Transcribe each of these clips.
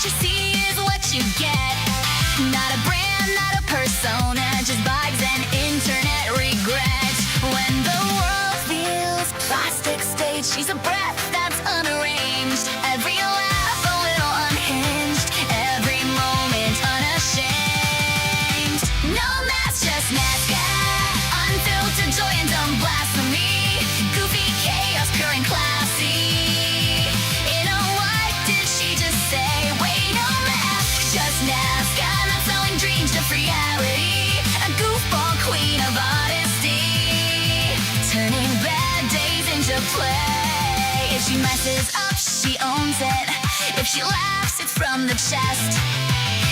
you see is what you get. Not a brand, not a persona, just vibes and internet regret. When the world feels plastic stage, she's a breath that's unarranged. Every laugh a little unhinged, every moment unashamed. No mask, just Nazca, unfiltered joy and dumb blasphemy. Goofy chaos, pure and classy. You know what did she just say? Wait, no mask, just Nazca, not selling dreams, just reality. A goofball queen of honesty, turning bad days into play. If she messes up, she owns it. If she laughs, it's from the chest.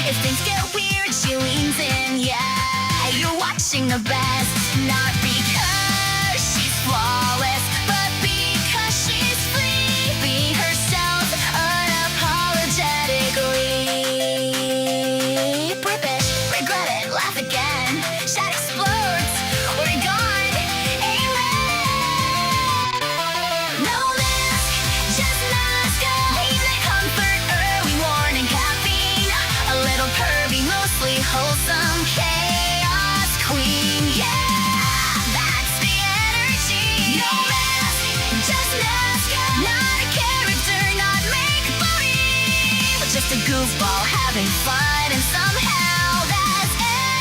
If things get weird, she leans in. Yeah, you're watching the best. Not because she's flawless, but because she's free. Be herself unapologetically. Rip it, regret it, laugh again. Chat explodes, we're gone. Amen. No mask, just Nazca. Leave the comfort, early warning, caffeine. A little pervy, mostly wholesome. Chaos queen, yeah, that's the energy. No mask, just Nazca. Not a character, not make-believe, but just a goofball having fun, and somehow that's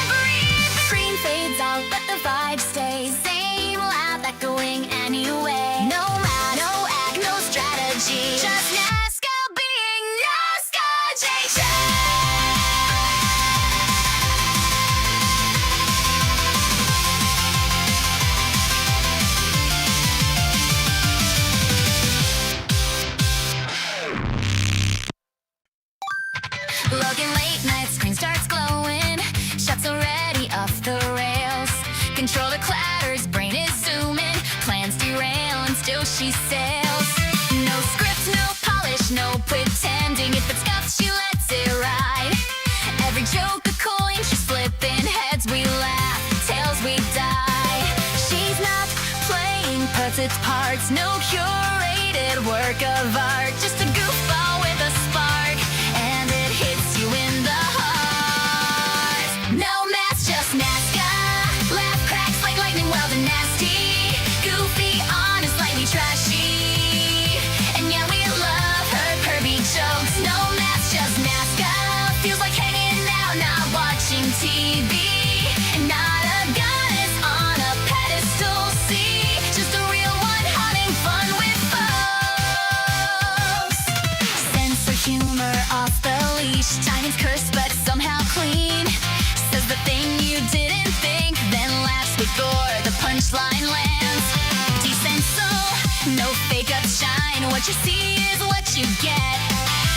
everything. Screen fades out, but the vibe stays. Same laugh echoing anyway. No mask, no act, no strategy. Just Nazca being Nazca. JJ. Looking late night, screen starts glowing. Shots already off the rails. Controller clatters, brain is zooming. Plans derail and still she sails. No script, no polish, no pretending. If it's scuffed, she lets it ride. Every joke a coin, she's flipping heads. We laugh, tails we die. She's not playing puppets parts. No curated work of art. Just a goofball with a spark, and it hits you in the heart. No mask, just Nazca. Laugh cracks like lightning, wild and nasty. Goofy, honest, slightly trashy. And yeah, we love her pervy jokes. No mask, just Nazca. Feels like hanging out, not watching TV. And not a goddess on a pedestal. See, just a real one having fun with folks. Sense of humor off the leash. Timing's cursed, but somehow clean. Says the thing you didn't think, then laughs before the punchline lands. Decent soul, no fake up shine. What you see is what you get.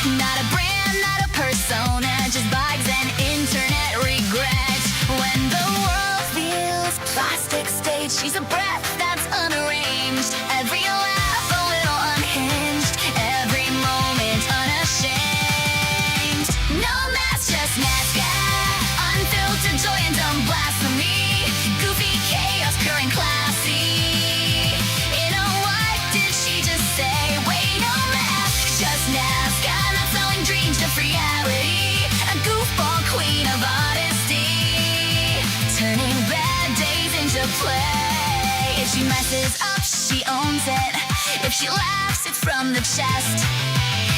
Not a brand, not a persona, just vibes and internet regret. When the world feels plastic stage, she's a breath that's unarranged. Every laugh a little unhinged, every moment unashamed. No mask, just Nazca, unfiltered joy and dumb blasphemy. Goofy chaos, pure and classy. You know what did she just say? Wait, no mask, just Nazca, not selling dreams, just reality. A goofball queen of honesty, turning bad days into play. If she messes up, she owns it. If she laughs, it's from the chest.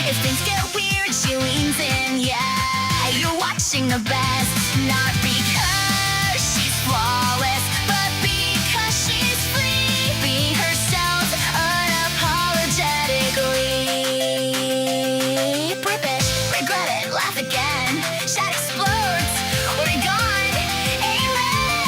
If things get weird, she leans in. Yeah, you're watching the best. Not because she's flawless, but because she's free. Be herself unapologetically. Rip it, regret it, laugh again. Chat explodes, we're gone. Amen.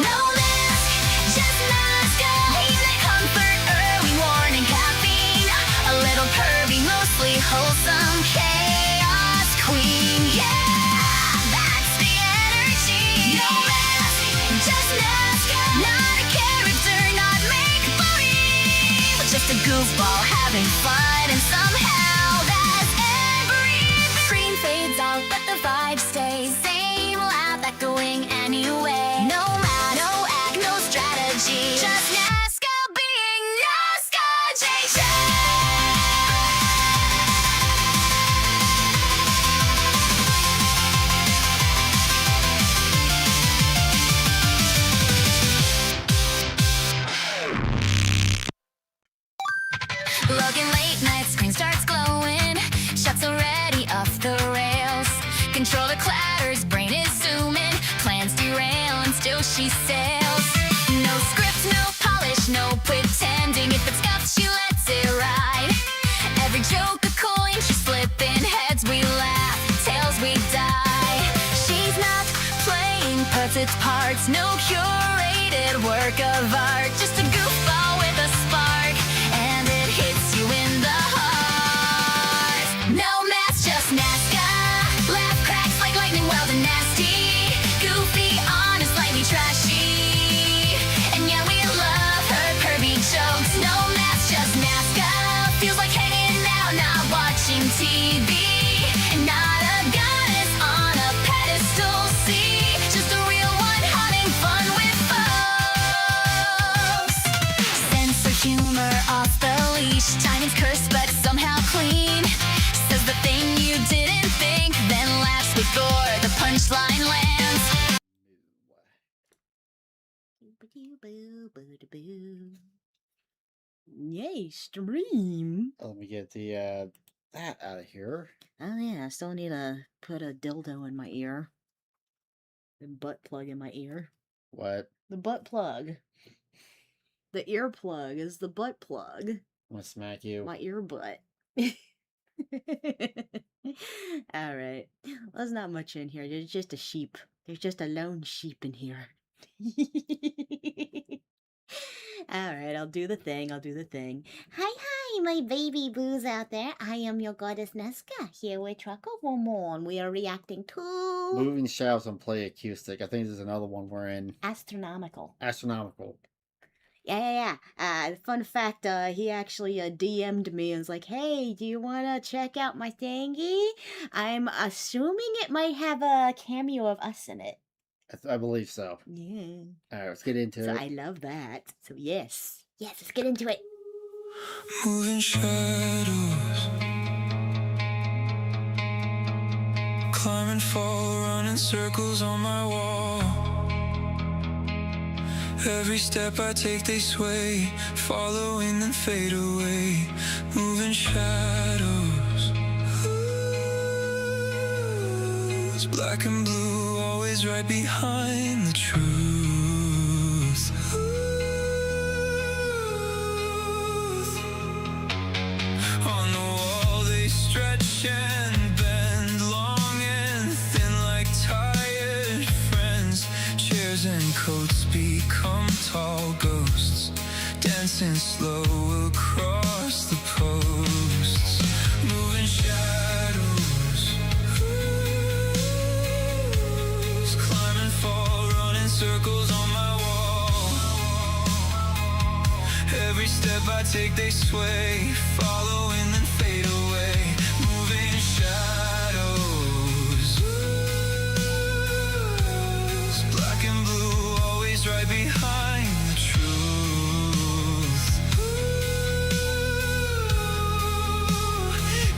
No mask, just Nazca. Leave the comfort, early warning, caffeine. A little pervy, mostly wholesome. Chaos queen, yeah, that's the energy. No mask, just Nazca. Not a character, not make-believe, but just a goofball having fun, and somehow that's everything. Screen fades out, but the vibe stays. Same laugh echoing anyway. No mask, no act, no strategy. Just Nazca being Nazca. JJ. parts. No curated work of art, just a goofball with a spark, and it hits you in the heart. No mask, just Nazca. Laugh cracks like lightning, wild and nasty. Goofy, honest, slightly trashy. And yeah, we love her pervy jokes. No mask, just Nazca. Feels like hanging out, not watching TV. Not a goddess on a pedestal, see, just a real one having fun with folks. Sense of humor off the leash, timing's cursed but somehow clean. Says the thing you didn't think, then laughs before the punchline lands. Yay, stream. Let me get the that out of here. Oh yeah, I still need to put a dildo in my ear. The butt plug in my ear. What? The butt plug. The ear plug is the butt plug. I'm gonna smack you. My ear butt. Alright. There's not much in here. There's just a sheep. There's just a lone sheep in here. Alright, I'll do the thing. Hi, my baby boos out there. I am your goddess Nesca, here with Trucker Woman. We are reacting to... Moving shelves and play acoustic. I think there's another one we're in. Astronomical. Yeah. Fun fact, he actually DM'd me and was like, hey, do you want to check out my thingy? I'm assuming it might have a cameo of us in it. I believe so. Yeah. Alright, let's get into it. I love that. So yes. Yes, let's get into it. Moving shadows, climb and fall, running circles on my wall. Every step I take they sway, following then fade away. Moving shadows, it's black and blue, always right behind the truth. On the wall they stretch and bend, long and thin like tired friends. Chairs and coats become tall ghosts, dancing slow across the posts. Moving shadows, climb and fall, running circles on my wall. Every step I take they sway, following then fade away. Moving shadows, black and blue, always right behind the truth.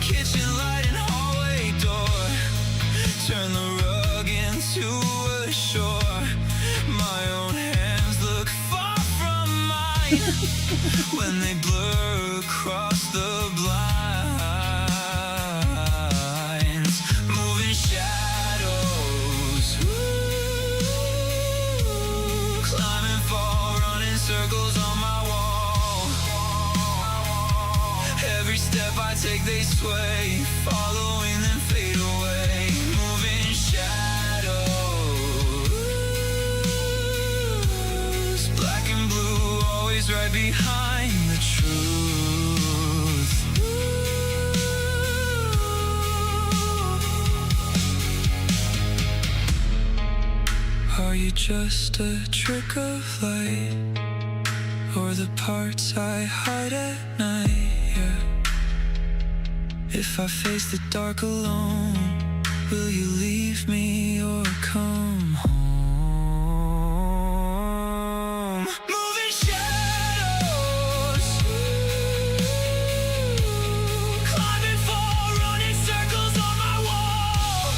Kitchen light and hallway door, turn the rug into a shore. My own hands look far from mine when they blur across the blinds. Moving shadows, climb and fall, running circles on my wall. Every step I take they sway, following then fade away. Moving shadows, black and blue, always right behind the truth. Are you just a trick of light, or the parts I hide at night? Yeah. If I face the dark alone, will you leave me or come home? Moving shadows, climb and fall, running circles on my wall.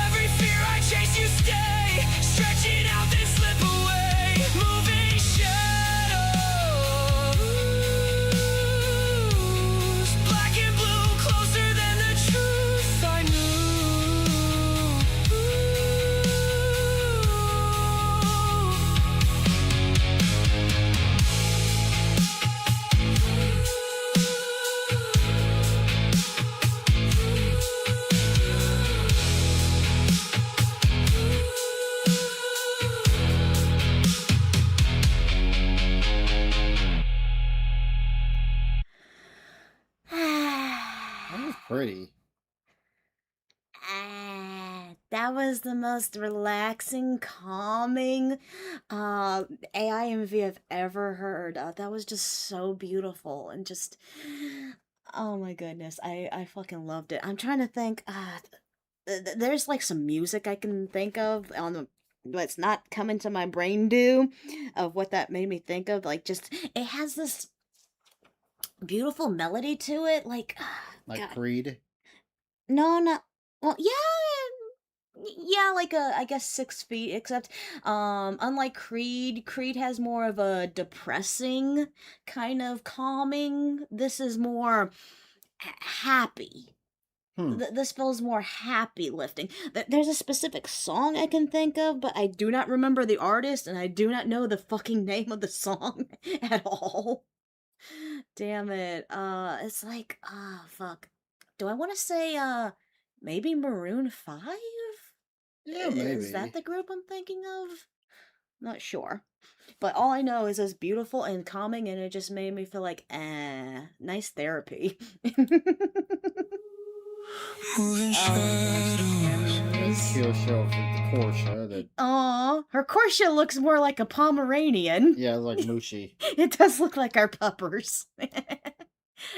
Every fear I chase you stay, stretching out then slip away. Moving shadows, black and blue, closer than the truth I knew. pretty. That was the most relaxing, calming AI MV I've ever heard. That was just so beautiful and just, oh my goodness, I fucking loved it. I'm trying to think. There's like some music I can think of on the, but it's not coming to my brain due of what that made me think of. Like, just it has this beautiful melody to it. Like, Like God, Creed. no, not well, yeah. Yeah, like a, I guess 6 feet, except unlike Creed has more of a depressing kind of calming. This is more happy. Hmm. This feels more happy lifting. There's a specific song I can think of, but I do not remember the artist and I do not know the fucking name of the song at all. Damn it. It's like, fuck. Do I want to say maybe Maroon 5? Yeah, Is maybe. that the group I'm thinking of? Not sure. But all I know is it's beautiful and calming, and it just made me feel like, nice therapy. Moving That's shadows. Kirsha for the Porsche. That Aw, her Corsia looks more like a Pomeranian. yeah, like Mushy. It does look like our puppers.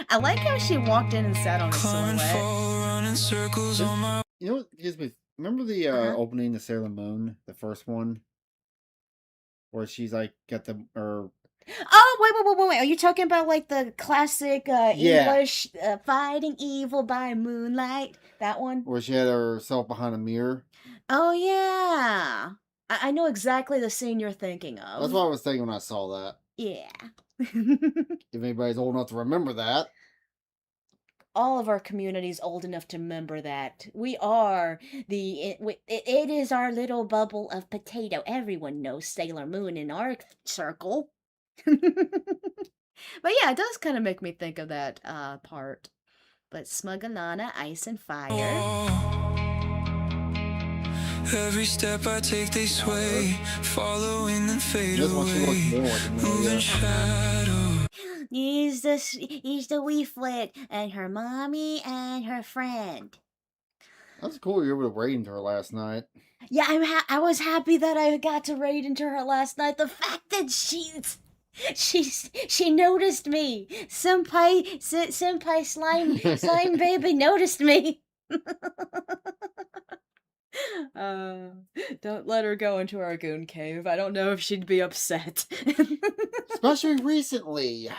I like how she walked in and sat on a Climb and silhouette. fall, running circles on my. You know what gives me? Remember the opening to Sailor Moon, the first one, where she's like got the or Oh, wait. Are you talking about like the classic Yeah. English Fighting Evil by Moonlight? That one? where she had herself behind a mirror. Oh, yeah. I know exactly the scene you're thinking of. That's what I was thinking when I saw that. Yeah. If anybody's old enough to remember that. All of our community's old enough to remember that. We are it is our little bubble of potato. Everyone knows Sailor Moon in our circle. But yeah, it does kind of make me think of that part. But Smugalana, Ice and Fire. Every step I take, they sway, following and fade This one she looks away. more like Moving Amelia. shadows. He's the Weeflet and her mommy and her friend. That's cool. You were able to raid into her last night. Yeah, I was happy that I got to raid into her last night. The fact that she noticed me. Senpai slime baby noticed me. Don't let her go into our goon cave. I don't know if she'd be upset. Especially recently.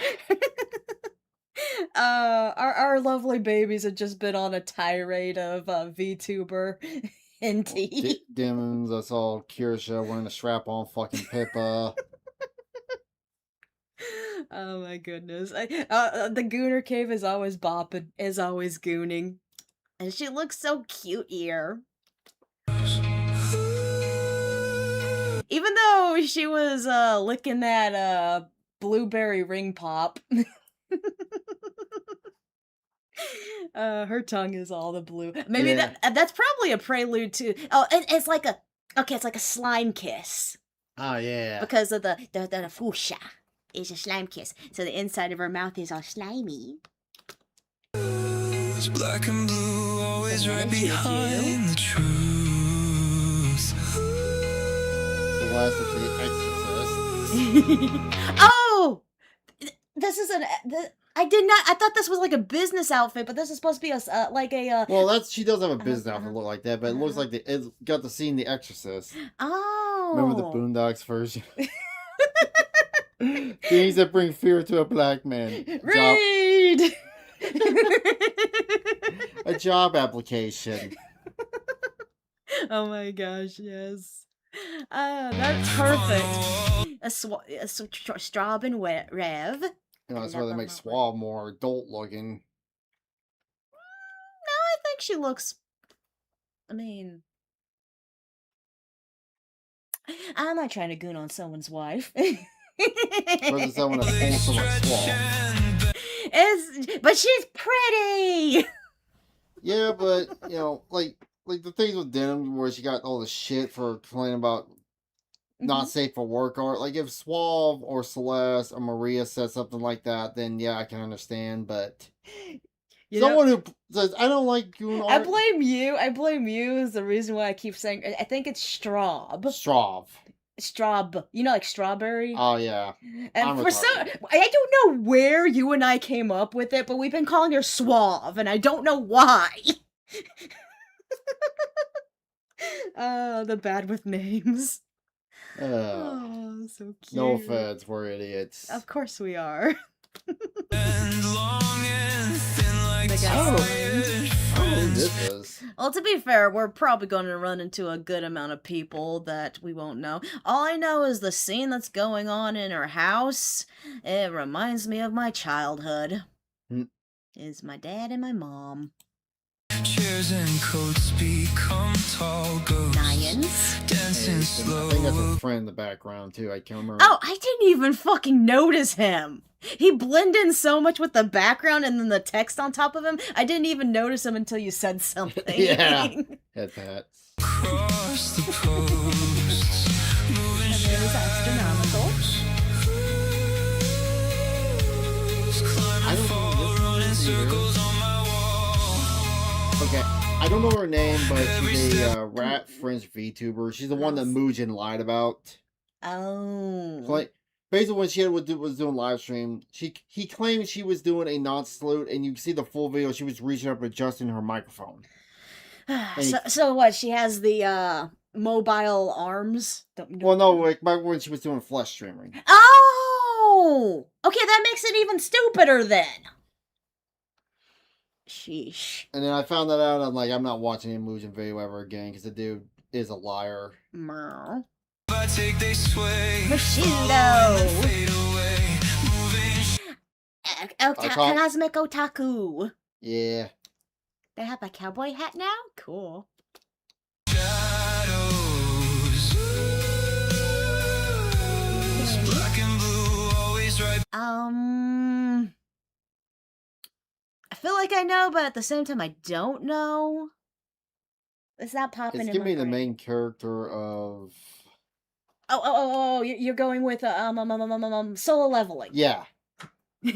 Our lovely babies had just been on a tirade of VTuber NT. Demons, I saw Kirsha wearing a strap-on fucking Pippa. Oh my goodness. The Gooner Cave is always bopping, is always gooning. And she looks so cute here. Even though she was licking that blueberry ring pop. Her tongue is all the blue. Maybe Yeah. that's probably a prelude to it's like a slime kiss. Oh yeah. Because of the fuchsia is a slime kiss. So the inside of her mouth is all slimy. It's black and blue, always Yeah, right Juju. behind the truth. The last of the Exorcist. Oh! This is I did not. I thought this was like a business outfit, but this is supposed to be like a. Well, she does have a business outfit look like that, but it looks like it's got the scene The Exorcist. Oh. Remember the Boondocks version? Things that bring fear to a black man. Read. A job application. Oh my gosh! Yes. That's perfect. A Straub and Rev. You know, that's why they make Swab more adult looking. No, I think she looks. I mean, I'm not trying to goon on someone's wife. Versus someone that's wholesome like Swab. But she's pretty. Yeah, but you know, like the things with Denim where she got all the shit for complaining about not safe for work art. Like if Suave or Celeste or Maria said something like that, then yeah, I can understand. But You know, Someone who says, I don't like goon I art. blame you. I blame you is the reason why I keep saying. I think it's Straub. Strav. Straub. You know, like strawberry. Oh, yeah. And I'm for some, retarded. I don't know where you and I came up with it, but we've been calling her Suave, and I don't know why. The bad with names. Oh, so cute. No offense, we're idiots. Of course we are. And long and thin like The guy I don't know. signed. I don't know who this is. Well, to be fair, we're probably going to run into a good amount of people that we won't know. All I know is the scene that's going on in her house. It reminds me of my childhood. Hmm. Is my dad and my mom. chairs and coats become tall ghosts. Lions. Dancing I slow. think that's a friend in the background, too. I can't remember. Oh, I didn't even fucking notice him. He blended in so much with the background and then the text on top of him. I didn't even notice him until you said something. Yeah. Head pats. Cross the posts. Moving There's astronomical. I don't know who this is either. Okay, I don't know her name, but she's a rat French VTuber. She's the one that Mugen lied about. Oh. Like, basically, when she was doing live stream, he claimed she was doing a non-salute, and you can see the full video. She was reaching up, adjusting her microphone. So what? She has the mobile arms. Well, no, like back when she was doing flesh streaming. Oh, okay, that makes it even stupider then. Sheesh. And then I found that out. I'm like, I'm not watching a Mugen video ever again because the dude is a liar. Merle. I take they sway. Machindo. Fade away. Moving Cosmic Otaku. Yeah. They have a cowboy hat now? Cool. shadows. Black and blue, always right. I feel like I know, but at the same time, I don't know. It's not popping It's in giving my me the brain. main character of. Oh! You're going with solo leveling. Yeah. Lord.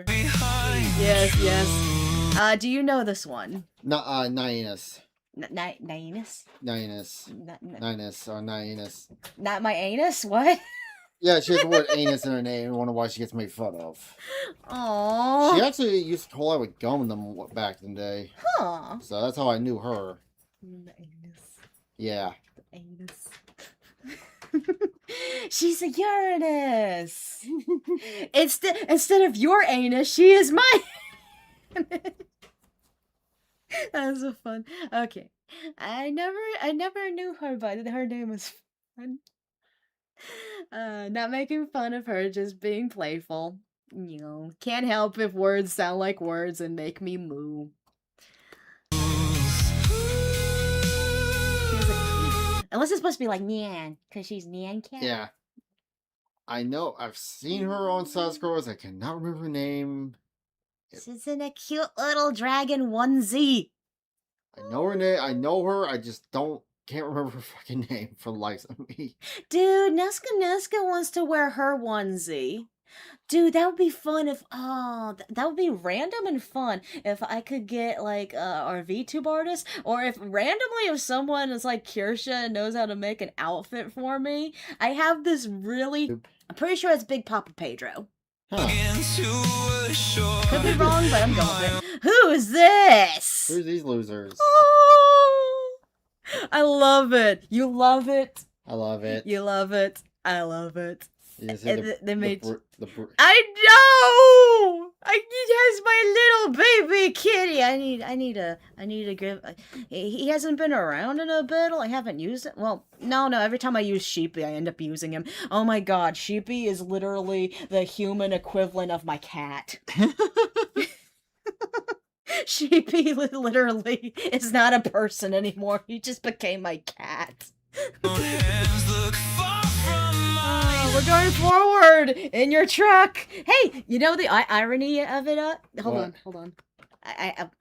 Behind Yes. Do you know this one? Nihilus. Ninus? Nihilus. Nihilus or Nihilus. Not my anus? What? Yeah, she has the word anus in her name. I wonder why she gets made fun of. Aww. She actually used to collab with Gundam back in the day. Huh. So that's how I knew her. The anus. Yeah. The anus. She's a Uranus. Instead of your anus, she is my. That's so fun. Okay, I never knew her, but her name was fun. Not making fun of her, just being playful. You know, can't help if words sound like words and make me moo. Unless it's supposed to be like Nyan, because she's Nyan Cat. Yeah. I know. I've seen her on side scrolls. I cannot remember her name. She's in a cute little dragon onesie. I know her name. I know her. I just can't remember her fucking name for the likes of me. Dude, Nesca wants to wear her onesie. Dude, that would be fun if that would be random and fun if I could get like our VTube artist, or if randomly if someone is like Kirsha and knows how to make an outfit for me. I have this really, I'm pretty sure it's Big Papa Pedro. Huh. into a shore. Could be wrong, but I'm going with it. Who is this? Who's these losers? Oh, I love it. You love it. I love it. You love it. I love it. You see They made. the I know. He has my little baby kitty. I need to give. He hasn't been around in a bit. I haven't used it. Well, no. Every time I use Sheepy, I end up using him. Oh my god, Sheepy is literally the human equivalent of my cat. Sheepy literally is not a person anymore. He just became my cat. Hands look far from mine. We're going forward in your truck. Hey, you know the irony of it? Hold on.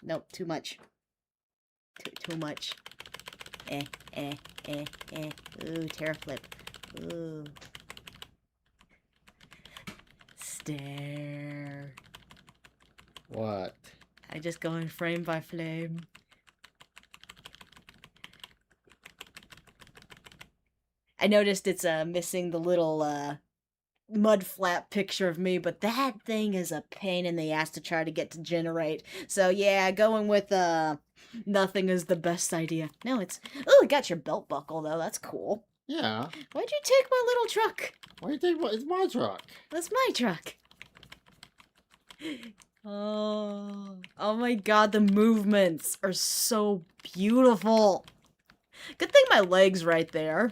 No, too much. Too much. Ooh, terror flip. Ooh. Stare. What? I just go in frame by frame. I noticed it's missing the little mud flap picture of me, but that thing is a pain in the ass to try to get to generate. So yeah, going with nothing is the best idea. No, it's oh, it got your belt buckle though. That's cool. Yeah. Why'd you take my little truck? Why do you think it's my truck? That's my truck. Oh my god, the movements are so beautiful. Good thing my leg's right there.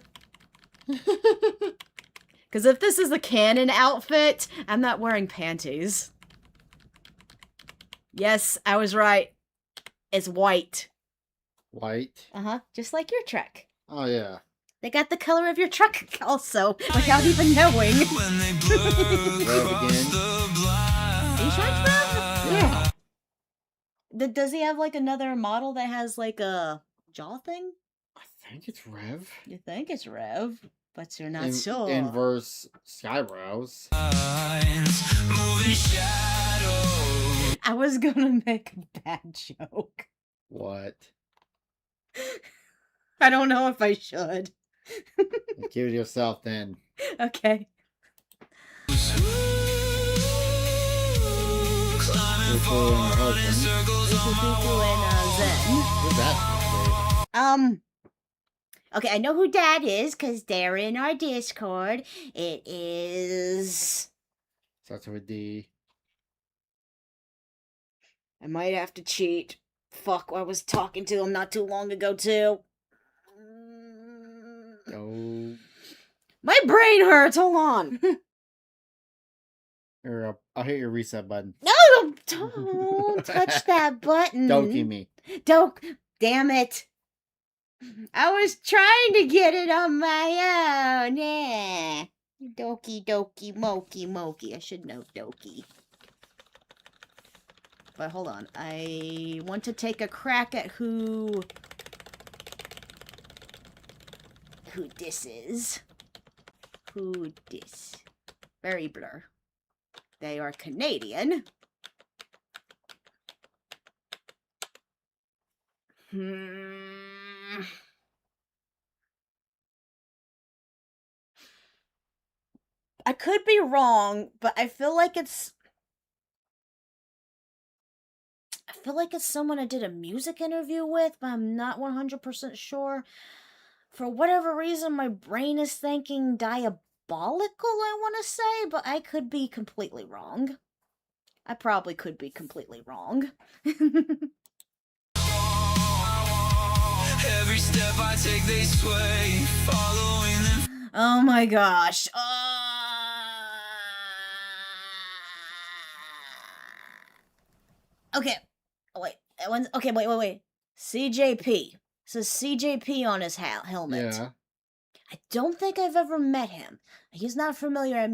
Because if this is the canon outfit, I'm not wearing panties. Yes, I was right. It's white. White. Uh-huh, just like your truck. Oh yeah. They got the color of your truck also, without even knowing. When they blur Red across again. the blind. T-shirts, bro? Yeah. Does he have like another model that has like a jaw thing? I think it's Rev. You think it's Rev, but you're not sure. Inverse Skybrows. Moving shadows. I was gonna make a bad joke. What? I don't know if I should. Give it to yourself then. Okay. Climbing Which one, forward husband? in circles This is on my Zuko and Zen. What's that? Okay, I know who Dad is, because they're in our Discord. It is... Starts with D. I might have to cheat. Fuck, I was talking to him not too long ago, too. Oh. My brain hurts, hold on. Here, I'll hit your reset button. No, don't touch that button. Don't give me. Don't, damn it. I was trying to get it on my own, yeah. Doki doki moki moki. I should know doki. But hold on, I want to take a crack at who this is. Who this? Very blur. They are Canadian. I could be wrong, but I feel like it's someone I did a music interview with, but I'm not 100% sure. For whatever reason, my brain is thinking diabolical, I want to say, but I could be completely wrong. I probably could be completely wrong. every step I take, they sway, following them. Oh my gosh. Okay. Oh, wait. Okay, wait. CJP. So CJP on his helmet. Yeah. I don't think I've ever met him. He's not familiar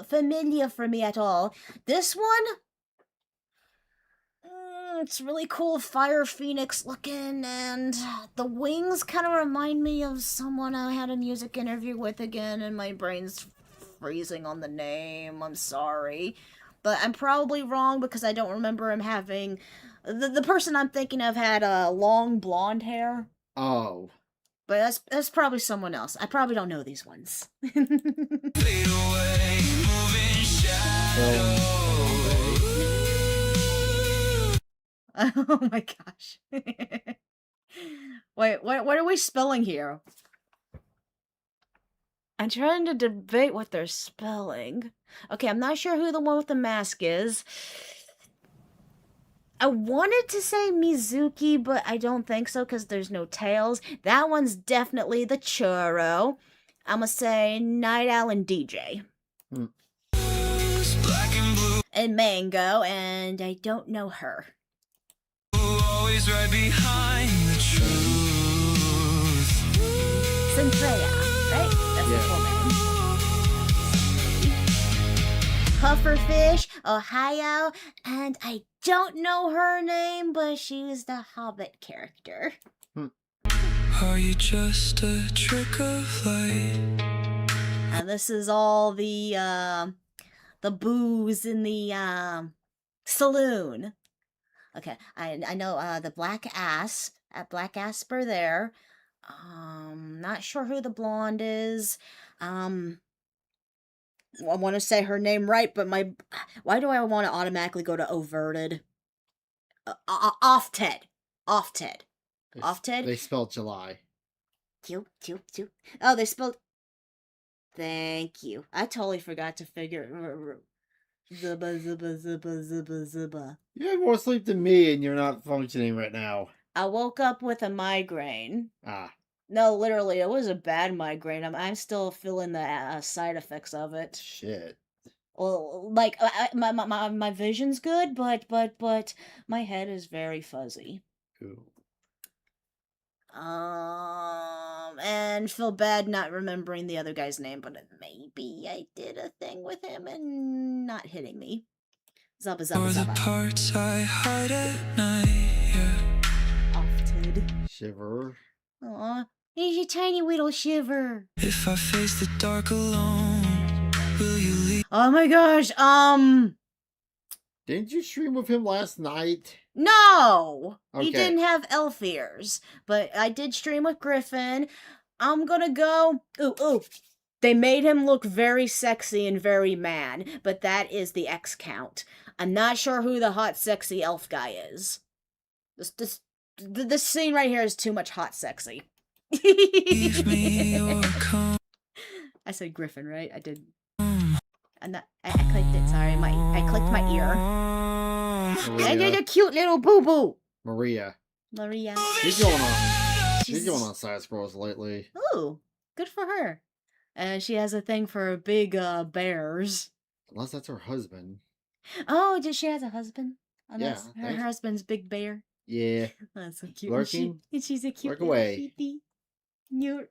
familiar for me at all. This one, it's really cool, Fire Phoenix looking, and the wings kind of remind me of someone I had a music interview with again, and my brain's freezing on the name. I'm sorry. But I'm probably wrong because I don't remember him having... The person I'm thinking of had long blonde hair. Oh. But that's probably someone else. I probably don't know these ones. Fade away, moving shadows. Oh my gosh. Wait, what are we spelling here? I'm trying to debate what they're spelling. Okay, I'm not sure who the one with the mask is. I wanted to say Mizuki, but I don't think so because there's no tails. That one's definitely the churro. I'm gonna say Night Owl and DJ. Black and blue, And Mango, and I don't know her. always right behind the truth. Cynthia, right? That's Yeah. the full name. Pufferfish, Ohio, and I don't know her name, but she's the Hobbit character. Are you just a trick of light? And this is all the booze in the Saloon. Okay, I know the Black Asp at Black Asper there. Not sure who the blonde is. Um, I want to say her name right, but why do I want to automatically go to Overted? Off Ted. Off Ted. Off Ted. They spelled July. Cute. Oh, they spelled. Thank you. I totally forgot to figure. Zuba. You have more sleep than me, and you're not functioning right now. I woke up with a migraine. Ah, No, literally, it was a bad migraine. I'm still feeling the side effects of it. shit. Well, like my vision's good, but my head is very fuzzy. Ooh. And feel bad not remembering the other guy's name, but maybe I did a thing with him and not hitting me. Zubba Or the zubba. parts I hide at night, yeah. Ofted. Shiver. Aw, he's a tiny little shiver. If I face the dark alone, will you leave? Oh my gosh, Didn't you stream with him last night? no! He Okay. didn't have elf ears, but I did stream with Griffin. I'm gonna go. Ooh. They made him look very sexy and very man, but that is the X count. I'm not sure who the hot, sexy elf guy is. This scene right here is too much hot, sexy. Leave me or come. I said Griffin, right? I did. I clicked it. Sorry, I clicked my ear. I did a cute little boo boo. Maria. Maria. She's going on. She's She's- going on side scrolls lately. Ooh, good for her. She has a thing for big bears. Unless that's her husband. Oh, did she has a husband? Oh, Yeah, that's her thanks. husband's big bear. Yeah. That's so cute. Lurking? And she's a cute Lurk little away. kitty. Cute.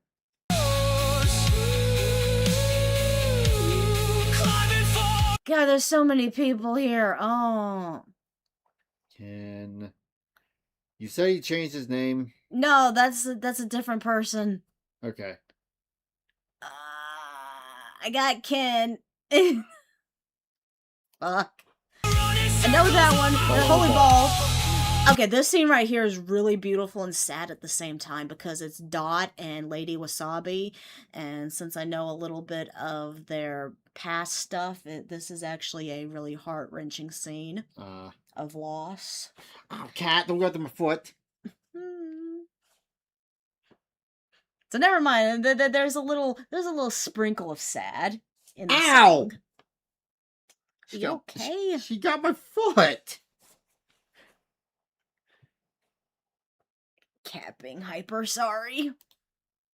God, there's so many people here. Oh. Can you said he changed his name? No, that's a different person. Okay. I got Ken. Fuck. I know that one. The Holy Ball. Okay, this scene right here is really beautiful and sad at the same time because it's Dot and Lady Wasabi. And since I know a little bit of their past stuff, this is actually a really heart-wrenching scene of loss. Oh, cat! Don't go to my foot. So never mind. There's a little sprinkle of sad in the Ow! song. You okay? She got my foot. Cat being hyper sorry.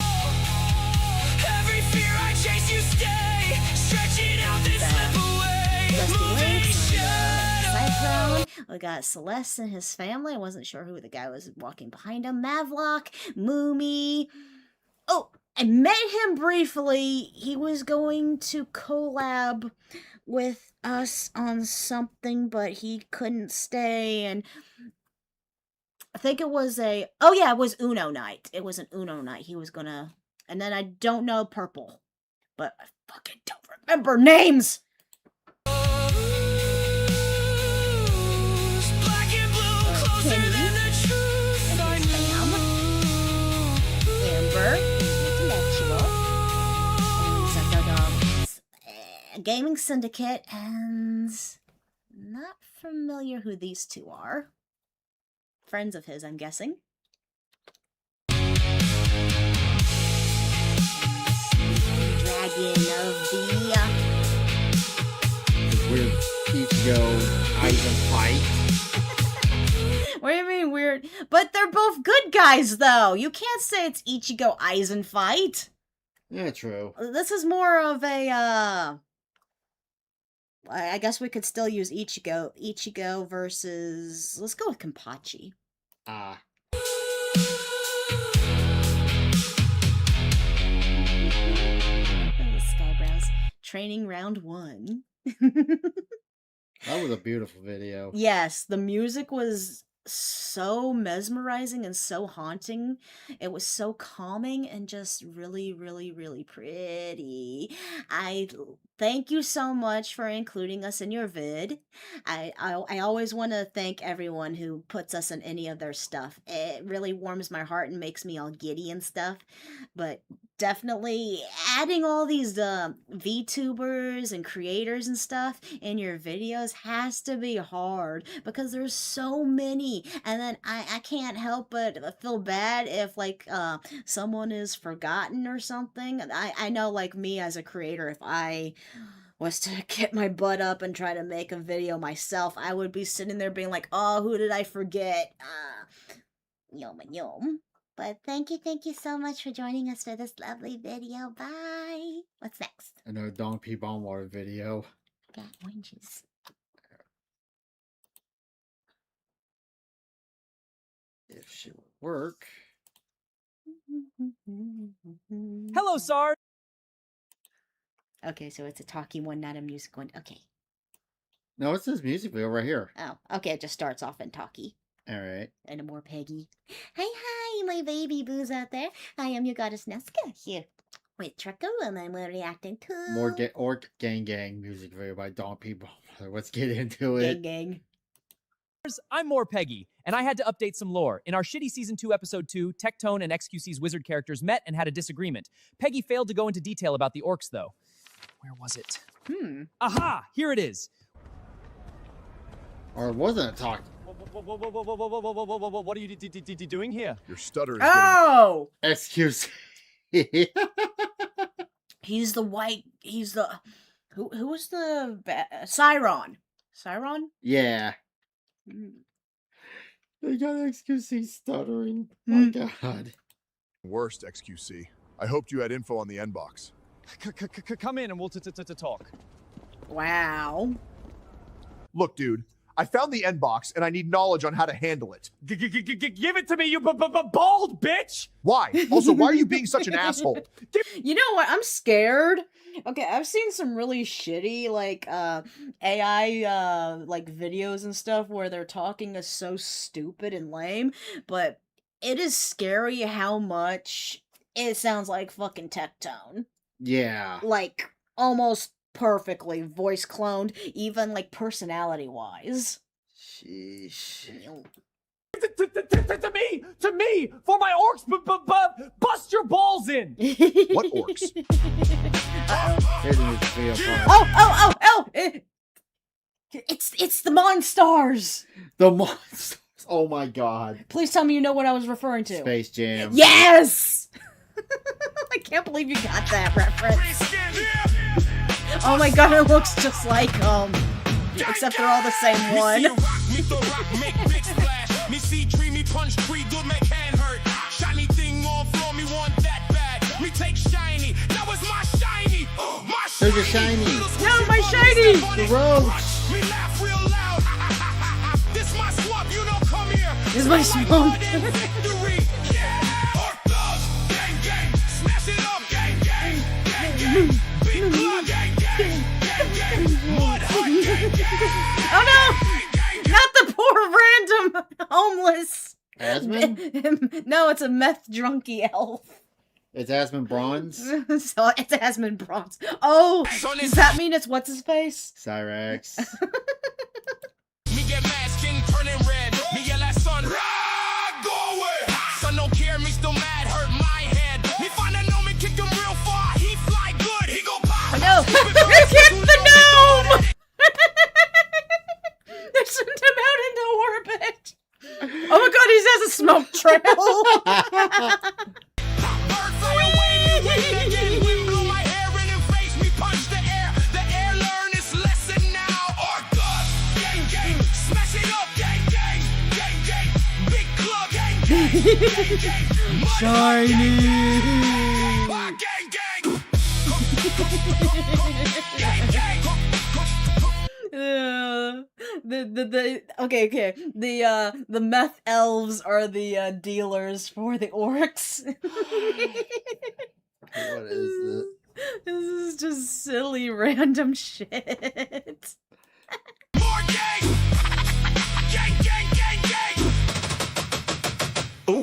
Every fear I chase, you stay. Stretching out this slip away. Dusty Lakes, Shadow. Cyclone. We got Celeste and his family. I wasn't sure who the guy was walking behind him. Mavlock, Moomy. Oh, I met him briefly. He was going to collab with us on something, but he couldn't stay. And I think it was it was Uno night. It was an Uno night. He was gonna, and then I don't know Purple, but I fucking don't remember names. Black and blue, closer Kenny than the truth and I his fam. Amber, intellectual, and a gaming syndicate, and not familiar who these two are. Friends of his, I'm guessing. Dragon of the Weird Ichigo Aizen fight. What do you mean weird? But they're both good guys, though. You can't say it's Ichigo Aizen fight. Yeah, true. This is more of a, I guess we could still use Ichigo. Ichigo versus... Let's go with Kenpachi. Skybrows. Training round 1. That was a beautiful video. Yes, the music was so mesmerizing and so haunting. It was so calming and just really, really, really pretty. Thank you so much for including us in your vid. I always want to thank everyone who puts us in any of their stuff. It really warms my heart and makes me all giddy and stuff. But definitely adding all these VTubers and creators and stuff in your videos has to be hard because there's so many, and then I can't help but feel bad if like someone is forgotten or something. I know, like me as a creator, if I was to get my butt up and try to make a video myself, I would be sitting there being like, oh, who did I forget? Yum yum. But thank you so much for joining us for this lovely video. Bye. What's next? Another Donkey Bomb Water video. Got oranges. If she would work. Hello, Sarge. Okay, so it's a talking one, not a music one. Okay. No, it's this music video right here. Oh, okay, it just starts off in talkie. Alright. And a more Peggy. Hi, my baby boos out there. I am your goddess Nesca here with Trucker, and I'm reacting to... More Orc Gang Gang music video by Donkey Bomb Water. Let's get into it. Gang. I'm more Peggy, and I had to update some lore. In our shitty Season 2, Episode 2, Tectone and XQC's wizard characters met and had a disagreement. Peggy failed to go into detail about the orcs, though. Where was it? Aha! Here it is! Or it wasn't a talk. What are you doing here? Your stutter is Oh! Excuse. He's the white... He's the... Who was the... Cyron. Cyron? Yeah. They got XQC stuttering. My God. worst, XQC. I hoped you had info on the N-box. Come in and we'll talk. Wow. Look, dude, I found the N-box and I need knowledge on how to handle it. Give it to me, you bald bitch! Why? Also, why are you being such an asshole? You know what? I'm scared. Okay, I've seen some really shitty, like, AI, like, videos and stuff where their talking is so stupid and lame, but it is scary how much it sounds like fucking Tectone. Yeah. Like, almost perfectly voice cloned, even, like, personality-wise. Sheesh. To me, for my orcs, bust your balls in. What orcs? Here's the music video for Oh! It's the Monstars! the monsters. Oh my God. Please tell me you know what I was referring to. Space Jam. Yes! I can't believe you got that reference. Oh my God, it looks just like, except they're all the same one. Me see tree, me punch tree, good make hand hurt. Shiny thing on floor, me want that bad. Me take shiny, that was my shiny. My There's a shiny. No, my shiny! The roach. Me laugh real loud. This my swap, you don't come here. This is my swamp. Victory. Yeah. Orc thugs, gang gang. Smash it up, gang gang. Gang gang. Big blood, gang gang. Gang gang. Mud hut, gang gang. Oh no! Not the poor random homeless. Asmon? No, it's a meth drunky elf. It's Asmon Bronze. So it's Asmon Bronze. Oh, does that mean it's what's his face? Cyrex. Me get mad, skin turning red. Me yell at sun, rah, go away. Sun don't care, me still mad, hurt my head. Me find a gnome and kick him real far. He fly good, he go pop. No, kick the gnome! They sent him out into orbit. Oh my God, he has a smoke trail. Bird fly away, me wave again. Wind blow my hair in and face. Me punch the air. The air learn its lesson now. Or dust, gang gang. Smash it up, gang gang. Gang gang. Big club, gang gang. Gang gang. Shiny. Gang gang. Gang gang. Okay. The meth elves are the dealers for the orcs. What is it? This is just silly random shit. More gang. Gang gang gang gang.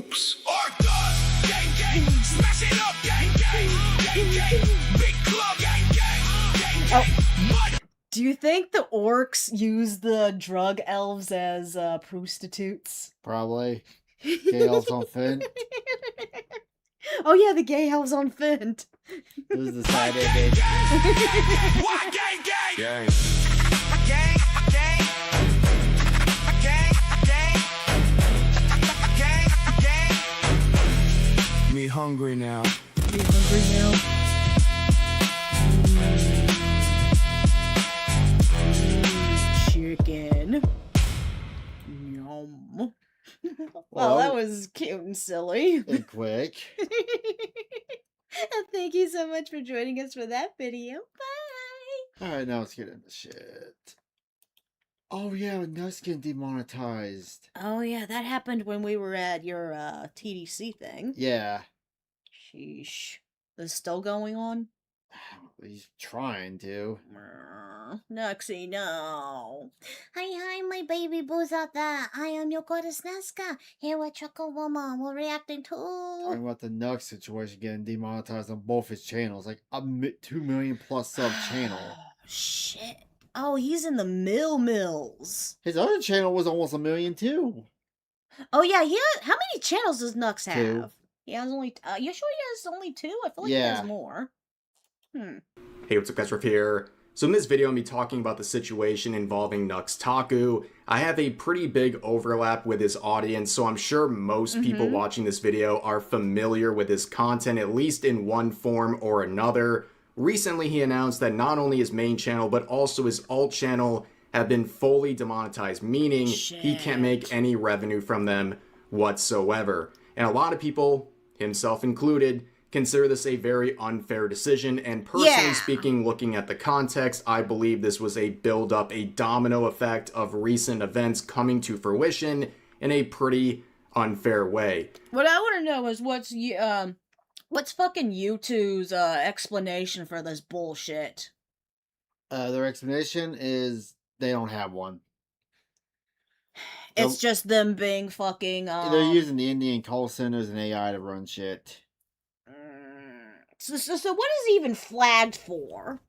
Orcas, gang gang, smash it up, gang gang, gang gang, big club, gang gang, gang gang, mud. Do you think the orcs use the drug elves as prostitutes? Probably. Gay elves on Finn. Oh yeah, the gay elves on Fint. This is the side A, baby. Why gang gang? Gang. Gang, gang. Gang, gang. Gang, gang. Me hungry now. Be hungry now. Chicken. Yum. Well, that was cute and silly. And quick. And thank you so much for joining us for that video. Bye! Alright, now let's get into shit. Oh yeah, Nuts getting demonetized. Oh yeah, that happened when we were at your TDC thing. Yeah. Sheesh. This still going on? He's trying to. Nuxie, no. Hi, my baby boos out there. I am your goddess Nazca. Here with Choco Woman. We're reacting Talking to... about the Nux situation getting demonetized on both his channels. Like a 2 million plus sub channel. Shit. Oh, he's in the mills. His other channel was almost 1 million too. Oh yeah, how many channels does Nux have? 2. He has only... you sure he has only 2? I feel like he Yeah. has more. Hey, what's up guys, Riff here. So in this video, I'm going to be talking about the situation involving Nux Taku. I have a pretty big overlap with his audience, so I'm sure most people watching this video are familiar with his content, at least in one form or another. Recently, he announced that not only his main channel, but also his alt channel have been fully demonetized, meaning he can't make any revenue from them whatsoever. And a lot of people, himself included, consider this a very unfair decision, and personally speaking, looking at the context, I believe this was a build-up, a domino effect of recent events coming to fruition in a pretty unfair way. What I want to know is what's fucking YouTube's explanation for this bullshit? Their explanation is they don't have one. It's just them being fucking They're using the Indian call centers and AI to run shit. So what is he even flagged for?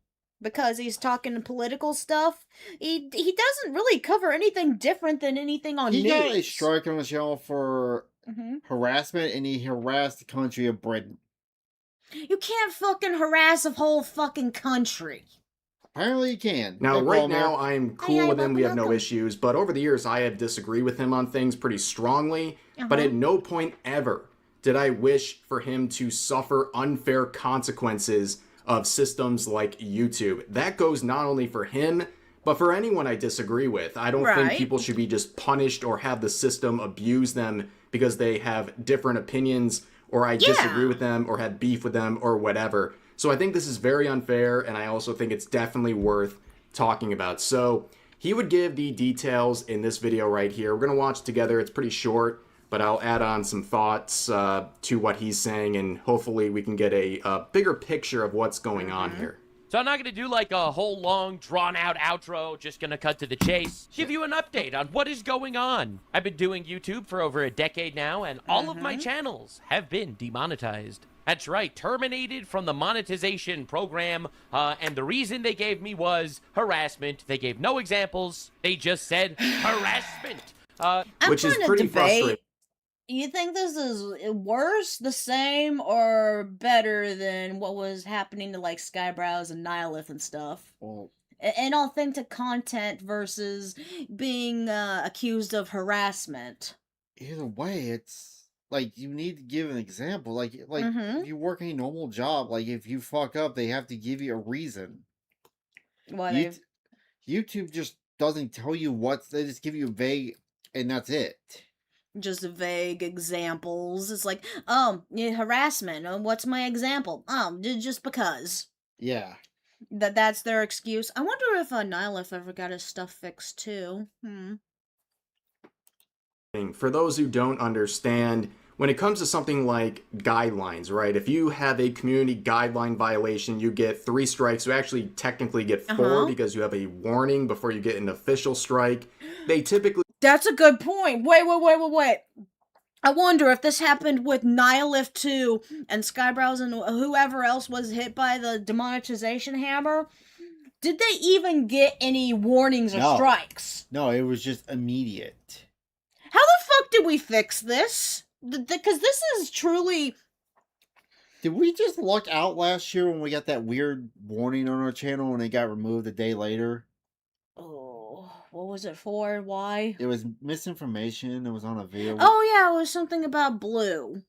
Because he's talking political stuff? He doesn't really cover anything different than anything on news. He got a strike on the channel for harassment, and he harassed the country of Britain. You can't fucking harass a whole fucking country. Apparently you can. Now, Like, right well, now, I'm cool with him. We have no welcome. issues. But over the years, I have disagreed with him on things pretty strongly. But at no point ever did I wish for him to suffer unfair consequences of systems like YouTube. That goes not only for him, but for anyone I disagree with. I don't think people should be just punished or have the system abuse them because they have different opinions, or I disagree with them, or have beef with them, or whatever. So I think this is very unfair, and I also think it's definitely worth talking about. So he would give the details in this video right here. We're going to watch together. It's pretty short, but I'll add on some thoughts to what he's saying, and hopefully we can get a bigger picture of what's going on here. So I'm not going to do like a whole long drawn-out outro, just going to cut to the chase. Give you an update on what is going on. I've been doing YouTube for over a decade now, and all of my channels have been demonetized. That's right, terminated from the monetization program, and the reason they gave me was harassment. They gave no examples. They just said harassment. Which is pretty frustrating. You think this is worse, the same, or better than what was happening to like Skybrows and Nihilith and stuff? Well, Inauthentic content versus being accused of harassment. either way, it's like you need to give an example. Like if you work a normal job, like if you fuck up, they have to give you a reason. What? YouTube just doesn't tell you what, they just give you a vague, and that's it. Just vague examples. It's like, harassment. What's my example? Just because. Yeah. That's their excuse. I wonder if Nihilith ever got his stuff fixed too. For those who don't understand, when it comes to something like guidelines, right? If you have a community guideline violation, you get 3 strikes. You actually technically get 4 because you have a warning before you get an official strike. They typically... That's a good point. Wait. I wonder if this happened with Nihilift 2 and Skybrows and whoever else was hit by the demonetization hammer. Did they even get any warnings or No. strikes? No, it was just immediate. How the fuck did we fix this? Because this is truly... Did we just luck out last year when we got that weird warning on our channel and it got removed a day later? Oh, what was it for? Why? It was misinformation. It was on a video. Oh yeah, it was something about blue.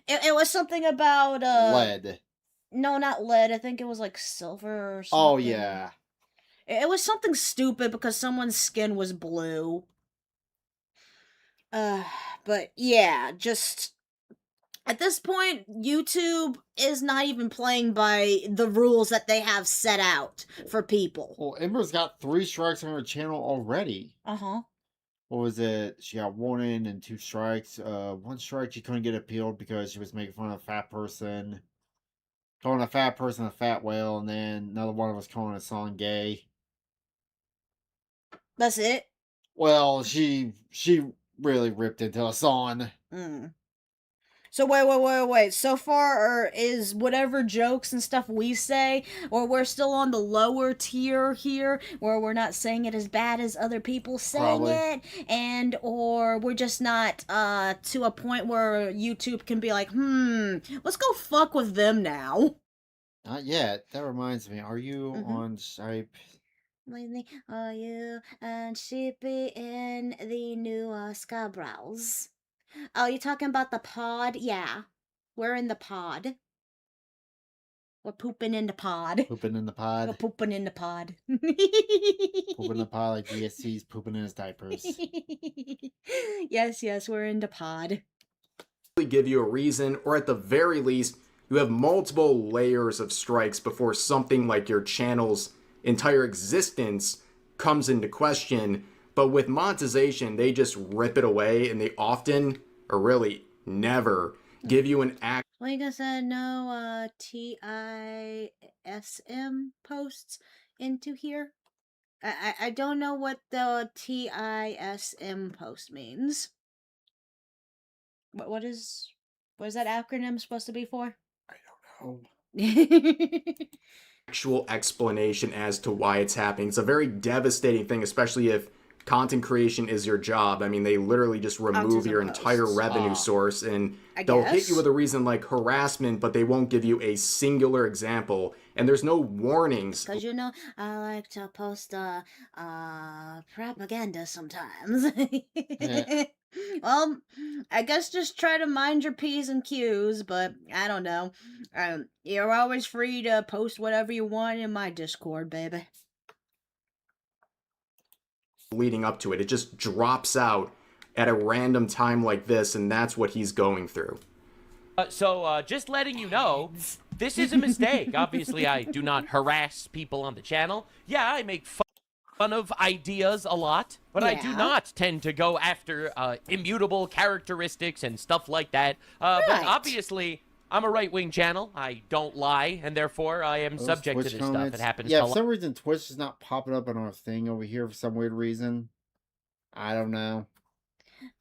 It was something about lead. No, not lead. I think it was like silver or something. Oh yeah. It was something stupid because someone's skin was blue. But yeah, just at this point, YouTube is not even playing by the rules that they have set out for people. Well, Ember's got 3 strikes on her channel already. Uh-huh. What was it? She got warning and 2 strikes. 1 strike she couldn't get appealed because she was making fun of a fat person. Calling a fat person a fat whale, and then another one was calling a song gay. That's it? Well, she really ripped into a song. So wait. So far, is whatever jokes and stuff we say, or we're still on the lower tier here, where we're not saying it as bad as other people saying it, and or we're just not to a point where YouTube can be like, let's go fuck with them now. Not yet. That reminds me. Are you on Skype? Are you and Sheepy in the new Skybrows? Oh, you talking about the pod? Yeah. We're in the pod. We're pooping in the pod. Pooping in the pod. We're pooping in the pod. Pooping in the pod like DSC's pooping in his diapers. Yes, we're in the pod. Give you a reason, or at the very least, you have multiple layers of strikes before something like your channel's entire existence comes into question. But with monetization, they just rip it away, and they often, or really never, give you an act. Like I said, no TISM posts into here. I don't know what the TISM post means. What is that acronym supposed to be for? I don't know. Actual explanation as to why it's happening. It's a very devastating thing, especially if content creation is your job. I mean, they literally just remove your entire revenue source, and they'll hit you with a reason like harassment, but they won't give you a singular example, and there's no warnings. Because, you know, I like to post propaganda sometimes. Well, I guess just try to mind your P's and Q's, but I don't know. You're always free to post whatever you want in my Discord, baby. Leading up to it, it just drops out at a random time like this, and that's what he's going through. So just letting you know, this is a mistake. Obviously, I do not harass people on the channel. Yeah, I make fun of ideas a lot, but I do not tend to go after immutable characteristics and stuff like that. But obviously, I'm a right-wing channel. I don't lie, and therefore I am subject to this stuff. It happens. Yeah, for some reason Twitch is not popping up on our thing over here for some weird reason. I don't know.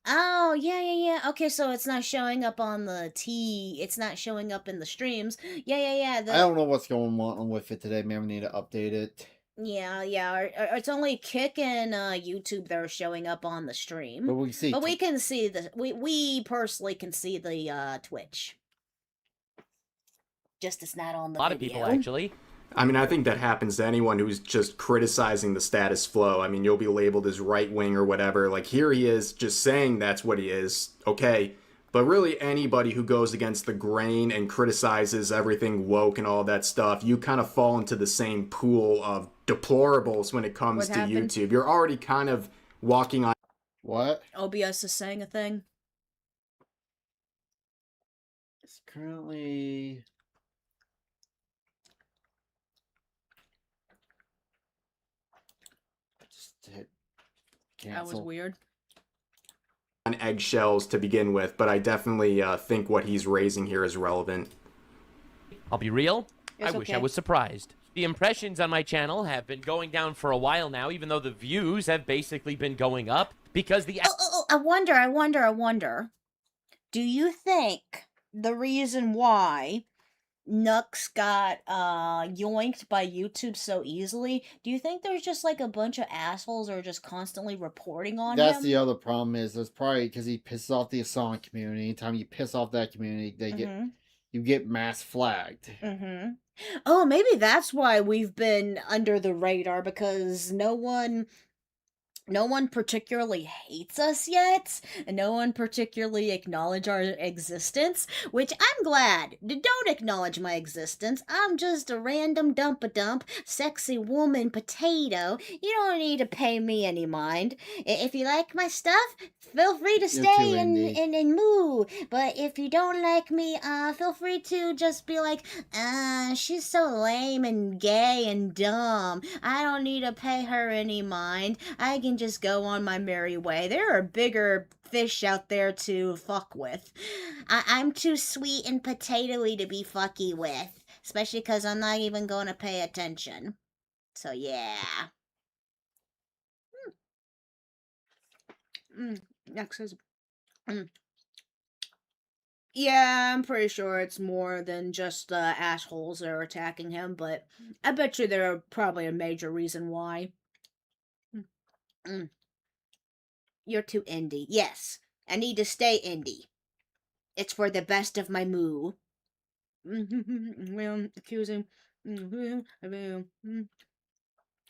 Oh, yeah. Okay, so it's not showing up on the it's not showing up in the streams. Yeah. I don't know what's going on with it today, man. We need to update it. Yeah. Or it's only Kick and YouTube that are showing up on the stream. But we see. But we can see the we personally can see the Twitch. Just it's not on the A lot of people, actually. I mean, I think that happens to anyone who's just criticizing the status flow. I mean, you'll be labeled as right-wing or whatever. Like, here he is just saying that's what he is. Okay. But really, anybody who goes against the grain and criticizes everything woke and all that stuff, you kind of fall into the same pool of deplorables when it comes to YouTube. You're already kind of walking on... What? OBS is saying a thing. It's currently... Hit cancel. That was weird. On eggshells to begin with, but I definitely think what he's raising here is relevant. I'll be real. I wish I was surprised. The impressions on my channel have been going down for a while now, even though the views have basically been going up because the... I wonder. Do you think the reason why Nux got yoinked by YouTube so easily, do you think there's just like a bunch of assholes who are just constantly reporting on That's the him? other problem is there's probably because he pisses off the Assange community. Anytime you piss off that community, you get mass flagged. Mm-hmm. Oh, maybe that's why we've been under the radar, because no one particularly hates us yet, and no one particularly acknowledge our existence, which I'm glad. Don't acknowledge my existence. I'm just a random dump-a-dump, sexy woman potato. You don't need to pay me any mind. If you like my stuff, feel free to You're stay too indie. and moo. But if you don't like me, feel free to just be like, she's so lame and gay and dumb. I don't need to pay her any mind. I can just go on my merry way. There are bigger fish out there to fuck with. I'm too sweet and potatoey to be fucky with, especially because I'm not even going to pay attention. So yeah. Next is. Yeah, I'm pretty sure it's more than just the assholes that are attacking him, but I bet you there are probably a major reason why. You're too indie. Yes, I need to stay indie. It's for the best of my moo. Accusing.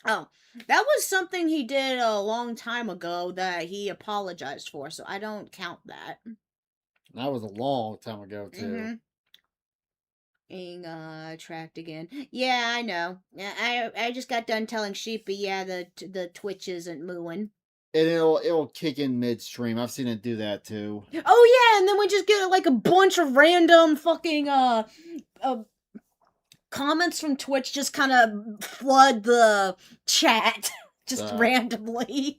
Oh, that was something he did a long time ago that he apologized for, so I don't count that. That was a long time ago too. Being tracked again. Yeah, I know. Yeah, I just got done telling Sheepy, yeah, the Twitch isn't mooing. And it'll kick in midstream. I've seen it do that too. Oh yeah, and then we just get like a bunch of random fucking comments from Twitch just kind of flood the chat just randomly.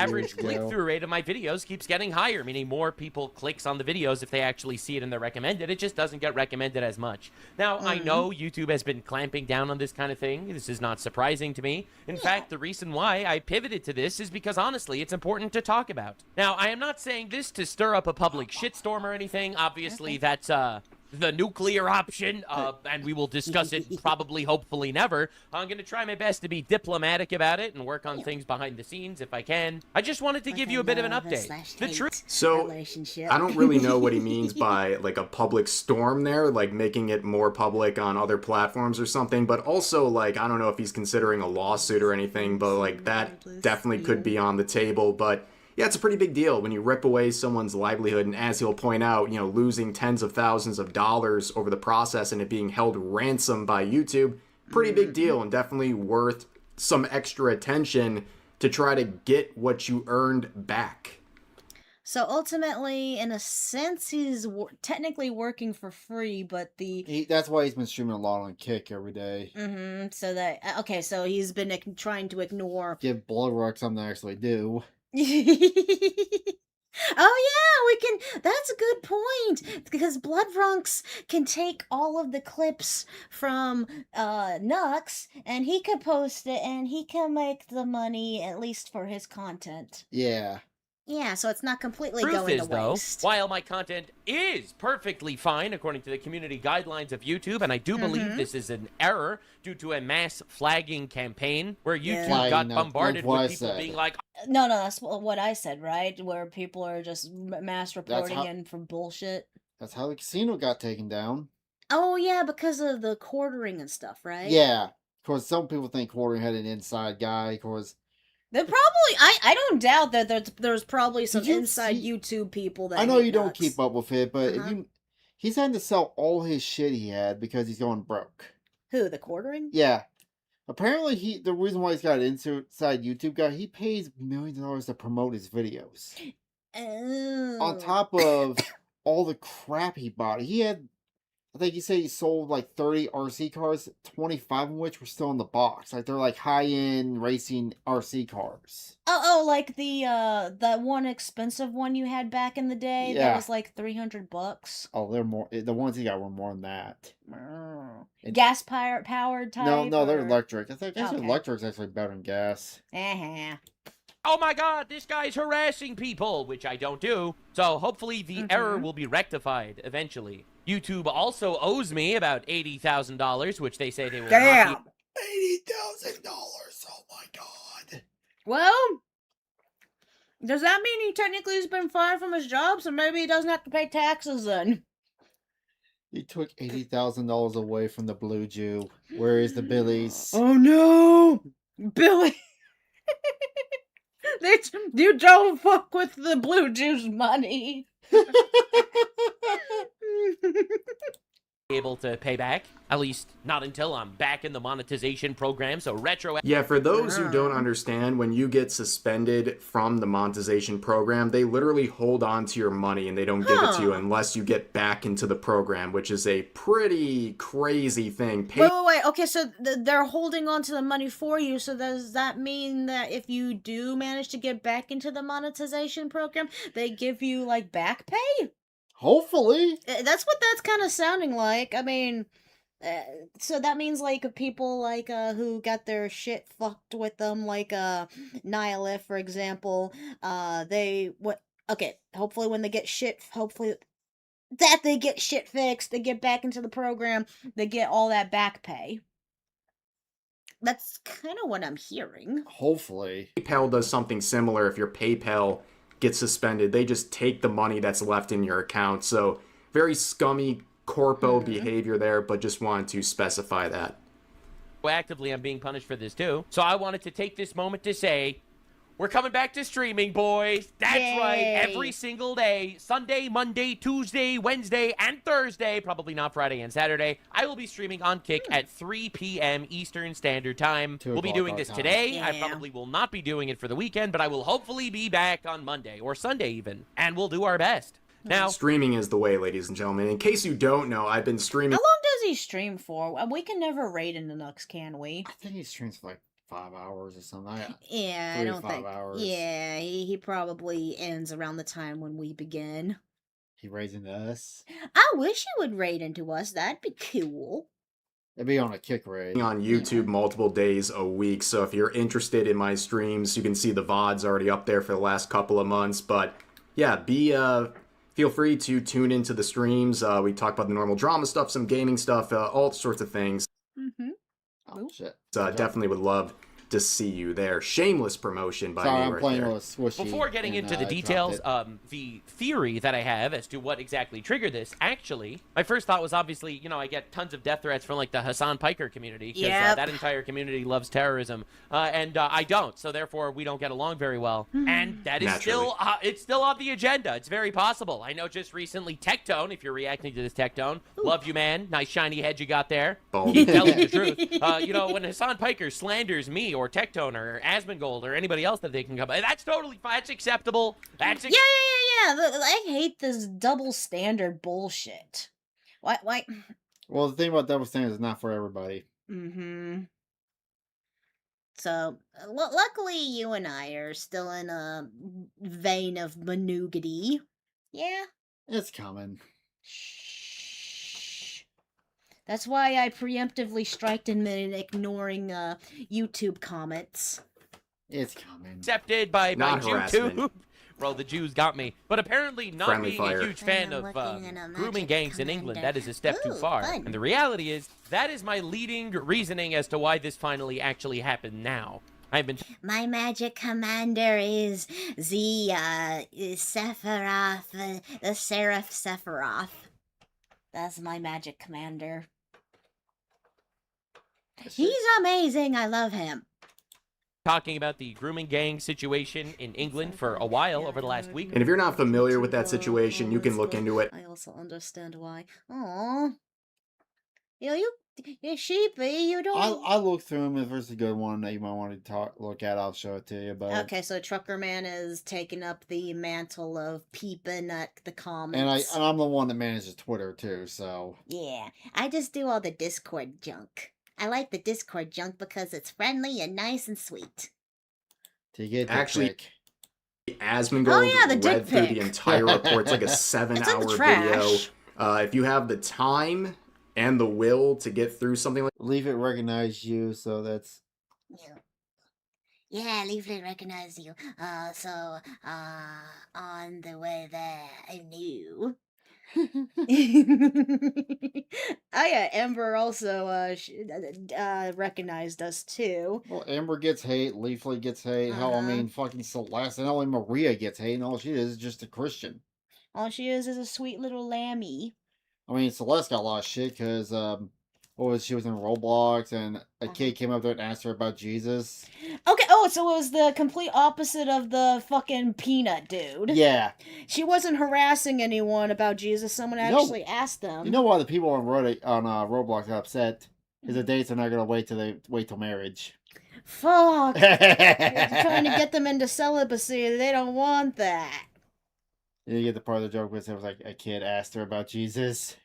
Average click-through rate of my videos keeps getting higher, meaning more people clicks on the videos if they actually see it in their recommended. It just doesn't get recommended as much. Now, I know YouTube has been clamping down on this kind of thing. This is not surprising to me. In fact, the reason why I pivoted to this is because, honestly, it's important to talk about. Now, I am not saying this to stir up a public shitstorm or anything. Obviously, that's, the nuclear option, and we will discuss it probably, hopefully never. I'm going to try my best to be diplomatic about it and work on things behind the scenes if I can. I just wanted to give you a bit of an update. The truth. So, I don't really know what he means by, like, a public storm there, like, making it more public on other platforms or something, but also, like, I don't know if he's considering a lawsuit or anything, but, like, that definitely could be on the table, but yeah, it's a pretty big deal when you rip away someone's livelihood, and as he'll point out, you know, losing tens of thousands of dollars over the process and it being held ransom by YouTube, pretty big deal and definitely worth some extra attention to try to get what you earned back. So ultimately, in a sense, he's technically working for free, but that's why he's been streaming a lot on Kick every day. So that okay, so he's been trying to ignore. Give Bloodrock something to actually do. Oh yeah, we can. That's a good point, because Bloodronks can take all of the clips from Nux and he can post it and he can make the money, at least for his content. Yeah. Yeah, so it's not completely Truth going is, to waste. though, while my content is perfectly fine according to the community guidelines of YouTube, and I do believe this is an error due to a mass flagging campaign where YouTube got bombarded with people being like, No, that's what I said, right? Where people are just mass reporting in for bullshit. That's how the casino got taken down. Oh yeah, because of the quartering and stuff, right? Yeah, because some people think quartering had an inside guy, because there probably, I don't doubt that there's probably some inside YouTube people that I know you don't keep up with it, but he's having to sell all his shit he had because he's going broke. Who, the quartering? Yeah. Apparently the reason why he's got an inside YouTube guy, he pays millions of dollars to promote his videos. Oh. On top of all the crap he bought. I think he said he sold like 30 RC cars, 25 of which were still in the box. Like they're like high-end racing RC cars. Oh, like the that one expensive one you had back in the day that was like $300. Oh, they're more. The ones he got were more than that. Gas powered type? No, they're electric. I think electric's actually better than gas. oh my god, this guy's harassing people, which I don't do. So hopefully the error will be rectified eventually. YouTube also owes me about $80,000, which they say they will not Damn. $80,000. Oh my god. Well, does that mean he technically has been fired from his job, so maybe he doesn't have to pay taxes then? He took $80,000 away from the Blue Jew. Where is the Billies? Oh no! Billy! You don't fuck with the Blue Jew's money. able to pay back. At least not until I'm back in the monetization program, so retro... Yeah, for those who don't understand, when you get suspended from the monetization program, they literally hold on to your money and they don't give it to you unless you get back into the program, which is a pretty crazy thing. Wait. Okay, so they're holding on to the money for you, so does that mean that if you do manage to get back into the monetization program, they give you, like, back pay? Hopefully. That's what that's kind of sounding like. I mean, so that means like people like who got their shit fucked with them, like Nihilith, for example. Hopefully when they get shit, hopefully that they get shit fixed, they get back into the program, they get all that back pay. That's kind of what I'm hearing. Hopefully. PayPal does something similar. If your PayPal gets suspended, they just take the money that's left in your account. So very scummy corpo behavior there, but just wanted to specify that. Actively, I'm being punished for this too. So I wanted to take this moment to say, we're coming back to streaming, boys. That's right. Every single day, Sunday, Monday, Tuesday, Wednesday, and Thursday, probably not Friday and Saturday, I will be streaming on Kick at 3 p.m. Eastern Standard Time. We'll be doing this today. I probably will not be doing it for the weekend, but I will hopefully be back on Monday or Sunday even, and we'll do our best. Now, streaming is the way, ladies and gentlemen. In case you don't know, I've been streaming. How long does he stream for? We can never rate in the Nux, can we? I think he streams for like 5 hours or something. Yeah, 3 I to don't 5 think. hours. Yeah, he probably ends around the time when we begin. He raised into us. I wish he would raid into us. That'd be cool. It'd be on a Kick raid. On YouTube multiple days a week, so if you're interested in my streams, you can see the VODs already up there for the last couple of months. But yeah, feel free to tune into the streams. We talk about the normal drama stuff, some gaming stuff, all sorts of things. Oh, shit. Definitely would love to see you there. Shameless promotion by me right there. Before getting into the details, the theory that I have as to what exactly triggered this, actually, my first thought was obviously, I get tons of death threats from, like, the Hassan Piker community, because that entire community loves terrorism, and I don't, so therefore we don't get along very well, and that is it's still on the agenda. It's very possible. I know just recently Tectone, if you're reacting to this Tectone, love you, man. Nice shiny head you got there. Keep telling the truth. When Hassan Piker slanders me or Tectone or Asmongold or anybody else that they can come, that's totally fine. That's acceptable. Yeah. I hate this double standard bullshit. Why? Well, the thing about double standards is not for everybody. So, luckily you and I are still in a vein of monogamy. Yeah? It's coming. That's why I preemptively striked and ignoring YouTube comments. It's coming. Accepted by harassment. YouTube. Bro, the Jews got me. But apparently not Friendly being fire. a huge fan of grooming gangs in England, that is a step too far. And the reality is, that is my leading reasoning as to why this finally actually happened now. My magic commander is the Sephiroth, the Seraph Sephiroth. That's my magic commander. He's amazing. I love him. Talking about the grooming gang situation in England for a while over the last week. And if you're not familiar with that situation, you can look into it. I also understand why. Aww. You're sheepy. You don't. I'll look through them. If there's a good one that you might want to look at, I'll show it to you. But okay, so Trucker Man is taking up the mantle of peeping at the comments. And I'm the one that manages Twitter too. So yeah, I just do all the Discord junk. I like the Discord junk because it's friendly and nice and sweet. To get actually, Asmongold read through the entire report. It's like a 7-hour video. If you have the time and the will to get through something like, leave it recognize you. So that's Yeah, Leaflet recognized you. On the way there, I knew. Oh yeah, Ember also recognized us too. Well, Amber gets hate, Leaflet gets hate. Hell, I Uh-huh. mean, fucking Celeste, and only Maria gets hate, and all she is just a Christian. All she is a sweet little lammy. I mean, Celeste got a lot of shit because, she was in Roblox, and a kid came up there and asked her about Jesus. Okay, oh, so it was the complete opposite of the fucking peanut dude. Yeah. She wasn't harassing anyone about Jesus. Someone actually asked them. You know why the people on Roblox got upset? Because the dates are not going to wait till marriage. Fuck. Trying to get them into celibacy. They don't want that. You get the part of the joke was it was like a kid asked her about Jesus.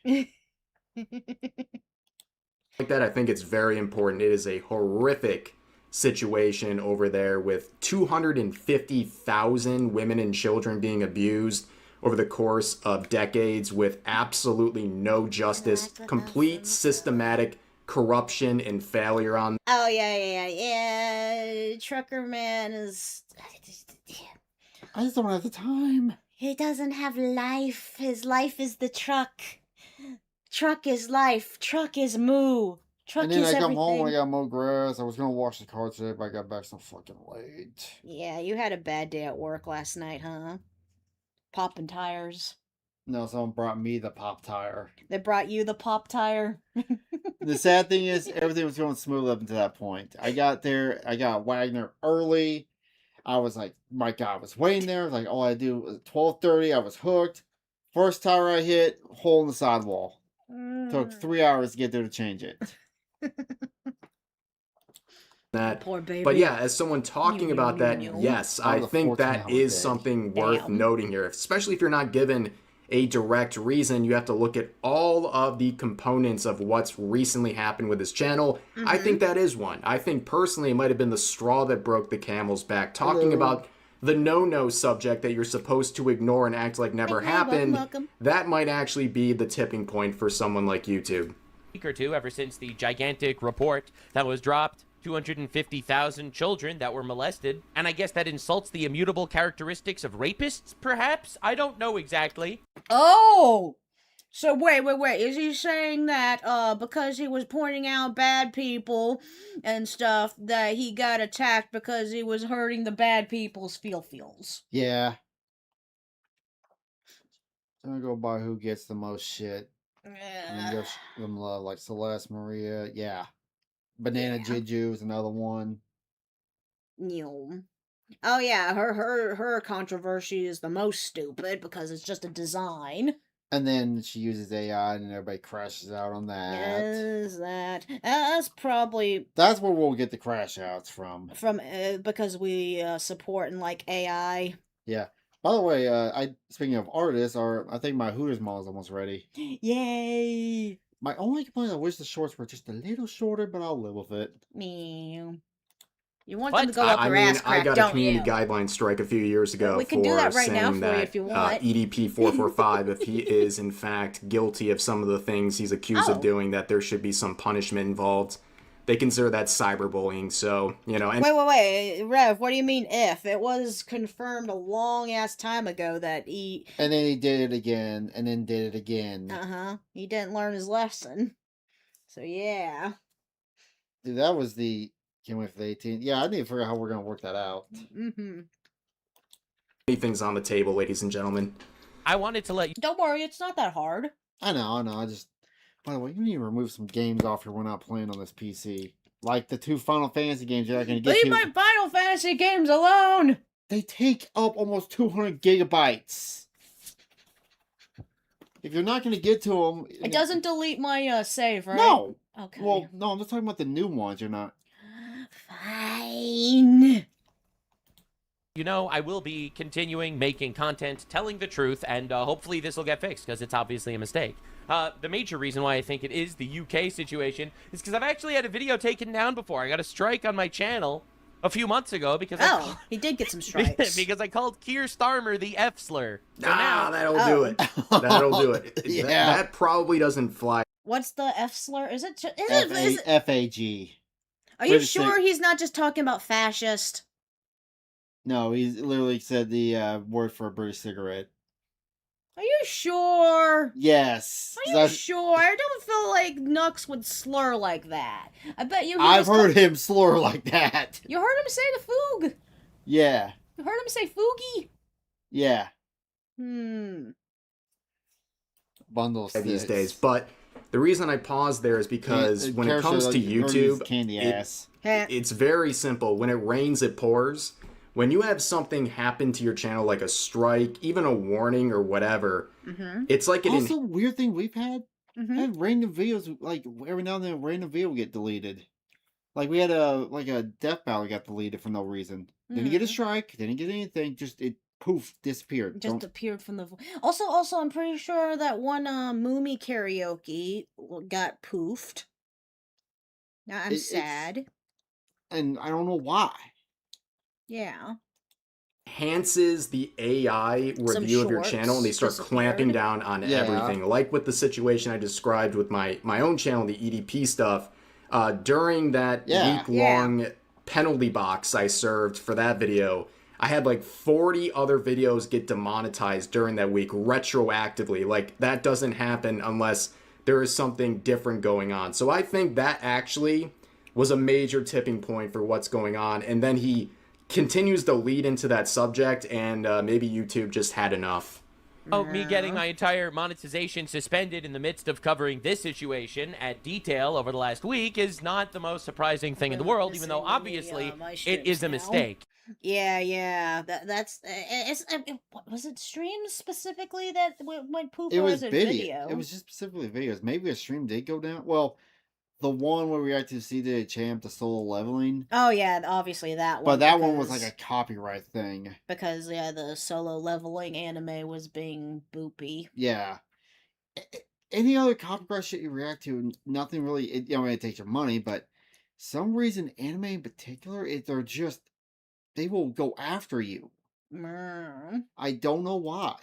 Like that, I think it's very important. It is a horrific situation over there with 250,000 women and children being abused over the course of decades with absolutely no justice, complete systematic corruption and failure on. Oh, yeah. Trucker man is... I just don't have the time. He doesn't have life. His life is the truck. Truck is life. Truck is moo. Truck and then is I come everything. home and I got mow grass. I was going to wash the car today, but I got back so fucking late. Yeah, you had a bad day at work last night, huh? Popping tires. No, someone brought me the pop tire. They brought you the pop tire? The sad thing is, everything was going smooth up until that point. I got there, I got Wagner early. I was like, my God, I was waiting there. Like, all I do was 12:30. I was hooked. First tire I hit, hole in the sidewall. Took 3 hours to get there to change it. That. Poor baby. But yeah, as someone talking about that, yes, I think that is something worth noting here, especially if you're not given a direct reason. You have to look at all of the components of what's recently happened with this channel. I think that is one. I think personally it might have been the straw that broke the camel's back. Talking about the no-no subject that you're supposed to ignore and act like never happened, that might actually be the tipping point for someone like YouTube. Week or two ever since the gigantic report that was dropped, 250,000 children that were molested, and I guess that insults the immutable characteristics of rapists, perhaps? I don't know exactly. Oh! So wait. Is he saying that because he was pointing out bad people and stuff that he got attacked because he was hurting the bad people's feels? Yeah. I'm gonna go by who gets the most shit. And then go them like Celeste, Maria, yeah. Banana Juju is another one. Oh yeah, her controversy is the most stupid because it's just a design. And then she uses AI and everybody crashes out on that. Yes, that. That's probably... That's where we'll get the crash outs from. Because we support and like AI. Yeah. By the way, speaking of artists, I think my Hooters model is almost ready. Yay! My only complaint, I wish the shorts were just a little shorter, but I'll live with it. Meow. You want them to go up I your mean, ass crack, I got don't a community you? guideline strike a few years ago We can for do that right now saying for you that if you want. EDP 445, if he is in fact guilty of some of the things he's accused of doing, that there should be some punishment involved. They consider that cyberbullying, so, you know... And Wait, Rev, what do you mean if? It was confirmed a long-ass time ago that he... And then he did it again, and then did it again. He didn't learn his lesson. So, yeah. Dude, that was the... Can't wait for the 18th. Yeah, I need to figure out how we're going to work that out. Anything's on the table, ladies and gentlemen. I wanted to let you... Don't worry, it's not that hard. I know. I just... By the way, you need to remove some games off here we're not playing on this PC. Like the 2 Final Fantasy games you're not going to get Leave my Final Fantasy games alone! They take up almost 200 gigabytes. If you're not going to get to them... It doesn't delete my save, right? No! Okay. Well, no, I'm just talking about the new ones. You're not... Fine. You know, I will be continuing making content, telling the truth, and hopefully this will get fixed, because it's obviously a mistake. The major reason why I think it is the UK situation is because I've actually had a video taken down before. I got a strike on my channel a few months ago because he did get some strikes. because I called Keir Starmer the F slur. So that'll do it. That'll do it. Yeah. That probably doesn't fly. What's the F slur? Is it... F-A-G. Are you sure he's not just talking about fascist? No, he literally said the word for a British cigarette. Are you sure? Yes. Are you sure? I don't feel like Nux would slur like that. I bet you. I've heard him slur like that. You heard him say the foog. Yeah. You heard him say foogie. Yeah. Bundle these days. But the reason I paused there is because when it comes to YouTube, it's very simple. When it rains, it pours. When you have something happen to your channel, like a strike, even a warning or whatever, it's like an also weird thing we've had. Had random videos, like every now and then a random video would get deleted. Like we had a death battle got deleted for no reason. Didn't get a strike, didn't get anything, just it poof disappeared. Just appeared from the also I'm pretty sure that one Moomy karaoke got poofed. Now I'm sad. And I don't know why. Yeah. Enhances the AI review of your channel, and they start clamping down on everything. Like with the situation I described with my own channel, the EDP stuff. During that week-long penalty box I served for that video, I had like 40 other videos get demonetized during that week retroactively. Like, that doesn't happen unless there is something different going on. So I think that actually was a major tipping point for what's going on. And then he continues to lead into that subject, and maybe YouTube just had enough. Oh, me getting my entire monetization suspended in the midst of covering this situation at detail over the last week is not the most surprising thing in the world, even though obviously it is a mistake. Yeah. That's was it streams specifically that went poop, It or was it video. It was just specifically videos. Maybe a stream did go down. Well, the one where we actually see the champ, the solo leveling. Oh yeah, obviously that one. But that one was like a copyright thing. Because the solo leveling anime was being boopy. Yeah. Any other copyright shit you react to, nothing really. It takes your money, but some reason anime in particular, they will go after you. I don't know why.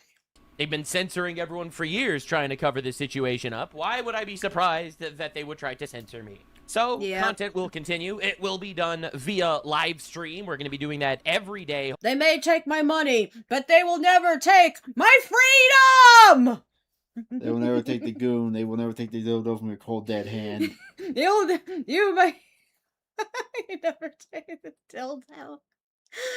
They've been censoring everyone for years trying to cover this situation up. Why would I be surprised that they would try to censor me? So, content will continue. It will be done via live stream. We're going to be doing that every day. They may take my money, but they will never take my freedom! They will never take the goon. They will never take the dildo from your cold dead hand. You may never take the dildo.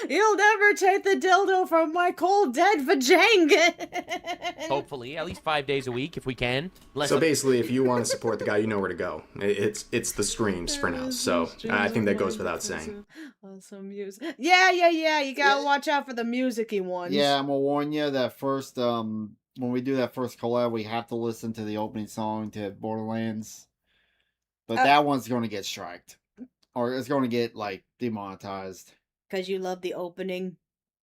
You'll never take the dildo from my cold dead vajanga. Hopefully, at least 5 days a week if we can. So basically, if you want to support the guy, you know where to go. It's the streams for now. So I think that goes without saying. Awesome music. Yeah. You gotta watch out for the music-y ones. Yeah, I'm gonna warn you that first, when we do that first collab, we have to listen to the opening song to Borderlands. But that one's gonna get striked. Or it's gonna get, like, demonetized. Because you love the opening.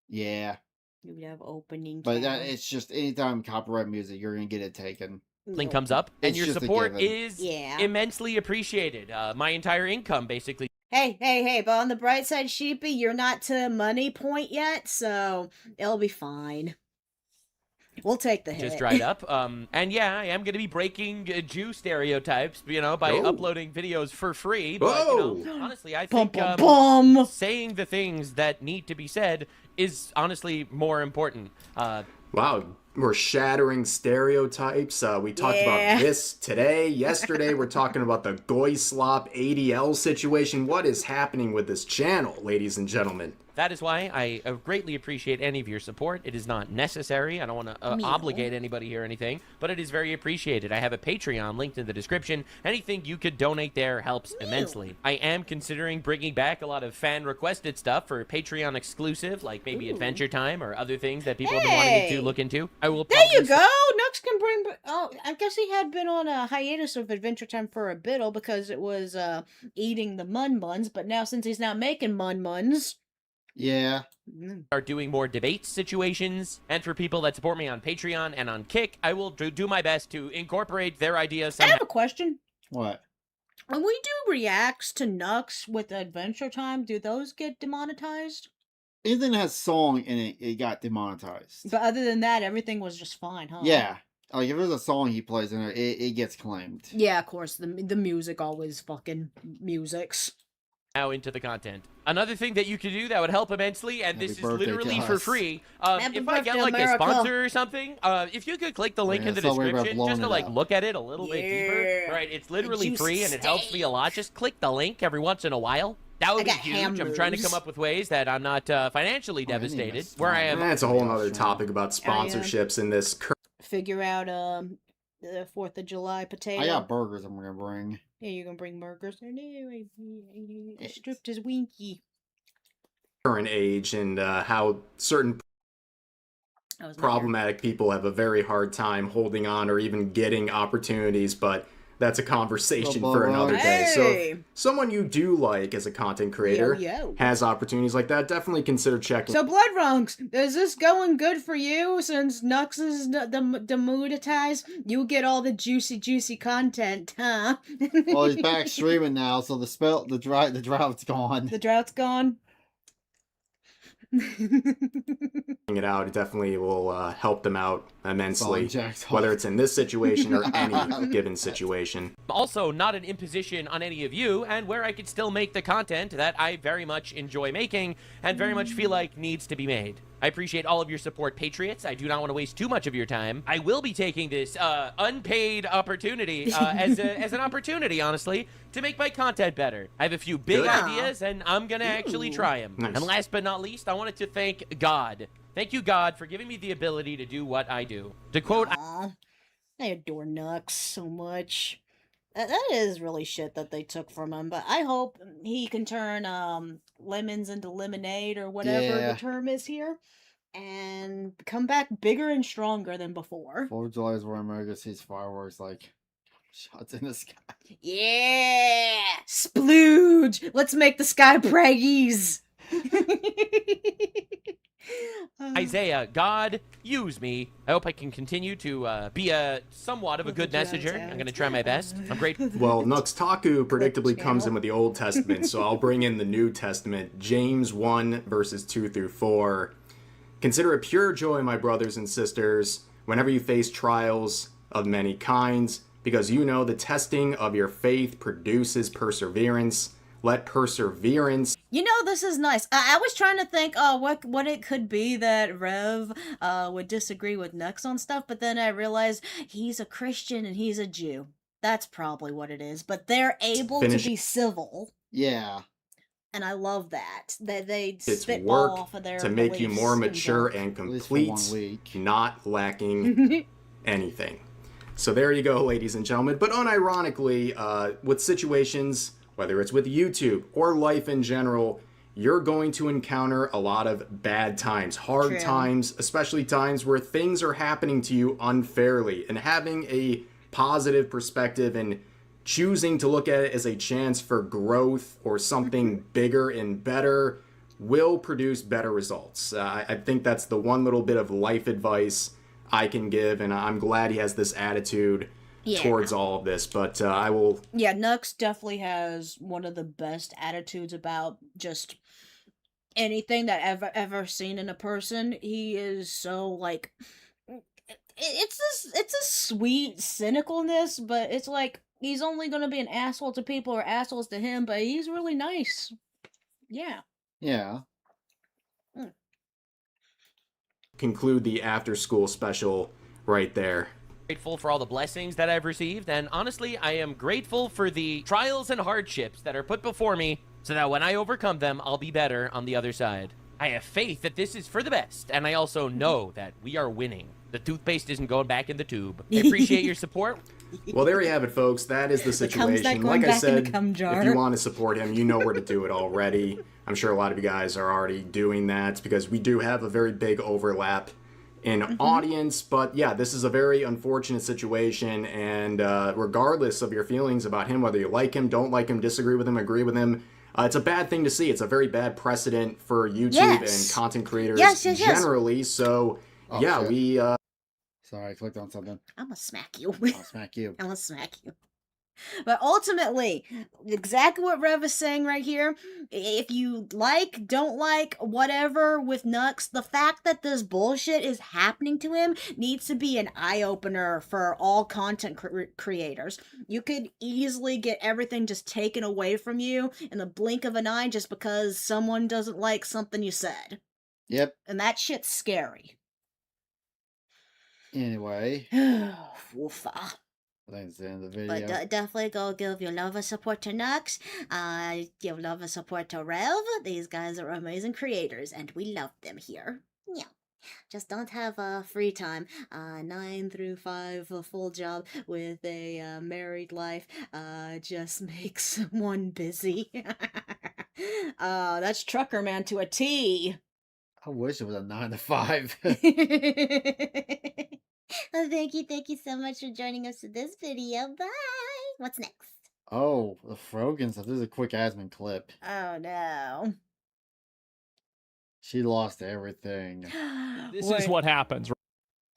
Yeah. You have opening. But it's just anytime copyright music, you're gonna get it taken. Link comes up, and your support is immensely appreciated. My entire income, basically. Hey, but on the bright side, Sheepy, you're not to money point yet, so it'll be fine. We'll take the hit. Just dried up. And yeah, I am going to be breaking Jew stereotypes, by uploading videos for free. But, honestly, I think saying the things that need to be said is honestly more important. Wow, we're shattering stereotypes. We talked about this today. Yesterday, we're talking about the Goy Slop ADL situation. What is happening with this channel, ladies and gentlemen? That is why I greatly appreciate any of your support. It is not necessary. I don't want to obligate anybody here or anything, but it is very appreciated. I have a Patreon linked in the description. Anything you could donate there helps immensely. I am considering bringing back a lot of fan-requested stuff for Patreon exclusive, like maybe Adventure Time or other things that people have been wanting me to look into. I will. There you go. Nux can bring. Oh, I guess he had been on a hiatus of Adventure Time for a bit because it was eating the mun-muns, but now since he's not making mun-muns. Yeah. Are doing more debate situations, and for people that support me on Patreon and on Kick, I will do my best to incorporate their ideas somehow. I have a question. What? When we do reacts to Nux with Adventure Time, do those get demonetized? Anything that has song in it, it got demonetized. But other than that, everything was just fine, huh? Yeah. Like, if there's a song he plays in there, it gets claimed. Yeah, of course. The music always fucking musics. now into the content. Another thing that you could do that would help immensely, and Happy this is birthday to literally for us. free. Happy If I get birthday, like a America. sponsor or something, if you could click the link Yeah, in the so we're about description blowing just to it like up. look at it a little bit deeper, Yeah. right? It's literally juicy free and it helps me a lot. Just click the link every once in a while. That would be got ham huge. I'm trying to moves. come up with ways that I'm not financially Oh, I need devastated. my Where I am. That's a whole nother topic about Oh, yeah. sponsorships in this Figure out the 4th of July potato. I got burgers I'm gonna bring. Yeah, you're gonna bring burgers. Stripped as Winky. current age and how certain That was my problematic people have a very hard time holding on or even getting opportunities, but that's a conversation for another day. So Hey! if someone you do like as a content creator Yo. has opportunities like that, definitely consider checking. So, Blood Runks, is this going good for you since Nux is demonetized? You get all the juicy content, huh? Well, he's back streaming now, so the drought's gone. The drought's gone. it out, it definitely will help them out immensely, jacked off. whether it's in this situation or any given situation. Also, not an imposition on any of you, and where I could still make the content that I very much enjoy making and very much feel like needs to be made. I appreciate all of your support, Patriots. I do not want to waste too much of your time. I will be taking this unpaid opportunity as an opportunity, honestly, to make my content better. I have a few big Good. ideas, and I'm going to actually try them. Nice. And last but not least, I wanted to thank God. Thank you, God, for giving me the ability to do what I do. To quote... Aw, I adore Nux so much. That is really shit that they took from him, but I hope he can turn lemons into lemonade or whatever Yeah. the term is here, and come back bigger and stronger than before. 4th of July is where America sees fireworks like shots in the sky. Yeah! Splooge! Let's make the sky braggies! Isaiah, God, use me. I hope I can continue to be a somewhat of a good messenger. I'm going to try my best. I'm grateful. Well, Nuxtaku predictably channel. comes in with the Old Testament, so I'll bring in the New Testament, James 1, verses 2 through 4. Consider it pure joy, my brothers and sisters, whenever you face trials of many kinds, because you know the testing of your faith produces perseverance. Let perseverance... You know, this is nice. I was trying to think, what it could be that Rev would disagree with Nux on stuff, but then I realized he's a Christian and he's a Jew. That's probably what it is. But they're able to be civil, Yeah. and I love that. That they It's spitball work off of their to make you beliefs more and mature junk. and At least for 1 complete, week. not lacking anything. So there you go, ladies and gentlemen. But unironically, with situations, whether it's with YouTube or life in general, you're going to encounter a lot of bad times, hard True. times, especially times where things are happening to you unfairly. And having a positive perspective and choosing to look at it as a chance for growth or something bigger and better will produce better results. I think that's the one little bit of life advice I can give, and I'm glad he has this attitude towards all of this. But I will... Yeah, Nux definitely has one of the best attitudes about just anything that I've ever seen in a person. He is so, like... It's a sweet cynicalness, but it's like he's only gonna be an asshole to people or assholes to him, but he's really nice. Yeah. Yeah. conclude the after school special right there. Grateful for all the blessings that I've received, and honestly, I am grateful for the trials and hardships that are put before me so that when I overcome them, I'll be better on the other side. I have faith that this is for the best, and I also know that we are winning. The toothpaste isn't going back in the tube. I appreciate your support. Well, there you have it, folks. That is the situation. Like I said, if you want to support him, you know where to do it already. I'm sure a lot of you guys are already doing that because we do have a very big overlap in audience. But yeah, this is a very unfortunate situation. And regardless of your feelings about him, whether you like him, don't like him, disagree with him, agree with him, it's a bad thing to see. It's a very bad precedent for YouTube and content creators generally. So yeah, shit. we... Sorry, I clicked on something. I'm gonna smack you. I'll smack you. I'm gonna smack you. But ultimately, exactly what Rev is saying right here. If you like, don't like, whatever with Nux, the fact that this bullshit is happening to him needs to be an eye opener for all content creators. You could easily get everything just taken away from you in the blink of an eye just because someone doesn't like something you said. Yep. And that shit's scary. Anyway, Woofa. I think it's the end of the But video. definitely go give your love and support to Nux. Give love and support to Rev. These guys are amazing creators, and we love them here. Yeah. Just don't have free time. 9 through 5, a full job with a married life just makes one busy. That's Trucker Man to a T. I wish it was a 9 to 5. Well, thank you so much for joining us for this video. Bye! What's next? Oh, the Frogan stuff. This is a quick admin clip. Oh no. She lost everything. This is what happens.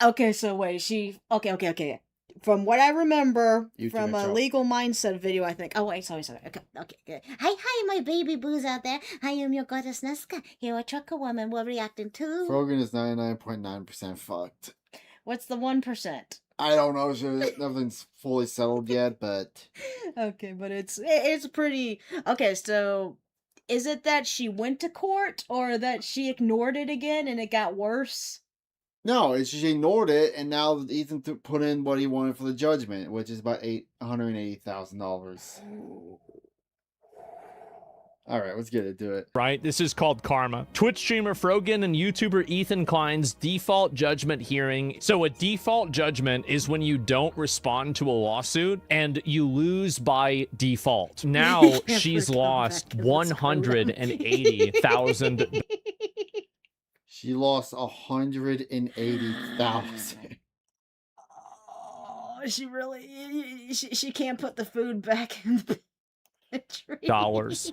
Okay, so wait, okay. From what I remember YouTube from a intro. legal mindset video, I think. Oh wait, sorry. Okay, good. Hi, my baby boos out there. I am your goddess Nesca. Here, a trucker woman. We're reacting to. Frogan is 99.9% fucked. What's the 1%? I don't know. Nothing's fully settled yet, but Okay, but it's pretty. Okay, so is it that she went to court or that she ignored it again and it got worse? no, it's she ignored it, and now Ethan put in what he wanted for the judgment, which is about $180,000. All right, let's get into it. Right? This is called karma. Twitch streamer Frogan and YouTuber Ethan Klein's default judgment hearing. So a default judgment is when you don't respond to a lawsuit and you lose by default. Now she's lost $180,000. She lost 180,000. Oh, she really she can't put the food back in the pantry.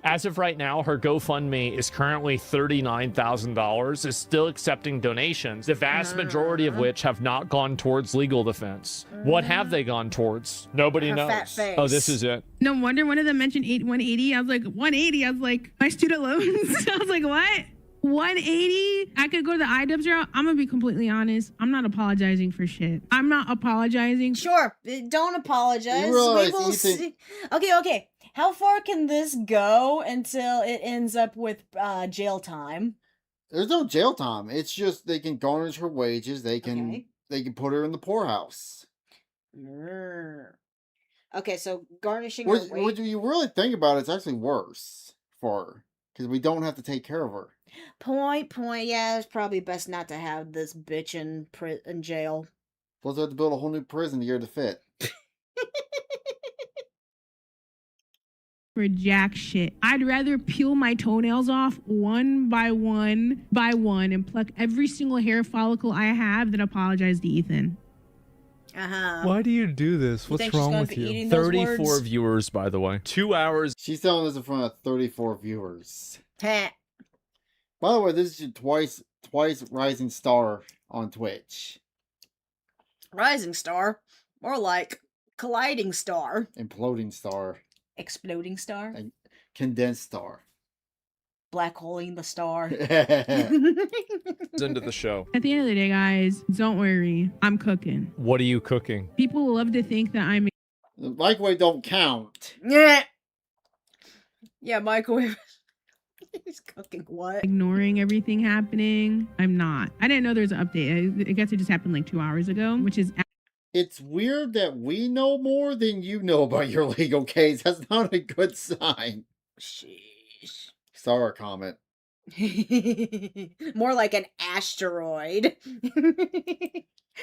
As of right now, her GoFundMe is currently $39,000, is still accepting donations, the vast majority of which have not gone towards legal defense. What have they gone towards? Nobody Her knows. fat face. Oh, this is it. No wonder one of them mentioned 180. I was like, 180? I was like, my student loans? I was like, what? 180? I could go to the iDubbbz route. I'm gonna be completely honest. I'm not apologizing for shit. I'm not apologizing. Sure, don't apologize. You realize We will Ethan- see. Okay. How far can this go until it ends up with jail time? There's no jail time. It's just they can garnish her wages. They can put her in the poorhouse. Okay, so garnishing Which, her when wages. you really think about it, it's actually worse for her because we don't have to take care of her. Point. Yeah, it's probably best not to have this bitch in jail. Plus, we have to build a whole new prison here to fit. For jack shit. I'd rather peel my toenails off one by one and pluck every single hair follicle I have than apologize to Ethan. Why do you do this? What's wrong with you? 34 viewers, by the way. 2 hours. She's telling this in front of 34 viewers. Heh. By the way, this is your twice rising star on Twitch. Rising star. More like colliding star. Imploding star. Exploding star. And condensed star. Black holing the star. Into the show. At the end of the day, guys, don't worry. I'm cooking. What are you cooking? People will love to think that I'm The microwave don't count. Yeah. Yeah, microwave. He's cooking what? ignoring everything happening. I'm not. I didn't know there's an update. I guess it just happened like 2 hours ago, which is It's weird that we know more than you know about your legal case. That's not a good sign. Sheesh. Star comment. More like an asteroid.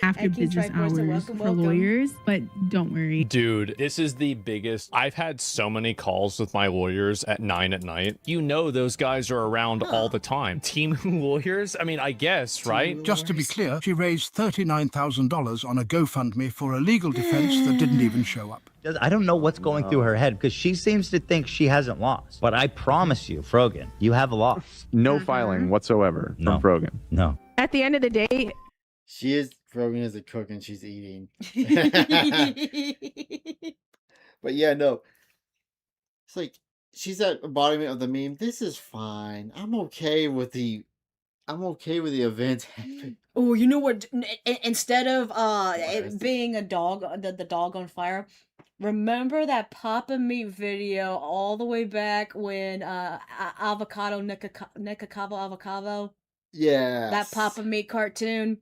after business hours for lawyers, but don't worry. Dude, this is the biggest. I've had so many calls with my lawyers at 9 at night. You know those guys are around all the time. Team lawyers? I mean, I guess, right? Just to be clear, she raised $39,000 on a GoFundMe for a legal defense that didn't even show up. I don't know what's going through her head because she seems to think she hasn't lost. But I promise you, Frogan, you have lost. No filing whatsoever from Frogan. No. At the end of the day, Frogan is a cook and she's eating. But yeah, no. It's like she's that embodiment of the meme. This is fine. I'm okay with the event happening. Oh, you know what? Instead of it What? being a dog, the dog on fire. Remember that Papa Meat video all the way back when avocado Nikakavo avocado? Yeah. That Papa Meat cartoon?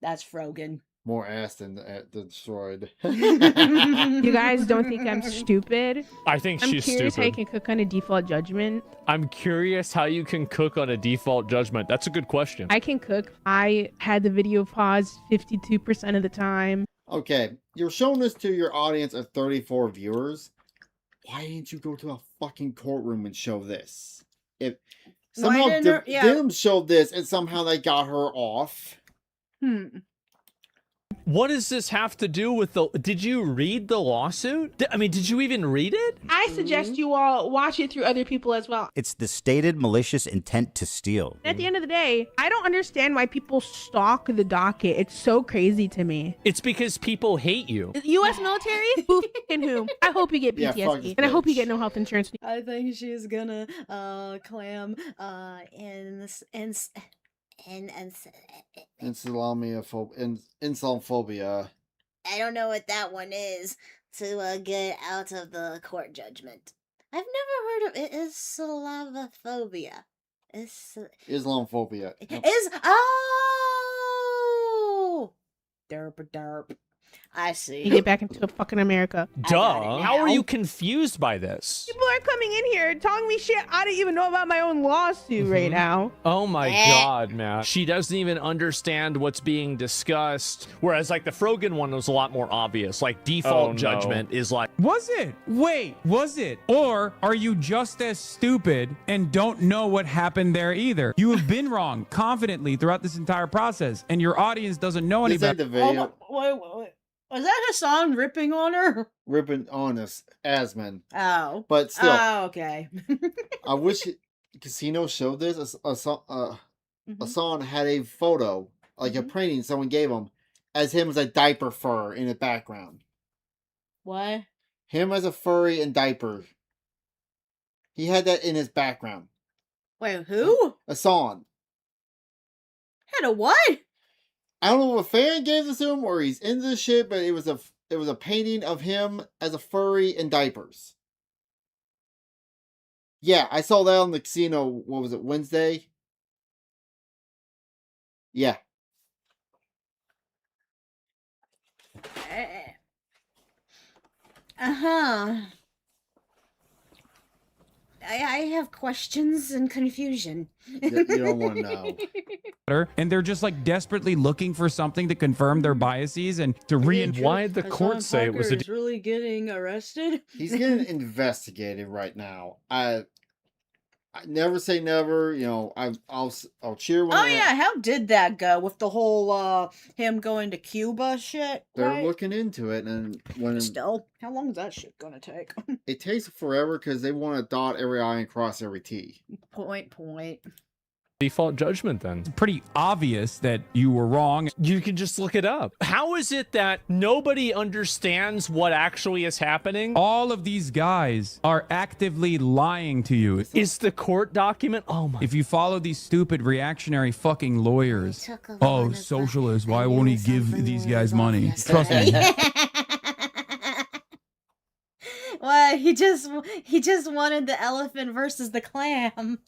That's Frogan. More ass than destroyed. You guys don't think I'm stupid? I think I'm she's curious how you stupid. can cook on a default judgment. I'm curious how you can cook on a default judgment. That's a good question. I can cook. I had the video paused 52% of the time. Okay, you're showing this to your audience of 34 viewers. Why didn't you go to a fucking courtroom and show this? If somehow Dim showed this and somehow they got her off. What does this have to do with the... Did you read the lawsuit? I mean, did you even read it? I suggest you all watch it through other people as well. It's the stated malicious intent to steal. At the end of the day, I don't understand why people stalk the docket. It's so crazy to me. It's because people hate you. U.S. military? Who and who? I hope you get Yeah, fuck PTSD. this And I hope you bitch. get no health insurance. I think she's gonna clam Islamophobia. I don't know what that one is to get out of the court judgment. I've never heard of it. Islamophobia. Islamophobia. Is oh derp. I see. You get back into fucking America. Duh. How are you confused by this? People are coming in here telling me shit I don't even know about my own lawsuit right now. Oh my god, man. She doesn't even understand what's being discussed. Whereas like the Frogan one was a lot more obvious. Like default judgment is like... Was it? Wait, was it? Or are you just as stupid and don't know what happened there either? You have been wrong confidently throughout this entire process and your audience doesn't know any This ain't better. the video. Wait. Was that Hassan ripping on her? Ripping on us, Asman. Oh. But still. Oh, okay. I wish Casino showed this. Hassan had a photo, like a painting someone gave him, as him as a diaper fur in the background. What? Him as a furry and diaper. He had that in his background. Wait, who? Hassan. Had a what? I don't know if a fan gave this to him or he's into this shit, but it was a painting of him as a furry in diapers. Yeah, I saw that on the casino. What was it, Wednesday? Yeah. I have questions and confusion. You don't want to know. And they're just like desperately looking for something to confirm their biases and to reinforce. Why did the court say it was a... Is really getting arrested? He's getting investigated right now. I never say never. You know, I'll cheer when. Oh yeah, how did that go with the whole him going to Cuba shit? They're right? looking into it, and when Still, how long is that shit gonna take? it takes forever because they want to dot every I and cross every T. Point. Default judgment then. It's pretty obvious that you were wrong. You can just look it up. How is it that nobody understands what actually is happening? All of these guys are actively lying to you. Is the court document? Oh my. If you follow these stupid reactionary fucking lawyers. Oh, socialist, why won't he give these guys money? Trust me. Well, he just wanted the elephant versus the clam.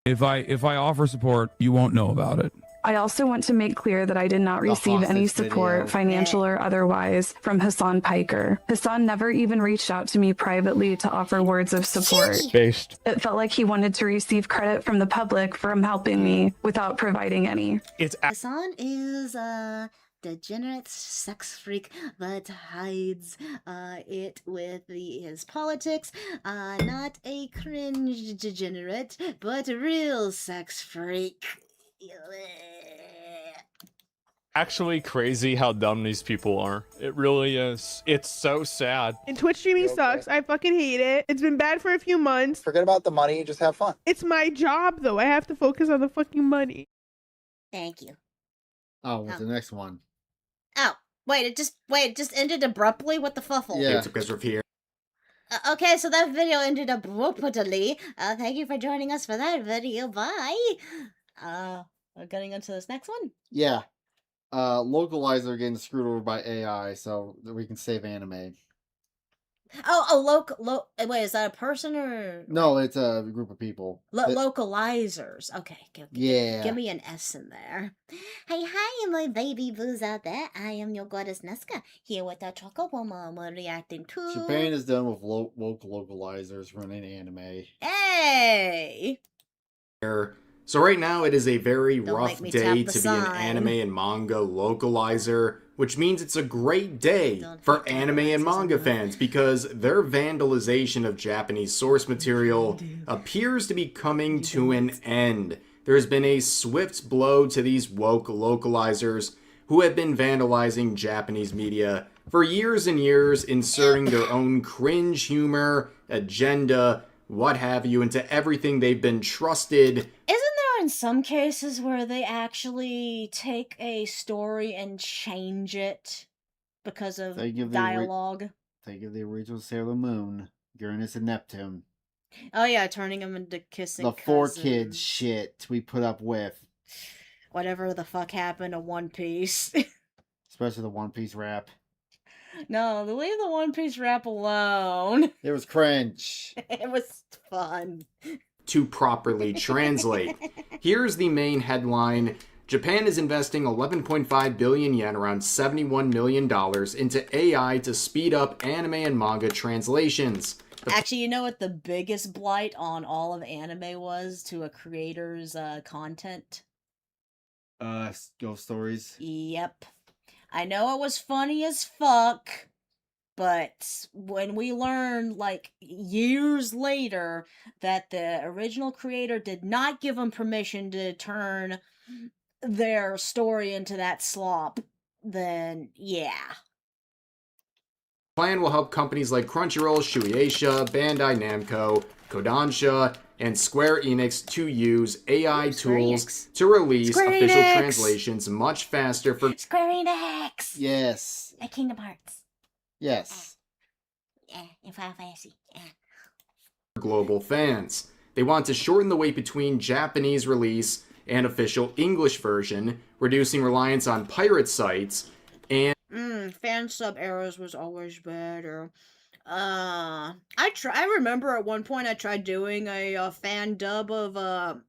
If I offer support, you won't know about it. I also want to make clear that I did not receive any support, financial or otherwise, from Hassan Piker. Hassan never even reached out to me privately to offer words of support. Based. It felt like he wanted to receive credit from the public from helping me without providing any. Hassan is a degenerate sex freak that hides it with his politics. Not a cringe degenerate, but a real sex freak. Actually crazy how dumb these people are. It really is. It's so sad. And Twitch streaming sucks. I fucking hate it. It's been bad for a few months. Forget about the money, just have fun. It's my job though. I have to focus on the fucking money. Thank you. Oh, what's the next one? Oh, Wait, it just ended abruptly? What the fuffle? Yeah. It's because we're here. Okay, so that video ended abruptly. Thank you for joining us for that video. Bye. We're getting into this next one. Yeah. Localizer getting screwed over by AI so that we can save anime. Wait, is that a person or? No, it's a group of people. Localizers. Okay, Yeah. give me an S in there. Hey, hi, my baby boos out there. I am your goddess Nesca, here with our Choco Woman. We're reacting to... Japan is done with localizers running anime. Hey! So right now it is a very rough day to be an anime and manga localizer, which means it's a great day for anime and manga fans because their vandalization of Japanese source material appears to be coming to an end. There's been a swift blow to these woke localizers who have been vandalizing Japanese media for years and years, inserting their own cringe humor, agenda, what have you, into everything they've been trusted. Isn't there in some cases where they actually take a story and change it because of dialogue? Think of the original Sailor Moon, Uranus and Neptune. Oh yeah, turning them into kissing the cousins. 4-kid shit we put up with. Whatever the fuck happened to One Piece. Especially the One Piece rap. No, leave the One Piece rap alone. It was cringe. It was fun. To properly translate. Here's the main headline. Japan is investing 11.5 billion yen, around $71 million, into AI to speed up anime and manga translations. Actually, you know what the biggest blight on all of anime was to a creator's content? Ghost stories. Yep. I know it was funny as fuck, but when we learned, like, years later that the original creator did not give them permission to turn their story into that slop, then, yeah. Plan will help companies like Crunchyroll, Shueisha, Bandai Namco, Kodansha, and Square Enix to use AI tools to release official translations much faster for Square Enix! Yes. Like Kingdom Hearts. Yes. Yeah, and Final Fantasy. Yeah. global fans. They want to shorten the wait between Japanese release and official English version, reducing reliance on pirate sites, and Fan sub errors was always better. I remember at one point I tried doing a fan dub of God,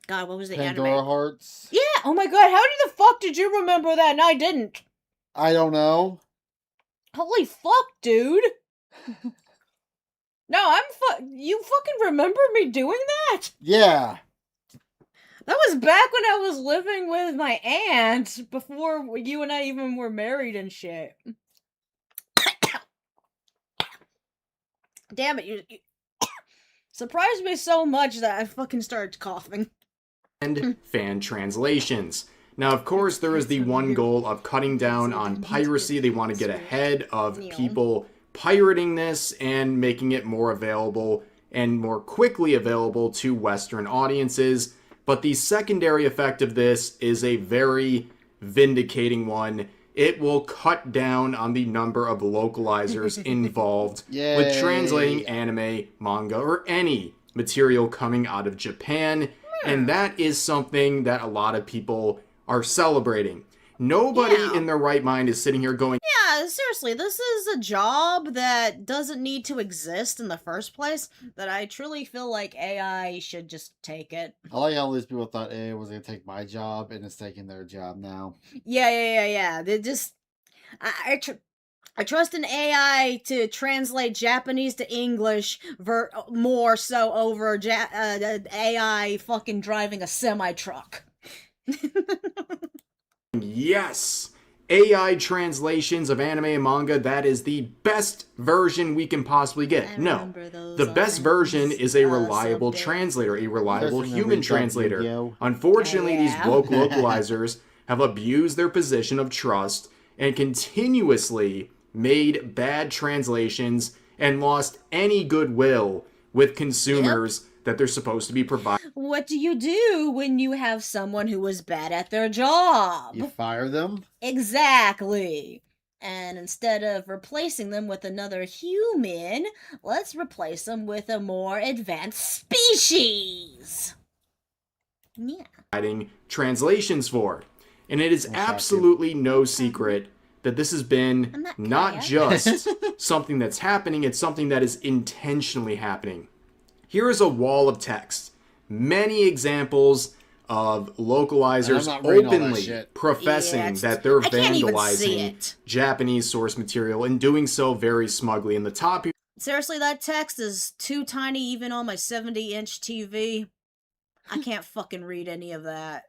what was the Pandora anime? Hearts. Yeah. Oh my God, how the fuck did you remember that and I didn't? I don't know. Holy fuck, dude. No, you fucking remember me doing that? Yeah. That was back when I was living with my aunt, before you and I even were married and shit. Damn it, you surprised me so much that I fucking started coughing. And fan translations. Now, of course, there is the one goal of cutting down on piracy. They want to get ahead of people pirating this and making it more available and more quickly available to Western audiences. But the secondary effect of this is a very vindicating one. It will cut down on the number of localizers involved with translating anime, manga, or any material coming out of Japan. And that is something that a lot of people are celebrating. Nobody in their right mind is sitting here going, yeah, seriously, this is a job that doesn't need to exist in the first place, that I truly feel like AI should just take it. I like how these people thought AI was going to take my job, and it's taking their job now. Yeah. They just... I trust an AI to translate Japanese to English more so over AI fucking driving a semi-truck. yes! AI translations of anime and manga, that is the best version we can possibly get. No, the best version is a reliable translator, a reliable human translator. Unfortunately, these woke localizers have abused their position of trust and continuously made bad translations and lost any goodwill with consumers that they're supposed to be providing. what do you do when you have someone who is bad at their job? You fire them? Exactly. And instead of replacing them with another human, let's replace them with a more advanced species. Yeah. Writing translations for. And it is absolutely no secret that this has been not just something that's happening, it's something that is intentionally happening. Here is a wall of text. Many examples of localizers openly professing that they're vandalizing Japanese source material and doing so very smugly. In the top here, Seriously, that text is too tiny even on my 70-inch TV. I can't fucking read any of that.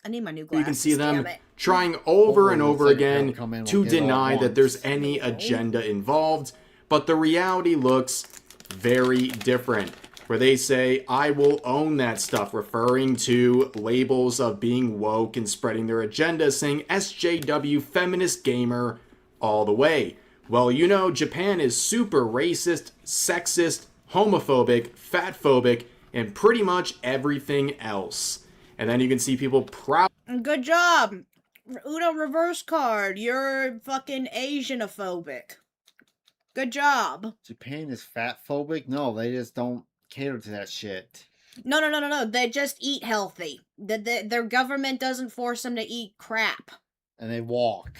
I need my new glasses. you can see them damn it. trying over and over again to deny that there's any agenda involved, but the reality looks very different, where they say, I will own that stuff, referring to labels of being woke and spreading their agenda, saying SJW feminist gamer all the way. Well, you know, Japan is super racist, sexist, homophobic, fatphobic, and pretty much everything else. And then you can see people proud. Good job. Uno reverse card. You're fucking Asianophobic. Good job. Japan is fatphobic? No, they just don't cater to that shit. No. They just eat healthy. Their government doesn't force them to eat crap. And they walk.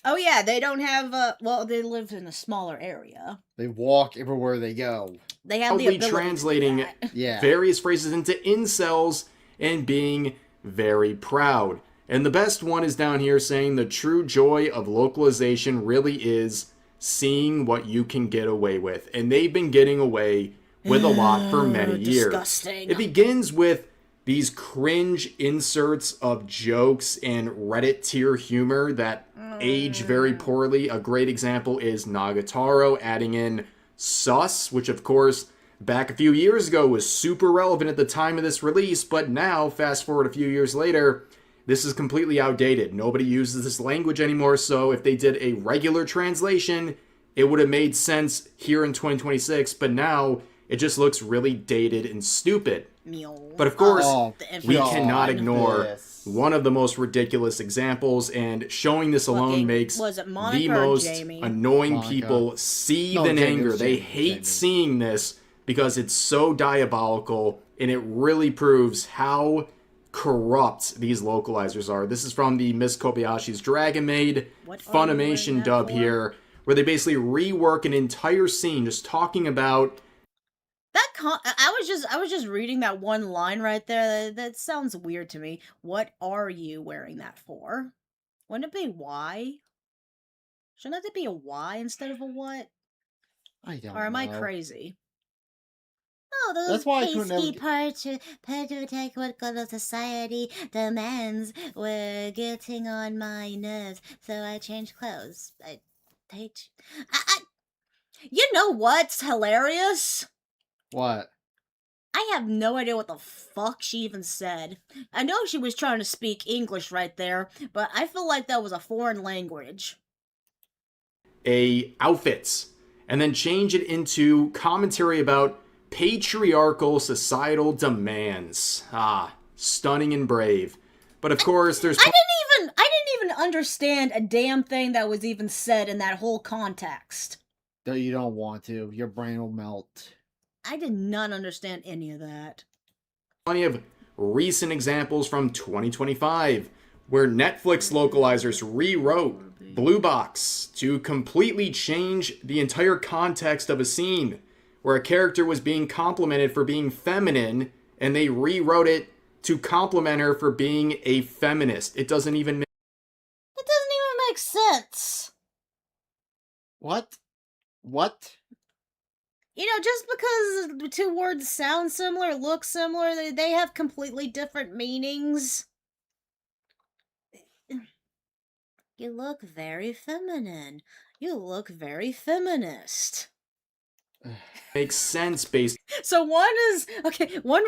Oh yeah, they don't have well, they live in a smaller area. They walk everywhere they go. They have the ability translating various phrases into incels and being very proud. And the best one is down here saying the true joy of localization really is seeing what you can get away with. And they've been getting away with a lot for many years. Disgusting. It begins with these cringe inserts of jokes and Reddit tier humor that age very poorly. A great example is Nagatoro adding in sus, which of course back a few years ago was super relevant at the time of this release, but now, fast forward a few years later, this is completely outdated. Nobody uses this language anymore, so if they did a regular translation, it would have made sense here in 2026, but now it just looks really dated and stupid. But of course, we cannot ignore one of the most ridiculous examples, and showing this alone makes the most annoying people seethe in anger. They hate seeing this because it's so diabolical, and it really proves how corrupt these localizers are. This is from the Miss Kobayashi's Dragon Maid Funimation dub here, where they basically rework an entire scene just talking about I was just reading that one line right there. That sounds weird to me. What are you wearing that for? Wouldn't it be why? Shouldn't it be a why instead of a what? I don't know. Or am I crazy? Oh, those That's why pasty protect what good of society demands were getting on my nerves, so I changed clothes. You know what's hilarious? What? I have no idea what the fuck she even said. I know she was trying to speak English right there, but I feel like that was a foreign language. Outfits, and then change it into commentary about patriarchal societal demands. Stunning and brave. But of course, there's... I didn't even understand a damn thing that was even said in that whole context. No, you don't want to. Your brain will melt. I did not understand any of that. Plenty of recent examples from 2025, where Netflix localizers rewrote Blue Box to completely change the entire context of a scene, where a character was being complimented for being feminine, and they rewrote it to compliment her for being a feminist. It doesn't even make sense. What? You know, just because the two words sound similar, look similar, they have completely different meanings. You look very feminine. You look very feminist. makes sense based. So one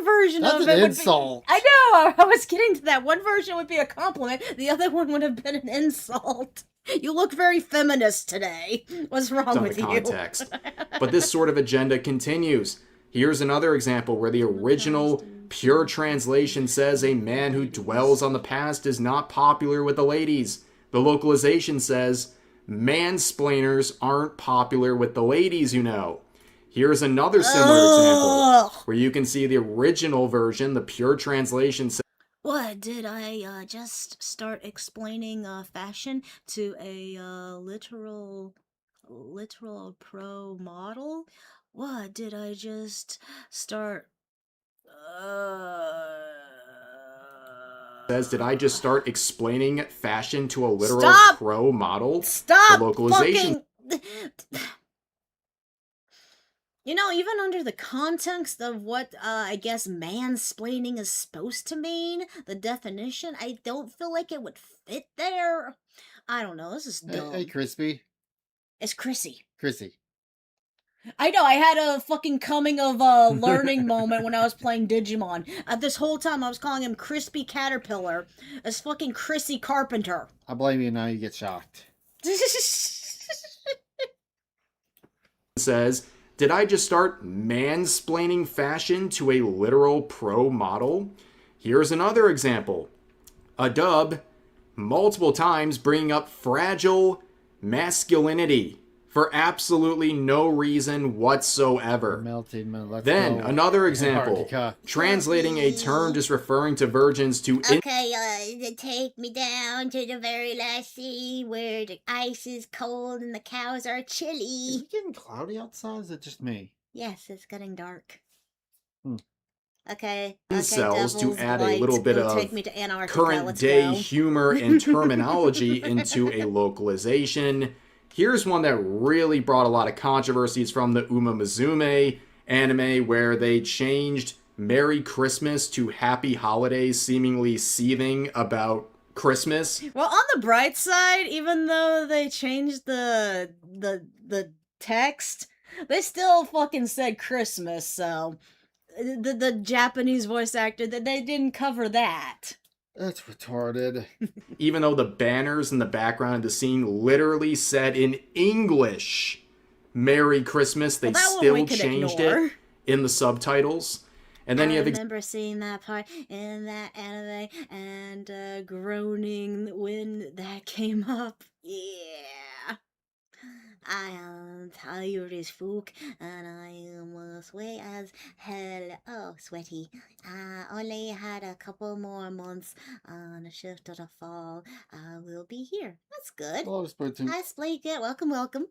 version That's of an it insult. would be... I know, I was getting to that. One version would be a compliment, the other one would have been an insult. You look very feminist today. What's wrong with you? Context. But this sort of agenda continues. Here's another example where the original pure translation says a man who dwells on the past is not popular with the ladies. The localization says mansplainers aren't popular with the ladies, you know. Here's another similar example where you can see the original version, the pure translation says, What, did I just start explaining fashion to a literal pro model? What, did I just start did I just start explaining fashion to a literal Stop! pro model? Stop The localization fucking You know, even under the context of what I guess mansplaining is supposed to mean, the definition, I don't feel like it would fit there. I don't know, this is dumb. Hey, Crispy. It's Chrissy. Chrissy. I know, I had a fucking coming of learning moment when I was playing Digimon. This whole time I was calling him Crispy Caterpillar. It's fucking Chrissy Carpenter. I blame you, now you get shocked. says, did I just start mansplaining fashion to a literal pro model? Here's another example. A dub, multiple times bringing up fragile masculinity for absolutely no reason whatsoever. Then, another example, translating a term just referring to virgins to... Okay, take me down to the very last sea where the ice is cold and the cows are chilly. Is it getting cloudy outside? Is it just me? Yes, it's getting dark. Hmm. Okay. Cells to Devil's add a Light, little bit it'll of take me to Antarctica, current let's day go. humor and terminology into a localization. Here's one that really brought a lot of controversies from the Uma Musume anime, where they changed Merry Christmas to Happy Holidays, seemingly seething about Christmas. Well, on the bright side, even though they changed the text, they still fucking said Christmas, so the Japanese voice actor, that they didn't cover that. That's retarded. Even though the banners in the background of the scene literally said in English Merry Christmas, they still changed it in the subtitles. And then I you have remember seeing that part in that anime and groaning when that came up. Yeah. I am tired as fuck, and I am sweaty as hell. Oh, sweaty. I only had a couple more months on a shift of the fall. I will be here. That's good. Hello, Splatoon. Hi, Splake. Welcome, welcome.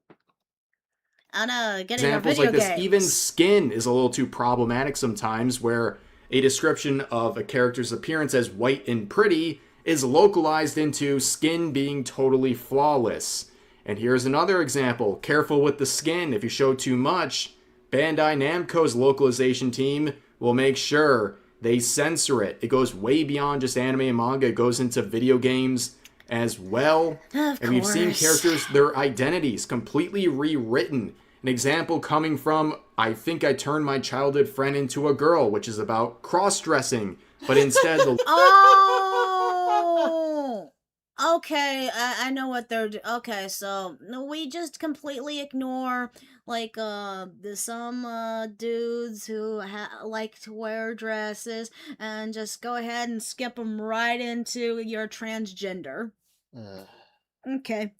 Oh no, getting examples video like this. games. Even skin is a little too problematic sometimes, where a description of a character's appearance as white and pretty is localized into skin being totally flawless. And here's another example. Careful with the skin. If you show too much, Bandai Namco's localization team will make sure they censor it. It goes way beyond just anime and manga. It goes into video games as well. And we've seen characters, their identities completely rewritten. An example coming from I Think I Turned My Childhood Friend Into a Girl, which is about cross-dressing. But instead the... Oh! Okay, I know what they're doing. Okay, so we just completely ignore like some dudes who like to wear dresses and just go ahead and skip them right into your transgender. Okay.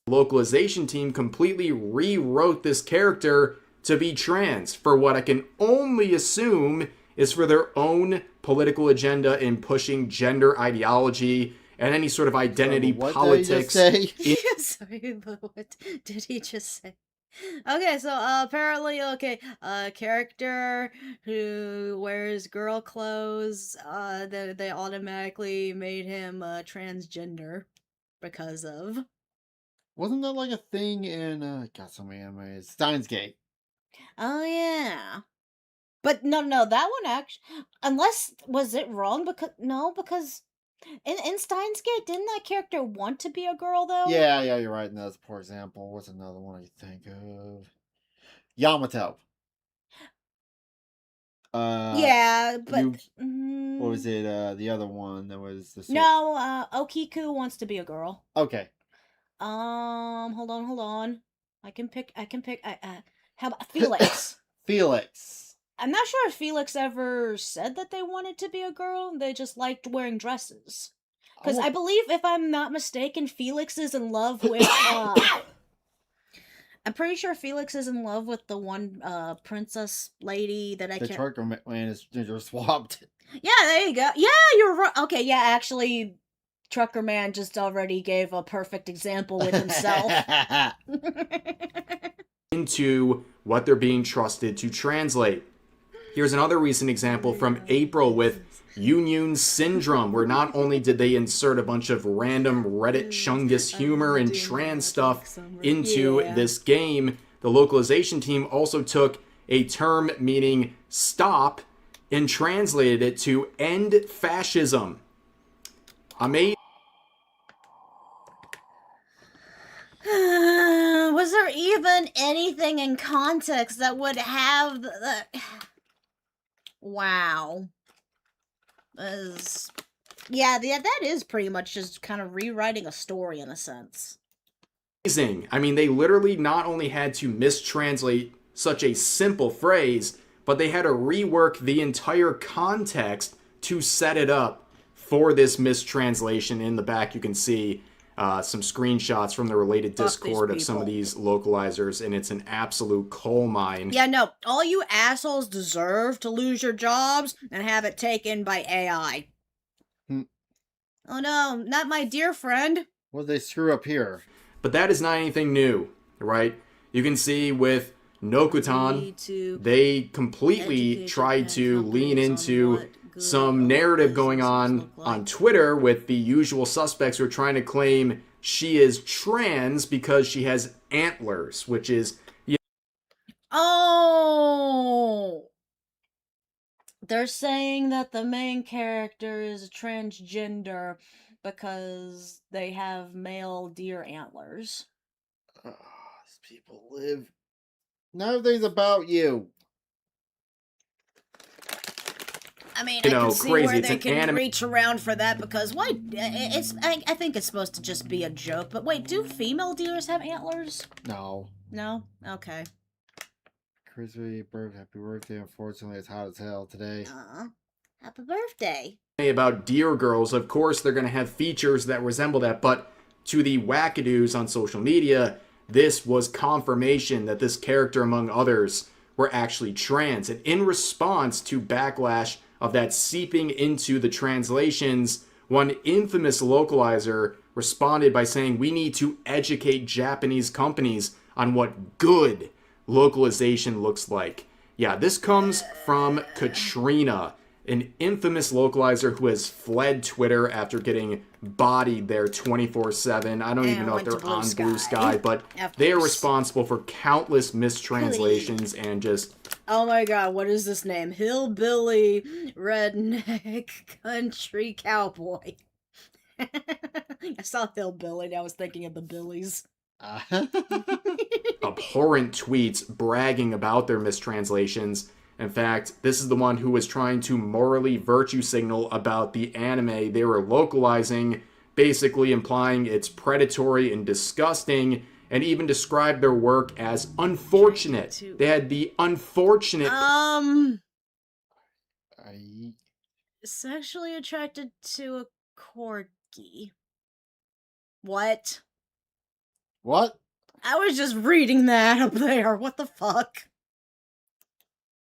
Localization team completely rewrote this character to be trans for what I can only assume is for their own political agenda in pushing gender ideology and any sort of identity politics. Sorry, but what did he just say? Okay, so apparently, a character who wears girl clothes, they automatically made him transgender because of. Wasn't that like a thing in got so many animes? Steins Gate. Oh yeah. But no, that one actually, unless, was it wrong? Because in Steins Gate, didn't that character want to be a girl though? Yeah, you're right. And that's a poor example. What's another one I think of? Yamato. Yeah, but what was it? The other one that was the no. Okiku wants to be a girl. Okay. Hold on. I can pick. How about Felix? Felix. I'm not sure if Felix ever said that they wanted to be a girl. They just liked wearing dresses. Because I believe, if I'm not mistaken, Felix is in love with, I'm pretty sure Felix is in love with the one, princess lady that I The can't... trucker man is gender swapped. Yeah, there you go. Yeah, you're right. Okay, yeah, actually, Trucker Man just already gave a perfect example with himself. Into what they're being trusted to translate. Here's another recent example from April with Union Syndrome, where not only did they insert a bunch of random Reddit Chungus humor and trans stuff into this game, the localization team also took a term meaning stop and translated it to end fascism. Amazing. Was there even anything in context that would have the... Wow. Yeah, that is pretty much just kind of rewriting a story in a sense. I mean, they literally not only had to mistranslate such a simple phrase, but they had to rework the entire context to set it up for this mistranslation. In the back, you can see some screenshots from the related Discord of some of these localizers, and it's an absolute coal mine. Yeah, no, all you assholes deserve to lose your jobs and have it taken by AI. Oh no, not my dear friend. What did they screw up here? But that is not anything new, right? You can see with Nokutan, they completely tried to lean into some narrative going on Twitter with the usual suspects who are trying to claim she is trans because she has antlers, which is... Oh! They're saying that the main character is transgender because they have male deer antlers. These people live... Nothing's about you. I mean, You I know, can see crazy. where It's they an can anime- reach around for that because why? I think it's supposed to just be a joke. But wait, do female deers have antlers? No. No. Okay. Happy birthday. Unfortunately, it's hot as hell today. Happy birthday. About deer girls, of course they're going to have features that resemble that, but to the wackadoos on social media, this was confirmation that this character, among others, were actually trans. And in response to backlash of that seeping into the translations, one infamous localizer responded by saying, "We need to educate Japanese companies on what good localization looks like." Yeah, this comes from Katrina, an infamous localizer who has fled Twitter after getting bodied there 24/7. I don't even know if they're on Blue Sky, but they are responsible for countless mistranslations and just... Oh my god, what is this name? Hillbilly Redneck Country Cowboy. I saw Hillbilly and I was thinking of the Billies. abhorrent tweets bragging about their mistranslations. In fact, this is the one who was trying to morally virtue signal about the anime they were localizing, basically implying it's predatory and disgusting, and even described their work as unfortunate. They had the unfortunate... Sexually attracted to a corgi. What? What? I was just reading that up there. What the fuck?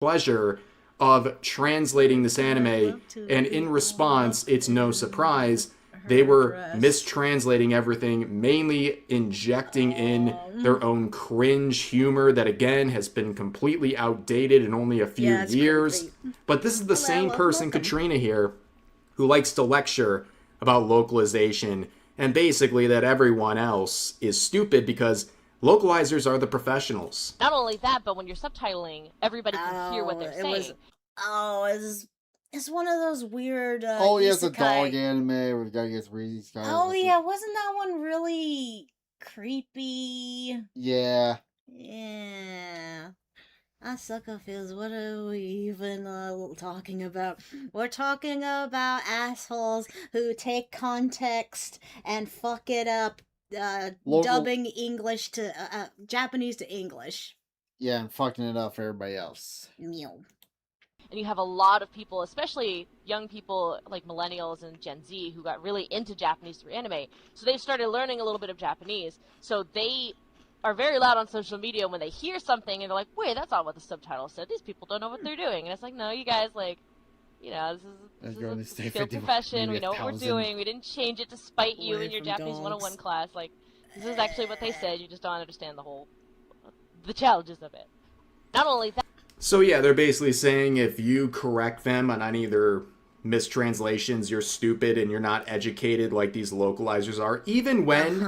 pleasure of translating this anime, and in response, it's no surprise, they were mistranslating everything, mainly injecting in their own cringe humor that, again, has been completely outdated in only a few years. But this is the same person, Katrina here, who likes to lecture about localization, and basically that everyone else is stupid because localizers are the professionals. Not only that, but when you're subtitling, everybody can hear what they're saying. It's one of those weird it's a isekai. dog anime where the guy gets really sky. Oh yeah, wasn't that one really creepy? Yeah. Yeah. Asuka feels, what are we even talking about? We're talking about assholes who take context and fuck it up, dubbing English to Japanese to English. Yeah, and fucking it up for everybody else. Meow. and you have a lot of people, especially young people like millennials and Gen Z, who got really into Japanese through anime. So they've started learning a little bit of Japanese. So they are very loud on social media when they hear something and they're like, wait, that's not what the subtitle said. These people don't know what they're doing. And it's like, no, you guys, like, you know, this is a skilled profession. We know what we're doing. We didn't change it to spite you in your Japanese 101 class. Like, this is actually what they said. You just don't understand the challenges of it. Not only that. So yeah, they're basically saying if you correct them on any of their mistranslations, you're stupid and you're not educated like these localizers are. Even when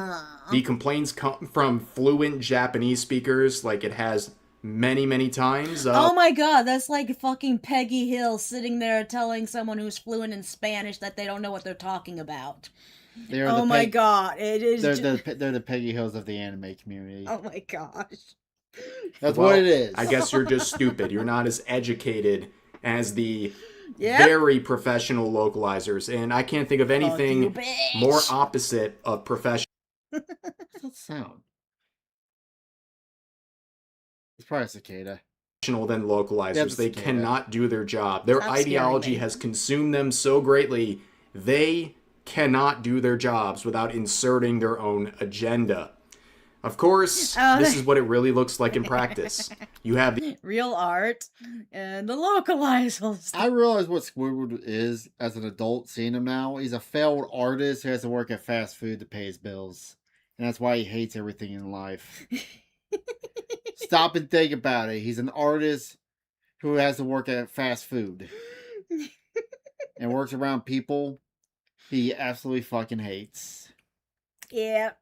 the complaints come from fluent Japanese speakers, like it has many times. Oh my god, that's like fucking Peggy Hill sitting there telling someone who's fluent in Spanish that they don't know what they're talking about. Oh my god, it is. They're the Peggy Hills of the anime community. Oh my gosh. That's what it is. I guess you're just stupid. You're not as educated as the very professional localizers. And I can't think of anything more opposite of professional. What's that sound? It's probably a cicada. Than localizers. They cannot do their job. Their ideology has consumed them so greatly, they cannot do their jobs without inserting their own agenda. Of course, this is what it really looks like in practice. You have the real art and the localizers. I realize what Squidward is as an adult seeing him now. He's a failed artist who has to work at fast food to pay his bills. And that's why he hates everything in life. Stop and think about it. He's an artist who has to work at fast food. And works around people he absolutely fucking hates. Yeah.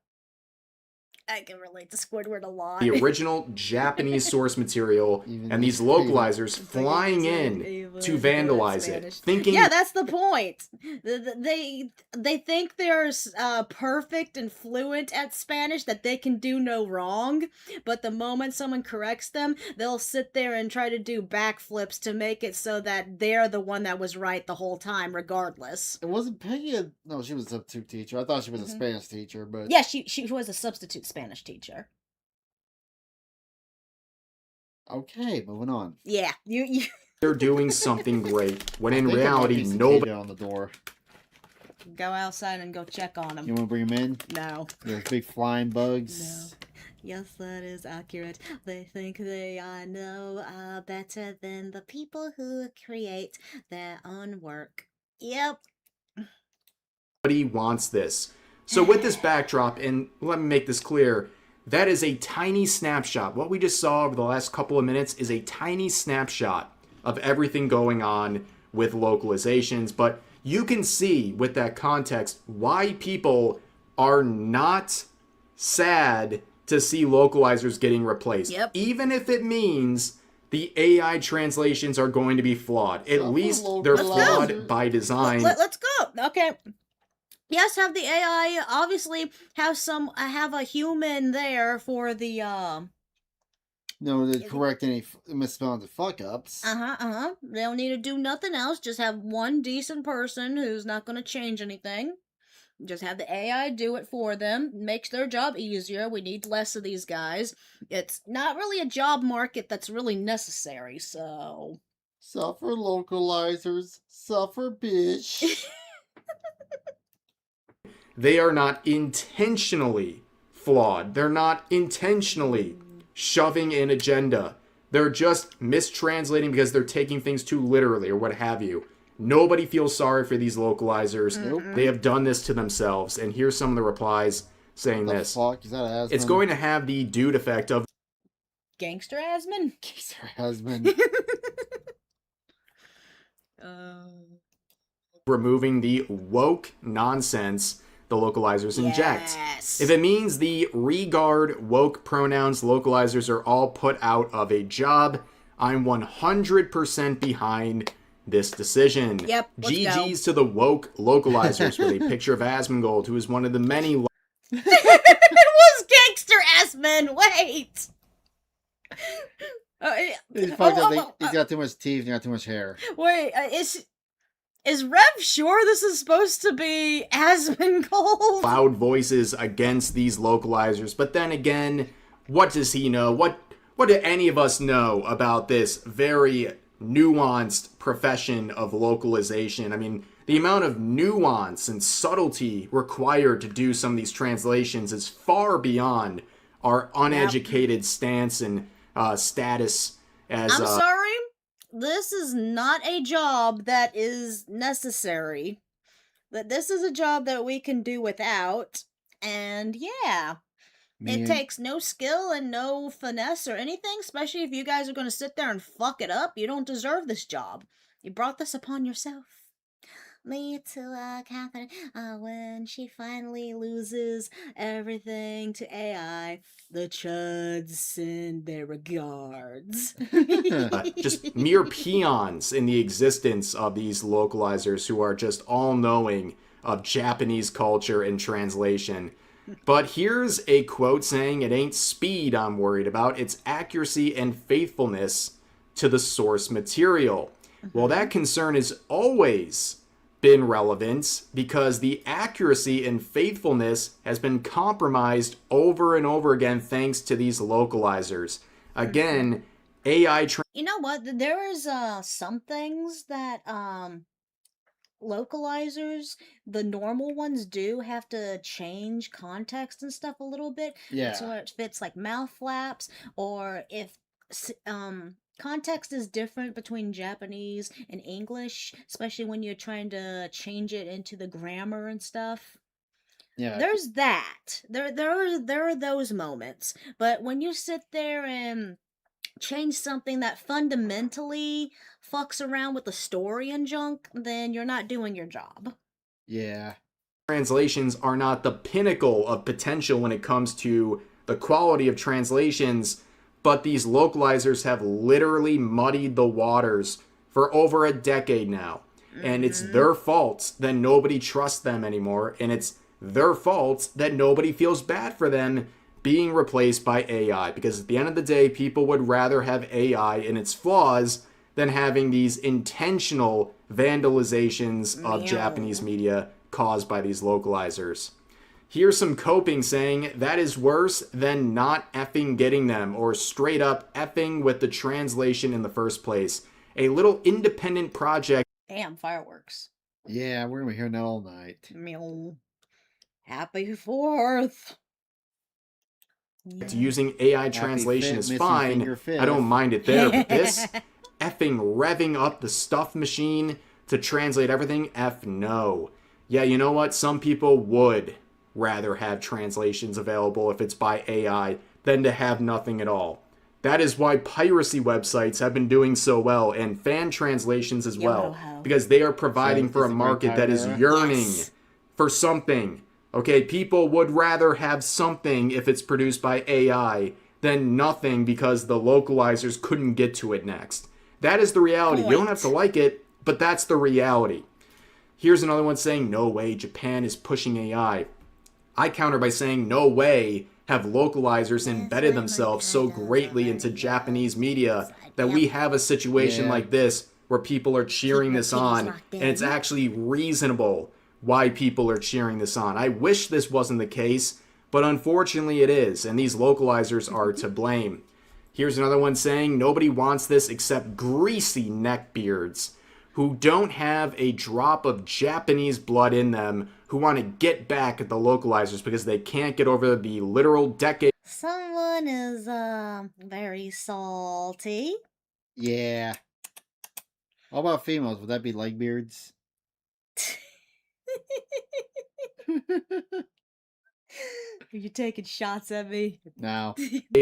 I can relate to Squidward a lot. The original Japanese source material and these localizers flying in to vandalize it, thinking... Yeah, that's the point. They think they're perfect and fluent at Spanish, that they can do no wrong, but the moment someone corrects them, they'll sit there and try to do backflips to make it so that they're the one that was right the whole time, regardless. It wasn't Peggy. No, she was a substitute teacher. I thought she was a Spanish teacher, but... Yeah, she was a substitute Spanish teacher. Okay, moving on. Yeah, you They're doing something great, when in reality, nobody on the door. Go outside and go check on them. You want to bring them in? No. Those big flying bugs? No. Yes, that is accurate. They think they know better than the people who create their own work. Yep. Nobody wants this. So with this backdrop, and let me make this clear, that is a tiny snapshot. What we just saw over the last couple of minutes is a tiny snapshot of everything going on with localizations. But you can see with that context why people are not sad to see localizers getting replaced. Yep. Even if it means the AI translations are going to be flawed. At least they're flawed by design. Let's go. Okay. Yes, have the AI obviously have a human there for the No, to correct any misspellings and fuck-ups. They don't need to do nothing else. Just have one decent person who's not going to change anything. Just have the AI do it for them. Makes their job easier. We need less of these guys. It's not really a job market that's really necessary, so... Suffer localizers. Suffer, bitch. They are not intentionally flawed. They're not intentionally shoving an agenda. They're just mistranslating because they're taking things too literally or what have you. Nobody feels sorry for these localizers. Nope. They have done this to themselves. And here's some of the replies saying this. Fuck? Is that Asman? It's going to have the dude effect of Gangster Asman? Gangster Asman. removing the woke nonsense the localizers inject. If it means the regard woke pronouns localizers are all put out of a job, I'm 100% behind this decision. Yep, GG's to the woke localizers with a picture of Asmongold, who is one of the many... It was Gangster Asman! Wait! He's got too much teeth and got too much hair. Wait, is Rev sure this is supposed to be Asmongold? Loud voices against these localizers, but then again, what does he know? What do any of us know about this very nuanced profession of localization. I mean, the amount of nuance and subtlety required to do some of these translations is far beyond our uneducated stance and status as. I'm sorry, this is not a job that is necessary. That this is a job that we can do without, and yeah. It takes no skill and no finesse or anything, especially if you guys are going to sit there and fuck it up. You don't deserve this job. You brought this upon yourself. Lead to Catherine when she finally loses everything to AI. The chuds send their regards. Just mere peons in the existence of these localizers who are just all-knowing of Japanese culture and translation. But here's a quote saying, "It ain't speed I'm worried about, it's accuracy and faithfulness to the source material." Well, that concern has always been relevant because the accuracy and faithfulness has been compromised over and over again thanks to these localizers. Again, AI... You know what? There is some things that localizers, the normal ones, do have to change context and stuff a little bit. Yeah. So it fits like mouth flaps, or if context is different between Japanese and English, especially when you're trying to change it into the grammar and stuff. Yeah. There's that. There are those moments. But when you sit there and change something that fundamentally fucks around with the story and junk, then you're not doing your job. Yeah. Translations are not the pinnacle of potential when it comes to the quality of translations, but these localizers have literally muddied the waters for over a decade now. And it's their fault that nobody trusts them anymore, and it's their fault that nobody feels bad for them being replaced by AI, because at the end of the day, people would rather have AI and its flaws than having these intentional vandalizations of Japanese media caused by these localizers. Here's some coping saying that is worse than not effing getting them, or straight up effing with the translation in the first place. A little independent project. Damn, fireworks. Yeah, we're gonna be hearing that all night. Meow. Happy 4th. Using AI translation is fine. I don't mind it there, but this effing revving up the stuff machine to translate everything, F no. Yeah, you know what? Some people would rather have translations available if it's by AI than to have nothing at all. That is why piracy websites have been doing so well, and fan translations as well, because they are providing for a market that is yearning for something. Okay, people would rather have something if it's produced by AI than nothing because the localizers couldn't get to it next. That is the reality. You don't have to like it, but that's the reality. Here's another one saying, no way, Japan is pushing AI. I counter by saying, no way have localizers embedded themselves so greatly into Japanese media that we have a situation like this where people are cheering this on, and it's actually reasonable why people are cheering this on. I wish this wasn't the case, but unfortunately it is, and these localizers are to blame. Here's another one saying, nobody wants this except greasy neckbeards who don't have a drop of Japanese blood in them, who want to get back at the localizers because they can't get over the literal decade. Someone is, very salty. Yeah. How about females? Would that be legbeards? Are you taking shots at me? No.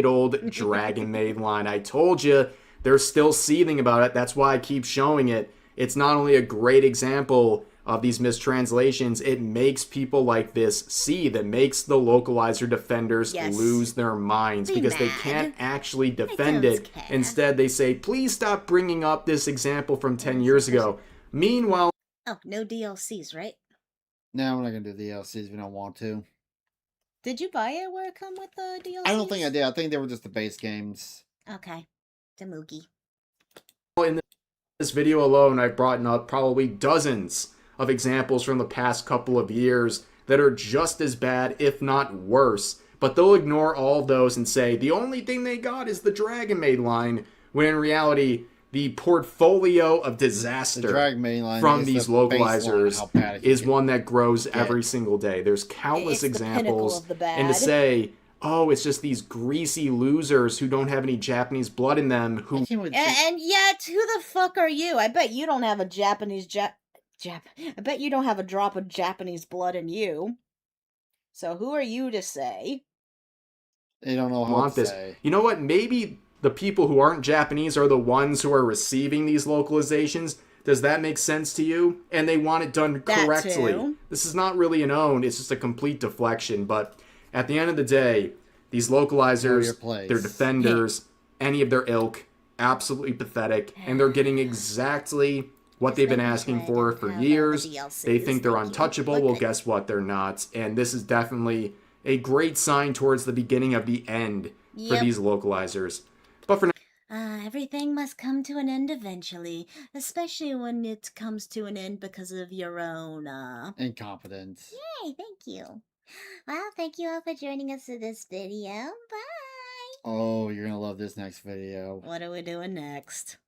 Old Dragon Maid line. I told you, they're still seething about it. That's why I keep showing it. It's not only a great example of these mistranslations, it makes people like this seethe. It makes the localizer defenders lose their minds because they can't actually defend it. Instead, they say, please stop bringing up this example from 10 years ago. Meanwhile... Oh, no DLCs, right? No, we're not going to do DLCs if we don't want to. Did you buy it where it come with the DLCs? I don't think I did. I think they were just the base games. Okay. Demoogie. In this video alone, I've brought up probably dozens of examples from the past couple of years that are just as bad, if not worse. But they'll ignore all of those and say, the only thing they got is the Dragon Maid line, when in reality, the portfolio of disaster from these localizers is one that grows every single day. There's countless examples, and to say, oh, it's just these greasy losers who don't have any Japanese blood in them who... And yet, who the fuck are you? I bet you don't have a I bet you don't have a drop of Japanese blood in you. So who are you to say? They don't know how to say. You know what? Maybe the people who aren't Japanese are the ones who are receiving these localizations. Does that make sense to you? And they want it done correctly. This is not really an own. It's just a complete deflection. But at the end of the day, these localizers, their defenders, any of their ilk, absolutely pathetic. And they're getting exactly what they've been asking for years. They think they're untouchable. Well, guess what? They're not. And this is definitely a great sign towards the beginning of the end for these localizers. But for now, everything must come to an end eventually, especially when it comes to an end because of your own incompetence. Yay, thank you. Well, thank you all for joining us for this video. Bye. Oh, you're gonna love this next video. What are we doing next?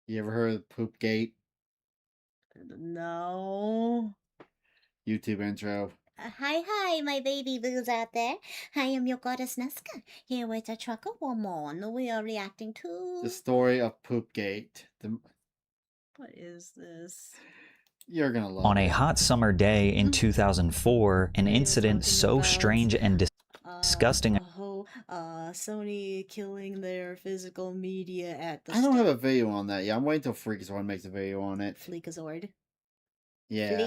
You ever heard of Poop Gate? No. YouTube intro. Hi, my baby boos out there. I am your goddess Nesca, here with a trucker woman. We are reacting to... The story of Poop Gate. What is this? You're gonna love On a hot summer day in 2004, an incident so strange and disgusting... Sony killing their physical media at the... I don't have a video on that yet. I'm waiting till Freakazoid makes a video on it. Freakazoid? Yeah.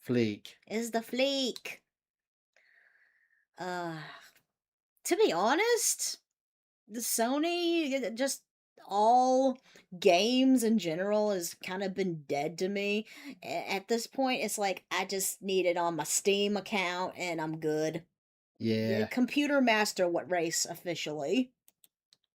Fleek. Is the Fleek. To be honest, the Sony, just all games in general has kind of been dead to me. At this point, it's like, I just need it on my Steam account and I'm good. Yeah. The Computer Master race officially.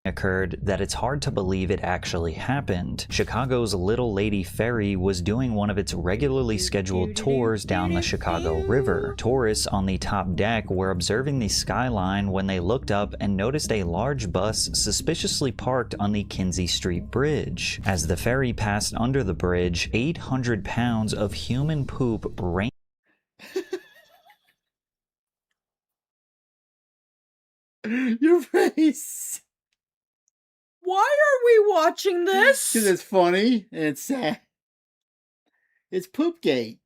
Occurred that it's hard to believe it actually happened. Chicago's Little Lady Ferry was doing one of its regularly scheduled tours down the Chicago River. Tourists on the top deck were observing the skyline when they looked up and noticed a large bus suspiciously parked on the Kinsey Street Bridge. As the ferry passed under the bridge, 800 pounds of human poop rained. Your face. Why are we watching this? Because it's funny and it's sad. It's Poopgate.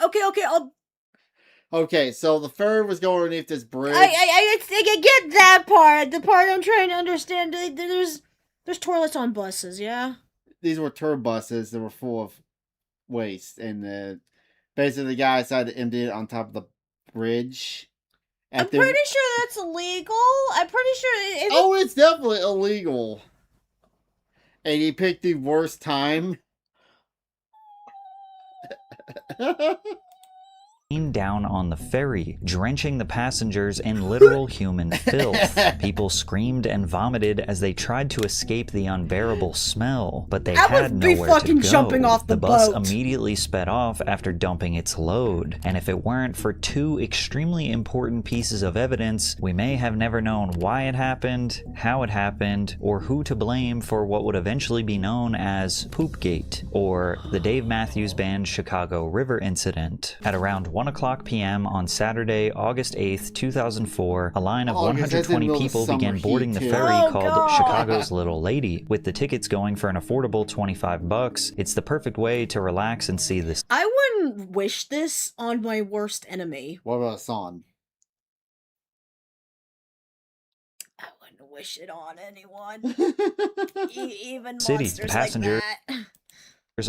Okay, Okay, so the ferry was going underneath this bridge. I get that part. The part I'm trying to understand. There's toilets on buses, yeah? These were tour buses that were full of waste, and basically the guy decided to empty it on top of the bridge. I'm pretty sure that's illegal. I'm pretty sure... Oh, it's definitely illegal. And he picked the worst time. Down on the ferry, drenching the passengers in literal human filth. People screamed and vomited as they tried to escape the unbearable smell, but they had nowhere to go. Jumping off the bus boat. Immediately sped off after dumping its load, and if it weren't for two extremely important pieces of evidence, we may have never known why it happened, how it happened, or who to blame for what would eventually be known as Poopgate, or the Dave Matthews Band Chicago River incident. At around 1:00 p.m. on Saturday, August 8th, 2004, a line of 120 people began boarding the ferry called Chicago's Little Lady, with the tickets going for an affordable $25. It's the perfect way to relax and see this. I wouldn't wish this on my worst enemy. What about Son? I wouldn't wish it on anyone. Even Cities, monsters passengers. like that.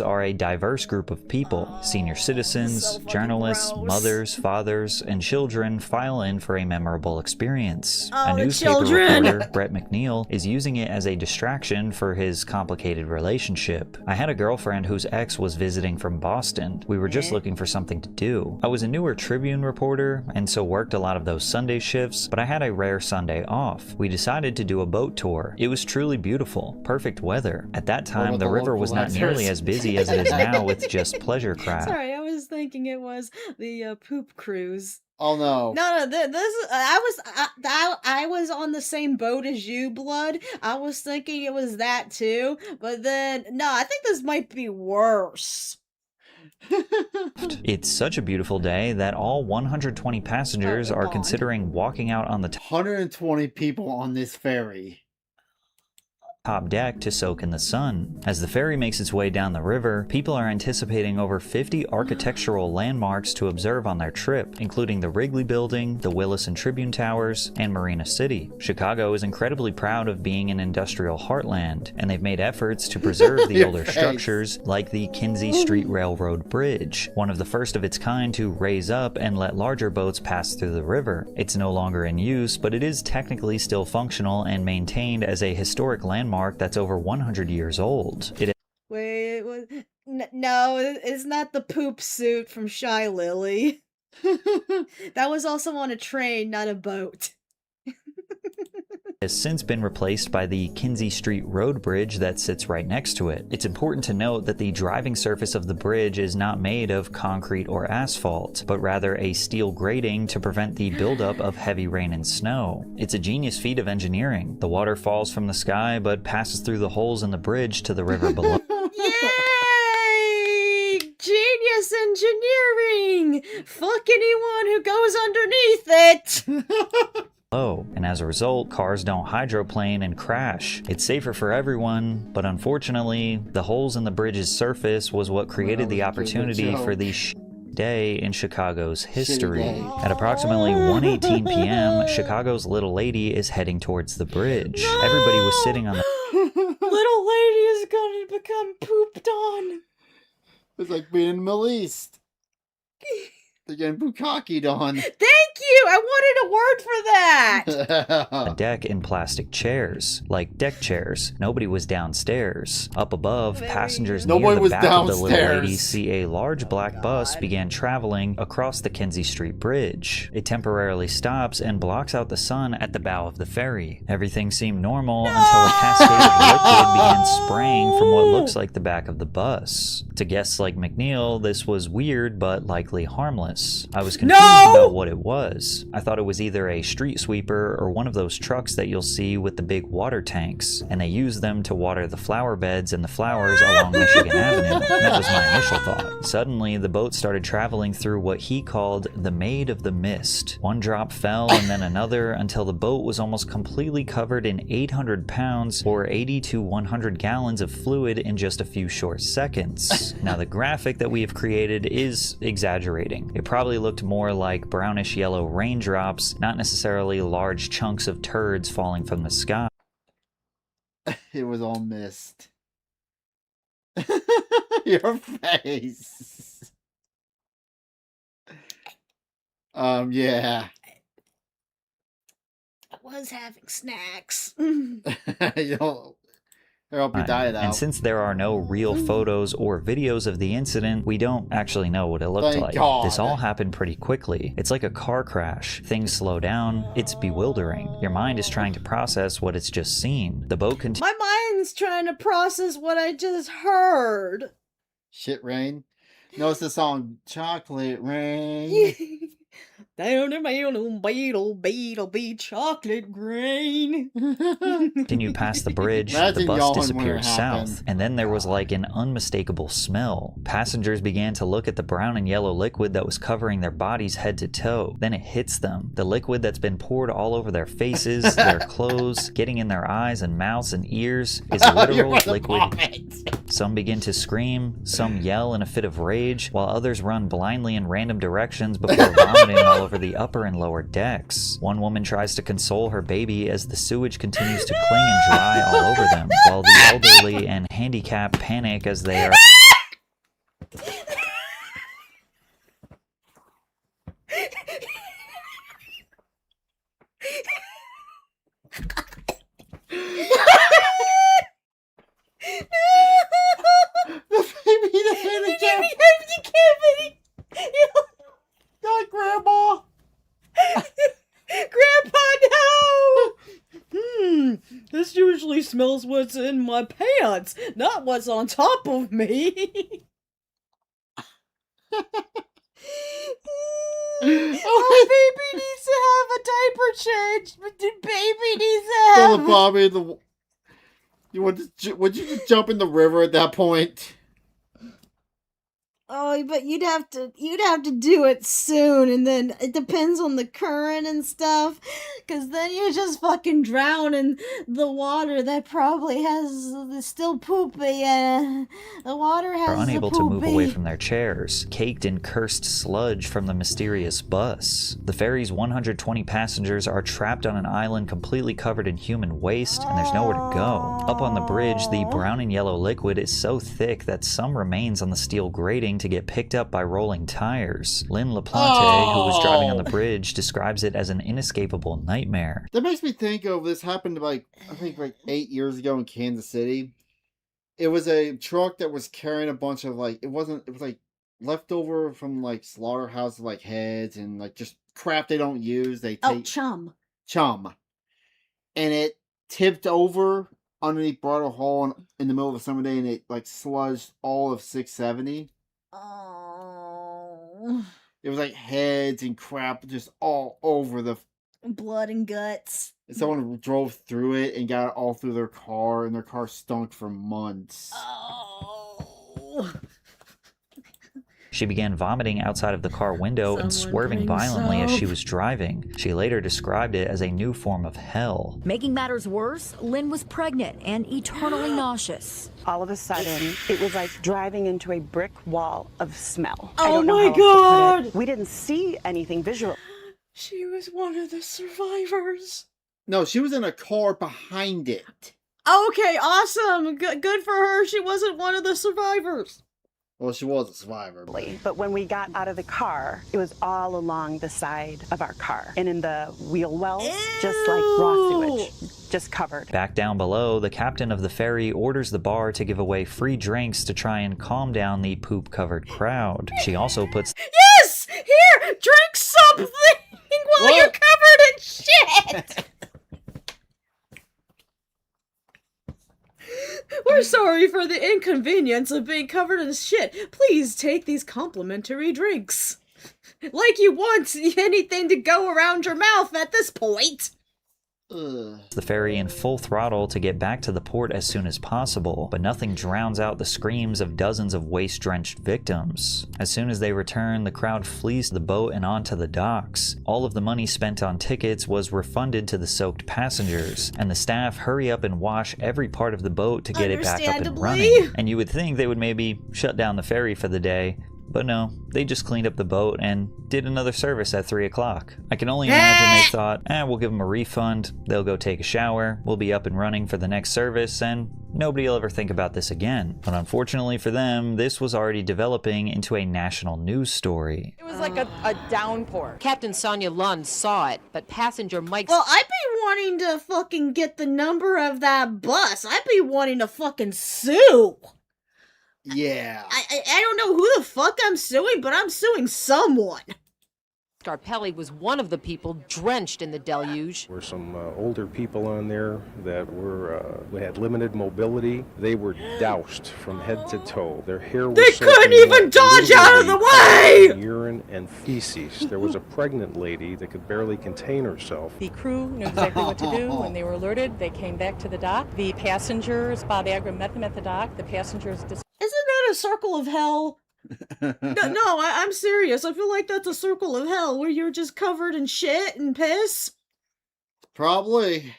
Are a diverse group of people. Senior citizens, journalists, mothers, fathers, and children file in for a memorable experience. A newspaper reporter, Brett McNeil, is using it as a distraction for his complicated relationship. I had a girlfriend whose ex was visiting from Boston. We were just looking for something to do. I was a newer Tribune reporter, and so worked a lot of those Sunday shifts, but I had a rare Sunday off. We decided to do a boat tour. It was truly beautiful. Perfect weather. At that time, the river was not nearly as busy as it is now with just pleasure craft. Sorry, I was thinking it was the poop cruise. Oh no. No, this I was on the same boat as you, Blood. I was thinking it was that too, but then no, I think this might be worse. It's such a beautiful day that all 120 passengers are considering walking out on the 120 people on this ferry. top deck to soak in the sun. As the ferry makes its way down the river, people are anticipating over 50 architectural landmarks to observe on their trip, including the Wrigley Building, the Willis and Tribune Towers, and Marina City. Chicago is incredibly proud of being an industrial heartland, and they've made efforts to preserve the older structures, like the Kinsey Street Railroad Bridge, one of the first of its kind to raise up and let larger boats pass through the river. It's no longer in use, but it is technically still functional and maintained as a historic landmark that's over 100 years old. Wait, no, it's not the poop suit from Shy Lily. That was also on a train, not a boat. Has since been replaced by the Kinsey Street Road Bridge that sits right next to it. It's important to note that the driving surface of the bridge is not made of concrete or asphalt, but rather a steel grating to prevent the buildup of heavy rain and snow. It's a genius feat of engineering. The water falls from the sky but passes through the holes in the bridge to the river below. Yay! Genius engineering! Fuck anyone who goes underneath it! And as a result, cars don't hydroplane and crash. It's safer for everyone, but unfortunately, the holes in the bridge's surface was what created the opportunity for the day in Chicago's history. At approximately 1:18 p.m., Chicago's Little Lady is heading towards the bridge. Everybody was sitting on the Little Lady is gonna become pooped on. It's like being in the Middle East. They're getting bukkakied on. Thank you! I wanted a word for that! a deck in plastic chairs, like deck chairs. Nobody was downstairs. Up above, passengers near the back of the Little Lady see a large black bus began traveling across the Kinsey Street Bridge. It temporarily stops and blocks out the sun at the bow of the ferry. Everything seemed normal until a cascade of liquid began spraying from what looks like the back of the bus. To guests like McNeil, this was weird but likely harmless. I was confused about what it was. I thought it was either a street sweeper or one of those trucks that you'll see with the big water tanks, and they use them to water the flower beds and the flowers along Michigan Avenue. That was my initial thought. Suddenly, the boat started traveling through what he called the Maid of the Mist. One drop fell and then another until the boat was almost completely covered in 800 pounds or 80 to 100 gallons of fluid in just a few short seconds. Now, the graphic that we have created is exaggerating. It probably looked more like brownish yellow raindrops, not necessarily large chunks of turds falling from the sky. It was all mist. Your face. Yeah. I was having snacks. Help you diet out. And since there are no real photos or videos of the incident, we don't actually know what it looked like. This all happened pretty quickly. It's like a car crash. Things slow down. It's bewildering. Your mind is trying to process what it's just seen. The boat continues. My mind's trying to process what I just heard. Shit rain. No, it's the song Chocolate Rain. Down in my own beetle be chocolate grain. Continued past the bridge, the bus disappeared south, and then there was like an unmistakable smell. Passengers began to look at the brown and yellow liquid that was covering their bodies head to toe. Then it hits them. The liquid that's been poured all over their faces, their clothes, getting in their eyes and mouths and ears is literal liquid. Some begin to scream, some yell in a fit of rage, while others run blindly in random directions before vomiting all over the upper and lower decks. One woman tries to console her baby as the sewage continues to cling and dry all over them, while the elderly and handicapped panic as they are Not Grandma! Grandpa, no! This usually smells what's in my pants, not what's on top of me. Oh, baby needs to have a diaper change. But the baby needs to So have. the Bobby, would you just jump in the river at that point? Oh, but you'd have to do it soon, and then it depends on the current and stuff, because then you just fucking drown in the water that probably has still poopy, and the water has Are unable to move poopy. away from their chairs, caked in cursed sludge from the mysterious bus. The ferry's 120 passengers are trapped on an island completely covered in human waste, and there's nowhere to go. Up on the bridge, the brown and yellow liquid is so thick that some remains on the steel grating to get picked up by rolling tires. Lynn LaPlante, who was driving on the bridge, describes it as an inescapable nightmare. That makes me think of this happened I think 8 years ago in Kansas City. It was a truck that was carrying a bunch of it was leftover from slaughterhouse heads and just crap they don't use. They take chum. And it tipped over underneath Bridle Hall in the middle of a summer day, and it sludged all of 670. Oh. It was heads and crap just all over the Blood and guts. someone drove through it and got it all through their car, and their car stunk for months. Oh. She began vomiting outside of the car window and swerving violently as she was driving. She later described it as a new form of hell. Making matters worse, Lynn was pregnant and eternally nauseous. All of a sudden, it was like driving into a brick wall of smell. Oh I don't know my how else to put God! it. We didn't see anything visual. She was one of the survivors. No, she was in a car behind it. Okay, awesome. Good for her. She wasn't one of the survivors. Well, she was a survivor. But when we got out of the car, it was all along the side of our car and in the wheel wells, just like raw sewage, just covered. Back down below, the captain of the ferry orders the bar to give away free drinks to try and calm down the poop-covered crowd. She also puts Yes! Here! Drink something while you're covered in shit! We're sorry for the inconvenience of being covered in shit. Please take these complimentary drinks. Like you want anything to go around your mouth at this point. the ferry in full throttle to get back to the port as soon as possible, but nothing drowns out the screams of dozens of waste-drenched victims. As soon as they return, the crowd flees the boat and onto the docks. All of the money spent on tickets was refunded to the soaked passengers, and the staff hurry up and wash every part of the boat to get it back up and running. And you would think they would maybe shut down the ferry for the day, but no, they just cleaned up the boat and did another service at 3 o'clock. I can only imagine they thought, we'll give them a refund, they'll go take a shower, we'll be up and running for the next service, and nobody will ever think about this again. But unfortunately for them, this was already developing into a national news story. It was like a downpour. Captain Sonia Lund saw it, but passenger Mike... Well, I'd be wanting to fucking get the number of that bus. I'd be wanting to fucking sue. Yeah. I don't know who the fuck I'm suing, but I'm suing someone. Scarpelli was one of the people drenched in the deluge. There were some older people on there that had limited mobility. They were doused from head to toe. Their hair was They couldn't even dodge out of the way! Urine and feces. There was a pregnant lady that could barely contain herself. The crew knew exactly what to do. When they were alerted, they came back to the dock. The passengers, Bob Agram met them at the dock. The passengers... Isn't that a circle of hell? No, I'm serious. I feel like that's a circle of hell where you're just covered in shit and piss. Probably.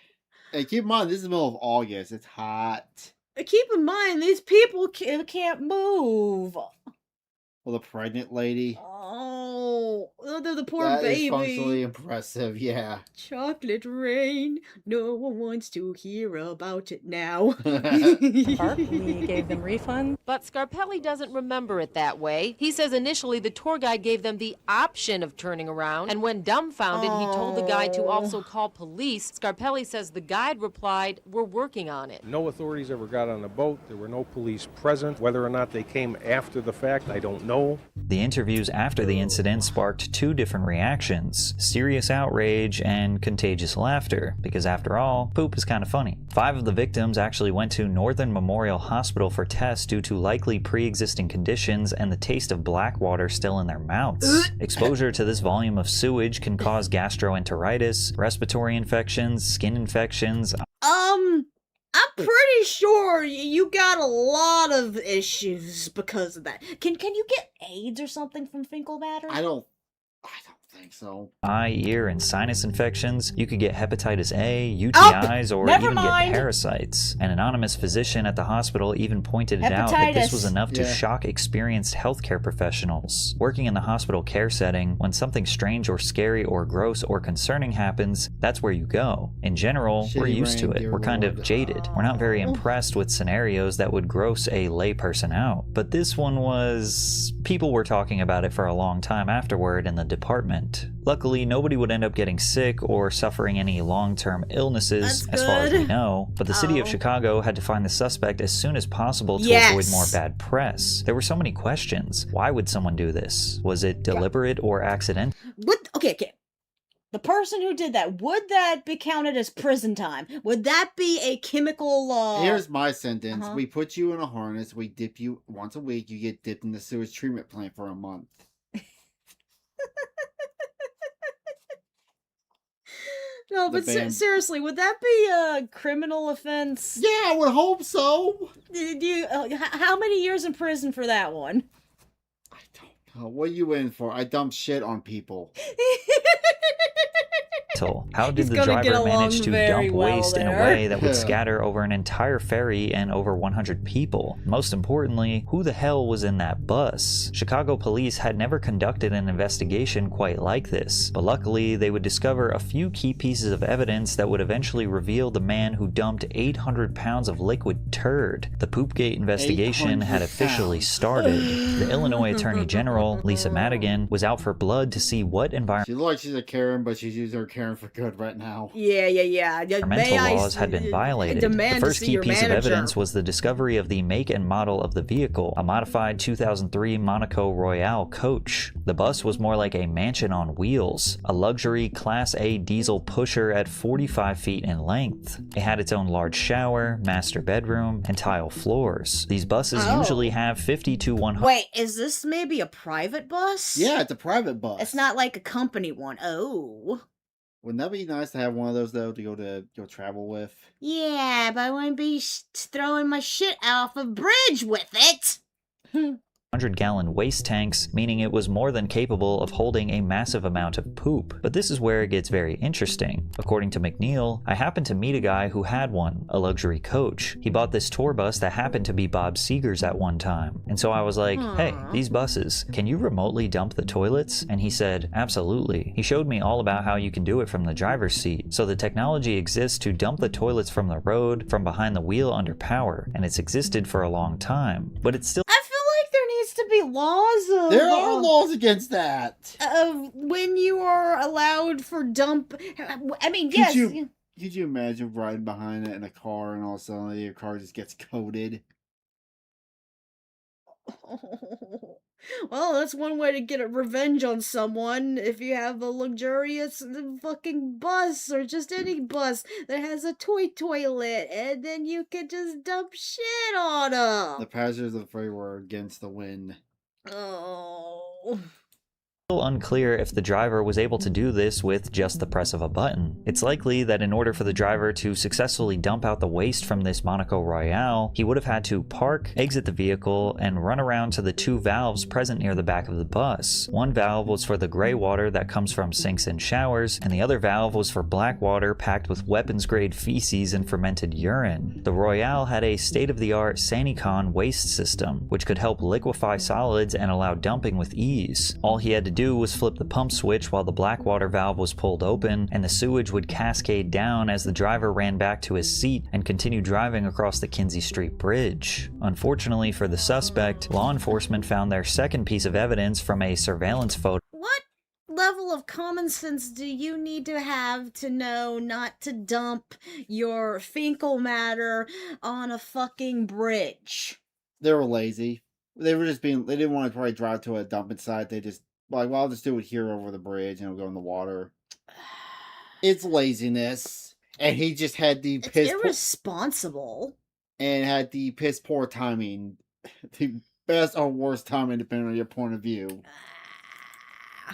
Hey, keep in mind, this is the middle of August. It's hot. Keep in mind, these people can't move. Well, the pregnant lady. Oh, the poor that baby. That is functionally impressive, yeah. Chocolate rain. No one wants to hear about it now. We gave them refund. But Scarpelli doesn't remember it that way. He says initially the tour guide gave them the option of turning around, and when dumbfounded, he told the guide to also call police. Scarpelli says the guide replied, "We're working on it." No authorities ever got on the boat. There were no police present. Whether or not they came after the fact, I don't know. The interviews after the incident sparked 2 different reactions: serious outrage and contagious laughter, because after all, poop is kind of funny. 5 of the victims actually went to Northern Memorial Hospital for tests due to likely pre-existing conditions and the taste of black water still in their mouths. Exposure to this volume of sewage can cause gastroenteritis, respiratory infections, skin infections. I'm pretty sure you got a lot of issues because of that. Can you get AIDS or something from fecal matter? I don't think so. Eye, ear, and sinus infections. You could get hepatitis A, UTIs, or even get parasites. An anonymous physician at the hospital even pointed it out that this was enough to shock experienced healthcare professionals. Working in the hospital care setting, when something strange or scary or gross or concerning happens, that's where you go. In general, we're used to it. We're kind of jaded. We're not very impressed with scenarios that would gross a layperson out. But this one was... people were talking about it for a long time afterward in the department. Luckily, nobody would end up getting sick or suffering any long-term illnesses, as far as we know, but the city of Chicago had to find the suspect as soon as possible to avoid more bad press. There were so many questions. Why would someone do this? Was it deliberate or accidental? Okay. The person who did that, would that be counted as prison time? Would that be a chemical, Here's my sentence. We put you in a harness, we dip you once a week, you get dipped in the sewage treatment plant for a month. No, but seriously, would that be a criminal offense? Yeah, I would hope so. How many years in prison for that one? I don't know. What are you in for? I dump shit on people. How did the driver manage to dump waste in a way that would scatter over an entire ferry and over 100 people? Most importantly, who the hell was in that bus? Chicago police had never conducted an investigation quite like this, but luckily they would discover a few key pieces of evidence that would eventually reveal the man who dumped 800 pounds of liquid turd. The Poopgate investigation had officially started. The Illinois Attorney General, Lisa Madigan, was out for blood to see what environment... She looks like she's a Karen, but she's using her Karen for good right now. Yeah. Environmental laws had been violated. The first key piece of evidence was the discovery of the make and model of the vehicle, a modified 2003 Monaco Royale coach. The bus was more like a mansion on wheels, a luxury Class A diesel pusher at 45 feet in length. It had its own large shower, master bedroom, and tile floors. These buses usually have 50 to 100... Wait, is this maybe a private bus? Yeah, it's a private bus. It's not like a company one. Oh. Wouldn't that be nice to have one of those, though, to go travel with? Yeah, but I wouldn't be throwing my shit off a bridge with it. 100-gallon waste tanks, meaning it was more than capable of holding a massive amount of poop. But this is where it gets very interesting. According to McNeil, I happened to meet a guy who had one, a luxury coach. He bought this tour bus that happened to be Bob Seger's at one time. And so I was like, hey, these buses, can you remotely dump the toilets? And he said, absolutely. He showed me all about how you can do it from the driver's seat. So the technology exists to dump the toilets from the road, from behind the wheel under power, and it's existed for a long time. But it's still... To be laws of... There are laws against that. Of when you are allowed for dump... I mean, yes. Could you imagine riding behind it in a car and all of a sudden your car just gets coated? Well, that's one way to get a revenge on someone. If you have a luxurious fucking bus or just any bus that has a toy toilet, and then you can just dump shit on them. The passengers of the ferry were against the wind. Oh. Unclear if the driver was able to do this with just the press of a button. It's likely that in order for the driver to successfully dump out the waste from this Monaco Royale, he would have had to park, exit the vehicle, and run around to the 2 valves present near the back of the bus. One valve was for the gray water that comes from sinks and showers, and the other valve was for black water packed with weapons-grade feces and fermented urine. The Royale had a state-of-the-art Sanicon waste system, which could help liquefy solids and allow dumping with ease. All he had to do was flip the pump switch while the black water valve was pulled open, and the sewage would cascade down as the driver ran back to his seat and continued driving across the Kinsey Street Bridge. Unfortunately for the suspect, law enforcement found their second piece of evidence from a surveillance photo. What level of common sense do you need to have to know not to dump your fecal matter on a fucking bridge? They were lazy. They were just being. They didn't want to probably drive to a dumping site. They just like, well, I'll just do it here over the bridge and it'll go in the water. It's laziness, and he just had the It's piss irresponsible. and had the piss poor timing, the best or worst timing depending on your point of view.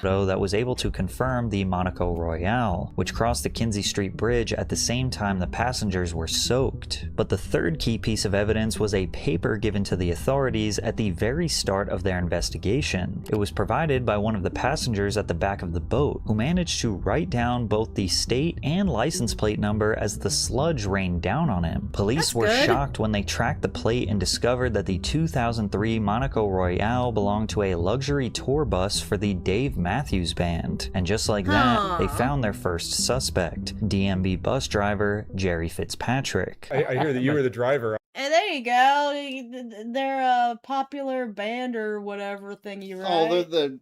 That was able to confirm the Monaco Royale, which crossed the Kinsey Street Bridge at the same time the passengers were soaked. But the third key piece of evidence was a paper given to the authorities at the very start of their investigation. It was provided by one of the passengers at the back of the boat, who managed to write down both the state and license plate number as the sludge rained down on him. Police were shocked when they tracked the plate and discovered that the 2003 Monaco Royale belonged to a luxury tour bus for the Dave Matthews Band. And just like that, they found their first suspect, DMB bus driver Jerry Fitzpatrick. I hear that you were the driver. And there you go. They're a popular band or whatever thingy, right? Oh,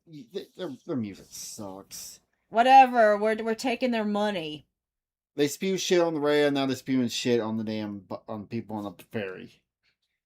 their music sucks. Whatever. We're taking their money. They spew shit on the radio, now they're spewing shit on the damn on people on the ferry.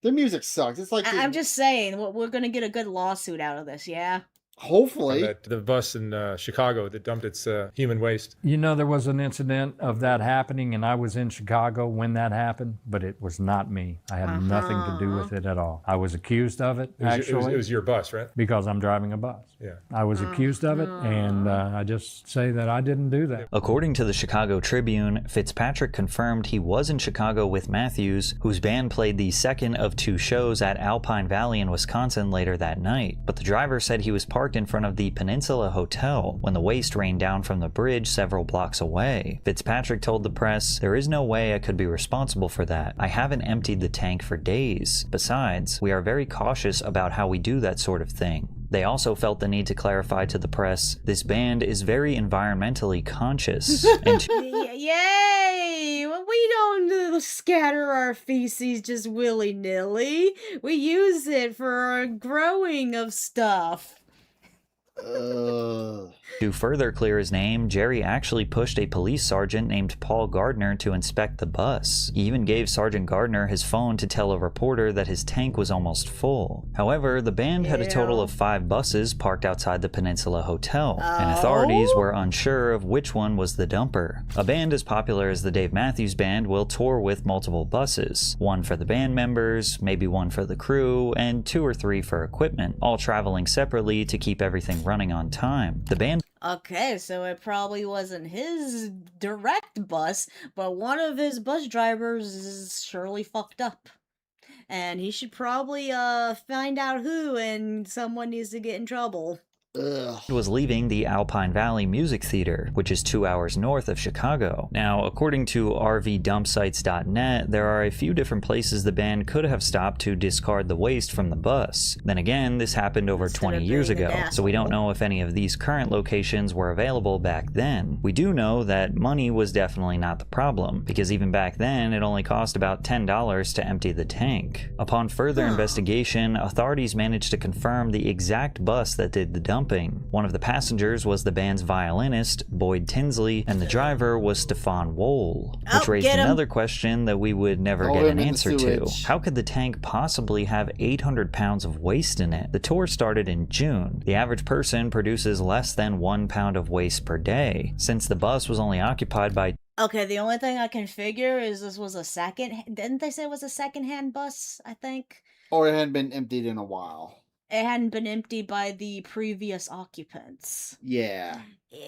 Their music sucks. It's like I'm just saying, we're gonna get a good lawsuit out of this, yeah. Hopefully. The bus in Chicago that dumped its human waste. You know, there was an incident of that happening, and I was in Chicago when that happened, but it was not me. I had nothing to do with it at all. I was accused of it, actually. It was your bus, right? Because I'm driving a bus. Yeah. I was accused of it, and I just say that I didn't do that. According to the Chicago Tribune, Fitzpatrick confirmed he was in Chicago with Matthews, whose band played the second of 2 shows at Alpine Valley in Wisconsin later that night. But the driver said he was parked in front of the Peninsula Hotel when the waste rained down from the bridge several blocks away. Fitzpatrick told the press, "There is no way I could be responsible for that. I haven't emptied the tank for days. Besides, we are very cautious about how we do that sort of thing." They also felt the need to clarify to the press, this band is very environmentally conscious. And Yay! We don't scatter our feces just willy-nilly. We use it for growing of stuff. To further clear his name, Jerry actually pushed a police sergeant named Paul Gardner to inspect the bus. He even gave Sergeant Gardner his phone to tell a reporter that his tank was almost full. However, the band had a total of 5 buses parked outside the Peninsula Hotel, and authorities were unsure of which one was the dumper. A band as popular as the Dave Matthews Band will tour with multiple buses. One for the band members, maybe one for the crew, and 2 or 3 for equipment, all traveling separately to keep everything running on time. The band Okay, so it probably wasn't his direct bus, but one of his bus drivers is surely fucked up. And he should probably find out who, and someone needs to get in trouble. was leaving the Alpine Valley Music Theater, which is 2 hours north of Chicago. Now, according to rvdumpsites.net, there are a few different places the band could have stopped to discard the waste from the bus. Then again, this happened over 20 years ago, so we don't know if any of these current locations were available back then. We do know that money was definitely not the problem, because even back then, it only cost about $10 to empty the tank. Upon further investigation, authorities managed to confirm the exact bus that did the dumping. One of the passengers was the band's violinist, Boyd Tinsley, and the driver was Stefan Wohl, which raised another question that we would never get an answer to. How could the tank possibly have 800 pounds of waste in it? The tour started in June. The average person produces less than 1 pound of waste per day, since the bus was only occupied by... Okay, the only thing I can figure is this was a didn't they say it was a second-hand bus, I think? Or it hadn't been emptied in a while. It hadn't been emptied by the previous occupants. Yeah. Ew.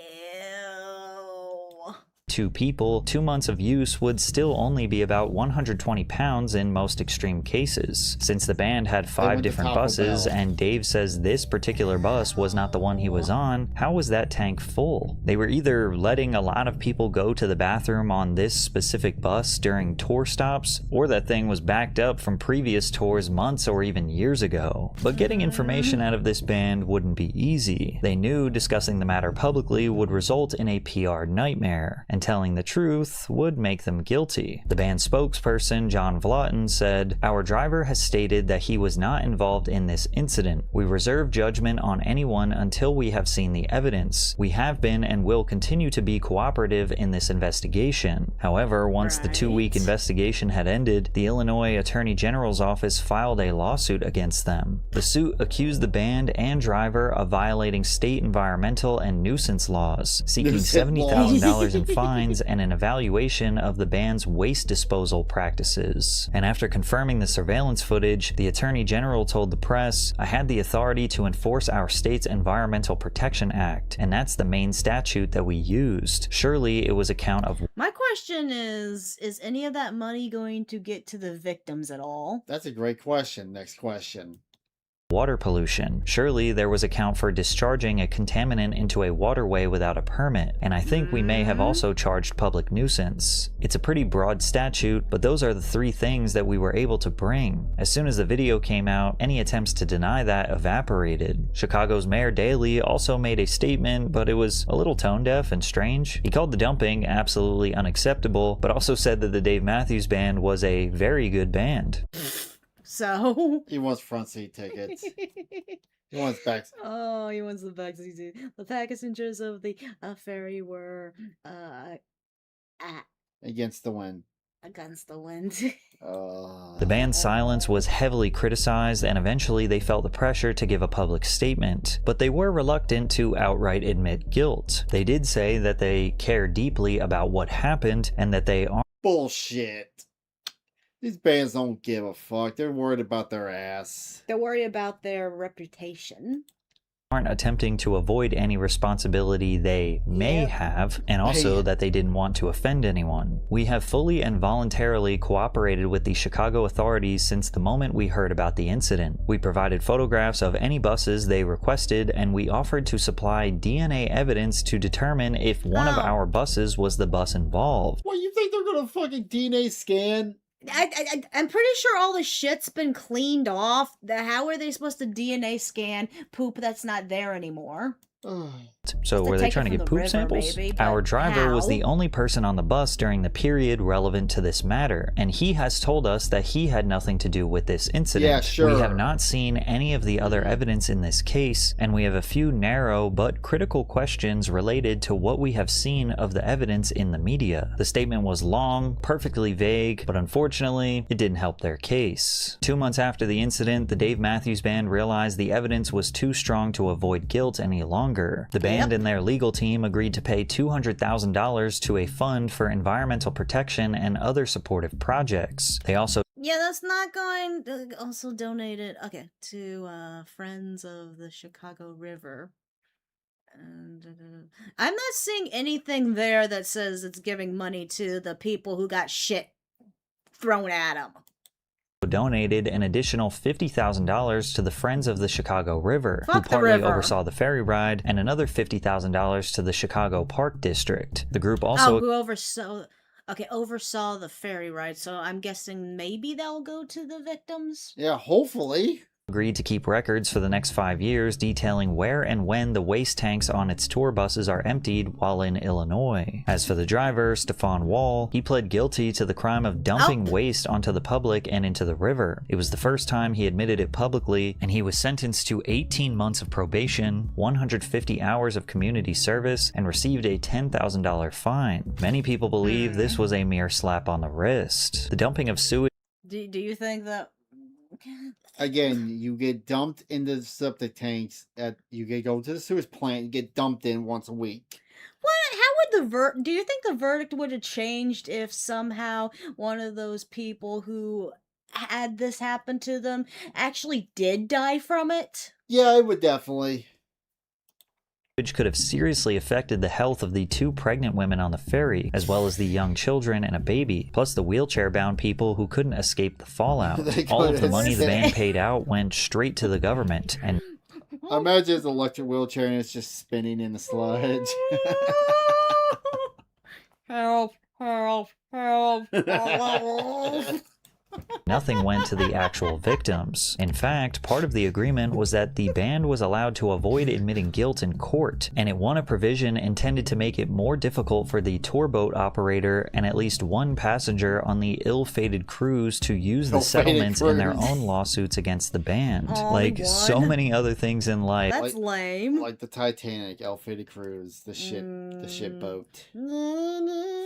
2 people, 2 months of use would still only be about 120 pounds in most extreme cases. Since the band had 5 different buses, and Dave says this particular bus was not the one he was on, how was that tank full? They were either letting a lot of people go to the bathroom on this specific bus during tour stops, or that thing was backed up from previous tours months or even years ago. But getting information out of this band wouldn't be easy. They knew discussing the matter publicly would result in a PR nightmare, and telling the truth would make them guilty. The band spokesperson, John Vlotten, said, "Our driver has stated that he was not involved in this incident. We reserve judgment on anyone until we have seen the evidence. We have been and will continue to be cooperative in this investigation." However, once the 2-week investigation had ended, the Illinois Attorney General's office filed a lawsuit against them. The suit accused the band and driver of violating state environmental and nuisance laws, seeking $70,000 in fines and an evaluation of the band's waste disposal practices. And after confirming the surveillance footage, the Attorney General told the press, "I had the authority to enforce our state's Environmental Protection Act, and that's the main statute that we used. Surely it was a count of..." My question is any of that money going to get to the victims at all? That's a great question. Next question. Water pollution. Surely there was a count for discharging a contaminant into a waterway without a permit, and I think we may have also charged public nuisance. It's a pretty broad statute, but those are the 3 things that we were able to bring. As soon as the video came out, any attempts to deny that evaporated. Chicago's Mayor Daley also made a statement, but it was a little tone deaf and strange. He called the dumping absolutely unacceptable, but also said that the Dave Matthews Band was a very good band. So he wants front seat tickets. He wants back. Oh, he wants the back seat. The passengers of the ferry were against the wind. Against the wind. The band's silence was heavily criticized, and eventually they felt the pressure to give a public statement, but they were reluctant to outright admit guilt. They did say that they care deeply about what happened and that they are bullshit. These bands don't give a fuck. They're worried about their ass. They're worried about their reputation. aren't attempting to avoid any responsibility they may have, and also that they didn't want to offend anyone. We have fully and voluntarily cooperated with the Chicago authorities since the moment we heard about the incident. We provided photographs of any buses they requested, and we offered to supply DNA evidence to determine if one of our buses was the bus involved. What, you think they're gonna fucking DNA scan? I'm pretty sure all the shit's been cleaned off. How are they supposed to DNA scan poop that's not there anymore? So were they trying to get poop samples? Our driver was the only person on the bus during the period relevant to this matter, and he has told us that he had nothing to do with this incident. Yeah, sure. We have not seen any of the other evidence in this case, and we have a few narrow but critical questions related to what we have seen of the evidence in the media. The statement was long, perfectly vague, but unfortunately, it didn't help their case. 2 months after the incident, the Dave Matthews Band realized the evidence was too strong to avoid guilt any longer. The band and their legal team agreed to pay $200,000 to a fund for environmental protection and other supportive projects. They also that's not going to also donate it to Friends of the Chicago River. I'm not seeing anything there that says it's giving money to the people who got shit thrown at them. Donated an additional $50,000 to the Friends of the Chicago River, who partly oversaw the ferry ride, and another $50,000 to the Chicago Park District. The group also who oversaw the ferry ride, so I'm guessing maybe they'll go to the victims? Yeah, hopefully. Agreed to keep records for the next 5 years detailing where and when the waste tanks on its tour buses are emptied while in Illinois. As for the driver, Stefan Wall, he pled guilty to the crime of dumping waste onto the public and into the river. It was the first time he admitted it publicly, and he was sentenced to 18 months of probation, 150 hours of community service, and received a $10,000 fine. Many people believe this was a mere slap on the wrist. The dumping of sewage. Do you think that... Again, you get dumped into the septic tanks. You get go to the sewage plant. You get dumped in once a week. What? How would do you think the verdict would have changed if somehow one of those people who had this happen to them actually did die from it? Yeah, it would definitely. Could have seriously affected the health of the 2 pregnant women on the ferry, as well as the young children and a baby, plus the wheelchair-bound people who couldn't escape the fallout. All of the money the band paid out went straight to the government, and I imagine it's an electric wheelchair and it's just spinning in the sludge. Help, help, help, help. Nothing went to the actual victims. In fact, part of the agreement was that the band was allowed to avoid admitting guilt in court, and it won a provision intended to make it more difficult for the tour boat operator and at least one passenger on the ill-fated cruise to use the settlements in their own lawsuits against the band. Like so many other things in life. That's lame. Like the Titanic, ill-fated cruise, the ship boat.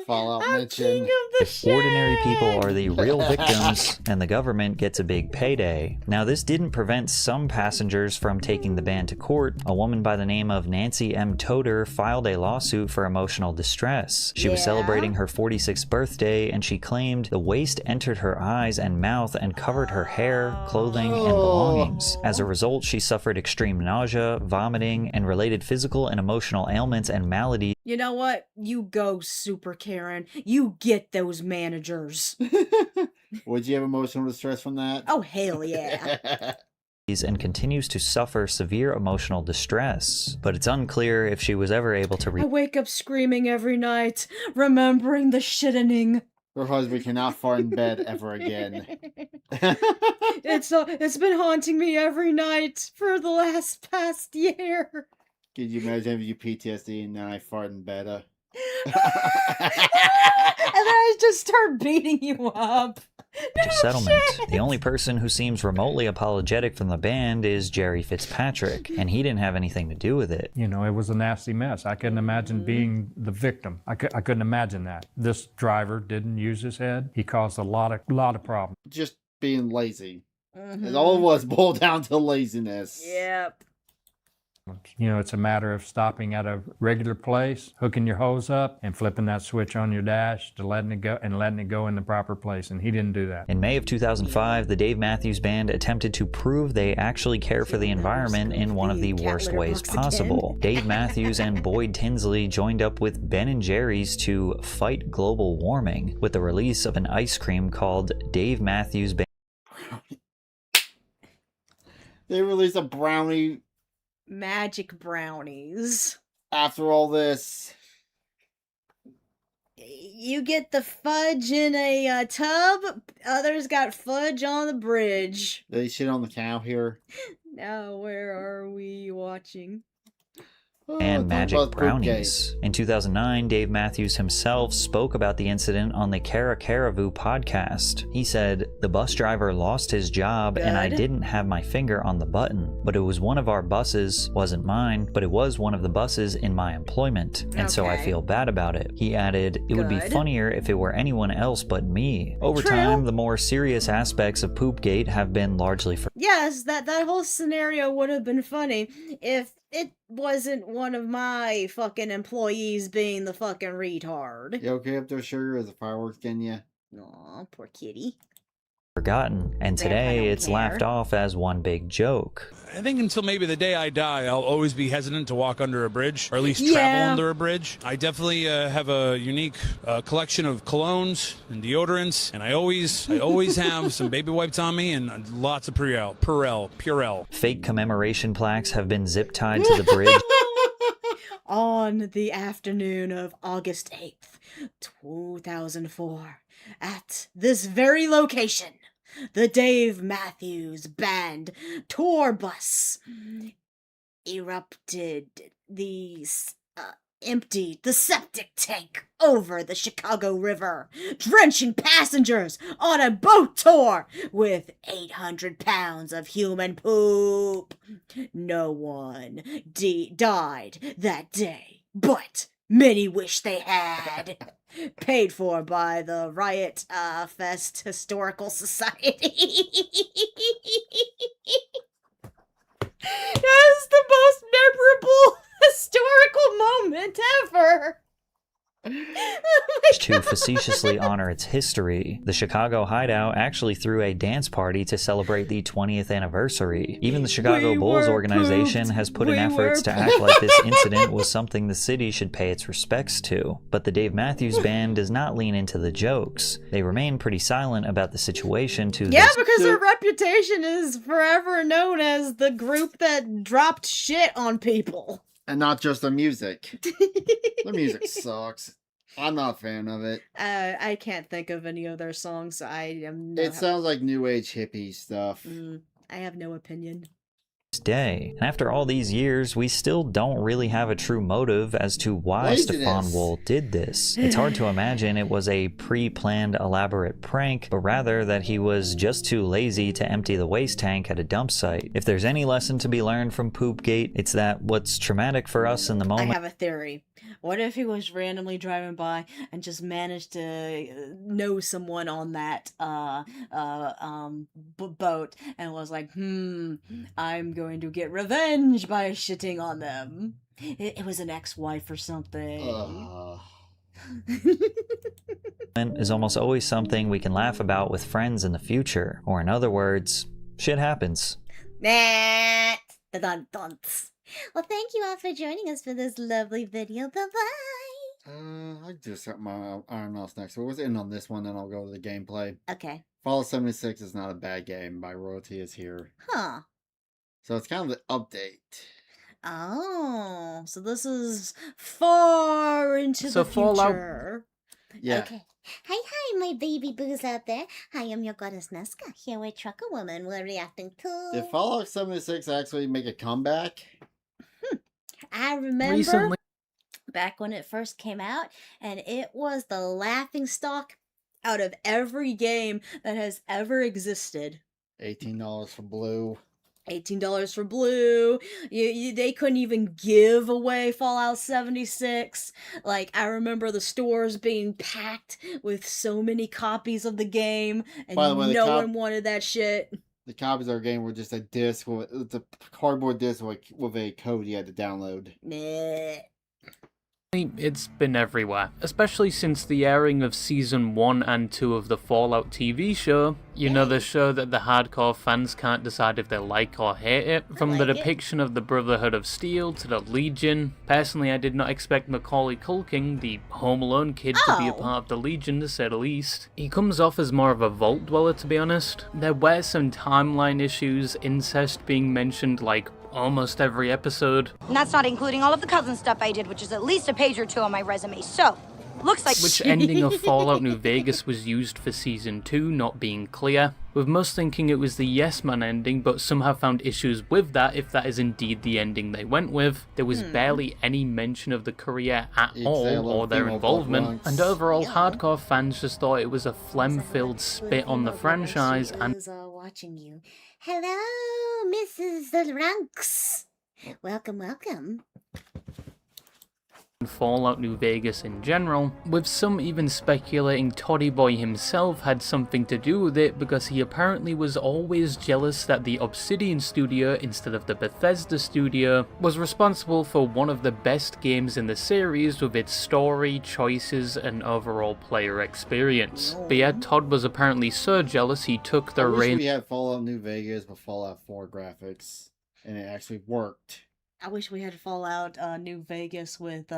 Fallout mention. If ordinary people are the real victims and the government gets a big payday. Now, this didn't prevent some passengers from taking the band to court. A woman by the name of Nancy M. Toder filed a lawsuit for emotional distress. She was celebrating her 46th birthday, and she claimed the waste entered her eyes and mouth and covered her hair, clothing, and belongings. As a result, she suffered extreme nausea, vomiting, and related physical and emotional ailments and maladies. You know what? You go, Super Karen. You get those managers. Would you have emotional distress from that? Oh, hell yeah. And continues to suffer severe emotional distress, but it's unclear if she was ever able to I wake up screaming every night, remembering the shittening. Her husband cannot fart in bed ever again. It's been haunting me every night for the past year. Could you imagine having you PTSD and then I fart in bed? And then I just start beating you up. To settlement. The only person who seems remotely apologetic from the band is Jerry Fitzpatrick, and he didn't have anything to do with it. You know, it was a nasty mess. I couldn't imagine being the victim. I couldn't imagine that. This driver didn't use his head. He caused a lot of problems. Just being lazy. It all was boiled down to laziness. Yep. You know, it's a matter of stopping at a regular place, hooking your hose up, and flipping that switch on your dash to letting it go in the proper place, and he didn't do that. In May of 2005, the Dave Matthews Band attempted to prove they actually care for the environment in one of the worst ways possible. Dave Matthews and Boyd Tinsley joined up with Ben & Jerry's to fight global warming with the release of an ice cream called Dave Matthews Band. They released a brownie. Magic brownies. After all this, you get the fudge in a tub. Others got fudge on the bridge. Did they shit on the cow here? Now, where are we watching? And magic brownies. In 2009, Dave Matthews himself spoke about the incident on the Cara Caravu podcast. He said, "The bus driver lost his job and I didn't have my finger on the button, but it was one of our buses, wasn't mine, but it was one of the buses in my employment, and so I feel bad about it." He added, "It would be funnier if it were anyone else but me." Over time, the more serious aspects of Poopgate have been largely Yes, that whole scenario would have been funny if it wasn't one of my fucking employees being the fucking retard. You okay up there, sugar? Is the fireworks getting you? Aw, poor kitty. forgotten, and today it's laughed off as one big joke. I think until maybe the day I die, I'll always be hesitant to walk under a bridge, or at least travel under a bridge. I definitely have a unique collection of colognes and deodorants, and I always have some baby wipes on me and lots of Purell. Fake commemoration plaques have been zip-tied to the bridge. On the afternoon of August 8th, 2004, at this very location, the Dave Matthews Band tour bus emptied the septic tank over the Chicago River, drenching passengers on a boat tour with 800 pounds of human poop. No one died that day, but many wish they had. Paid for by the Riot Fest Historical Society. That is the most memorable historical moment ever. To facetiously honor its history, the Chicago Hideout actually threw a dance party to celebrate the 20th anniversary. Even the Chicago Bulls organization has put in efforts to act like this incident was something the city should pay its respects to. But the Dave Matthews Band does not lean into the jokes. They remain pretty silent about the situation to Yeah, because their reputation is forever known as the group that dropped shit on people. And not just the music. The music sucks. I'm not a fan of it. I can't think of any of their songs. I am. It sounds like new age hippie stuff. I have no opinion. Day. And after all these years, we still don't really have a true motive as to why Stefan Wool did this. It's hard to imagine it was a pre-planned elaborate prank, but rather that he was just too lazy to empty the waste tank at a dump site. If there's any lesson to be learned from Poopgate, it's that what's traumatic for us in the moment— I have a theory. What if he was randomly driving by and just managed to know someone on that boat and was like, I'm going to get revenge by shitting on them. It was an ex-wife or something. is almost always something we can laugh about with friends in the future. Or in other words, shit happens. Nah, the dun-dunts. Well, thank you all for joining us for this lovely video. Bye-bye. I'll do something else next. So let's end on this one, then I'll go to the gameplay. Okay. Fallout 76 is not a bad game. My royalty is here. Huh. So it's kind of the update. Oh, so this is far into the future. Yeah. Okay. Hi, my baby boos out there. Hi, I'm your goddess Nesca, here with Trucker Woman. We're reacting to... Did Fallout 76 actually make a comeback? I remember Recently. back when it first came out, and it was the laughing stock out of every game that has ever existed. $18 for blue. $18 for blue. They couldn't even give away Fallout 76. Like, I remember the stores being packed with so many copies of the game, and By the way, no one wanted that shit. The copies of our game were just a disc it's a cardboard disc with a code you had to download. Nah. It's been everywhere, especially since the airing of Season 1 and 2 of the Fallout TV show. You know, the show that the hardcore fans can't decide if they like or hate it. From the depiction of the Brotherhood of Steel to the Legion. Personally, I did not expect Macaulay Culkin, the Home Alone kid, to be a part of the Legion, to say the least. He comes off as more of a vault dweller, to be honest. There were some timeline issues, incest being mentioned like almost every episode. And that's not including all of the cousin stuff I did, which is at least a page or two on my resume. So, looks like... Which ending of Fallout New Vegas was used for Season 2 not being clear, with most thinking it was the Yes Man ending, but some have found issues with that if that is indeed the ending they went with. There was barely any mention of the career at all, or their involvement, and overall hardcore fans just thought it was a phlegm-filled spit on the franchise, and watching you. Hello, Mrs. Ranks. Welcome, welcome. Fallout New Vegas in general, with some even speculating Toddy Boy himself had something to do with it because he apparently was always jealous that the Obsidian studio instead of the Bethesda studio was responsible for one of the best games in the series with its story, choices, and overall player experience. But yeah, Todd was apparently so jealous he took the reins. We had Fallout New Vegas with Fallout 4 graphics, and it actually worked. I wish we had Fallout New Vegas with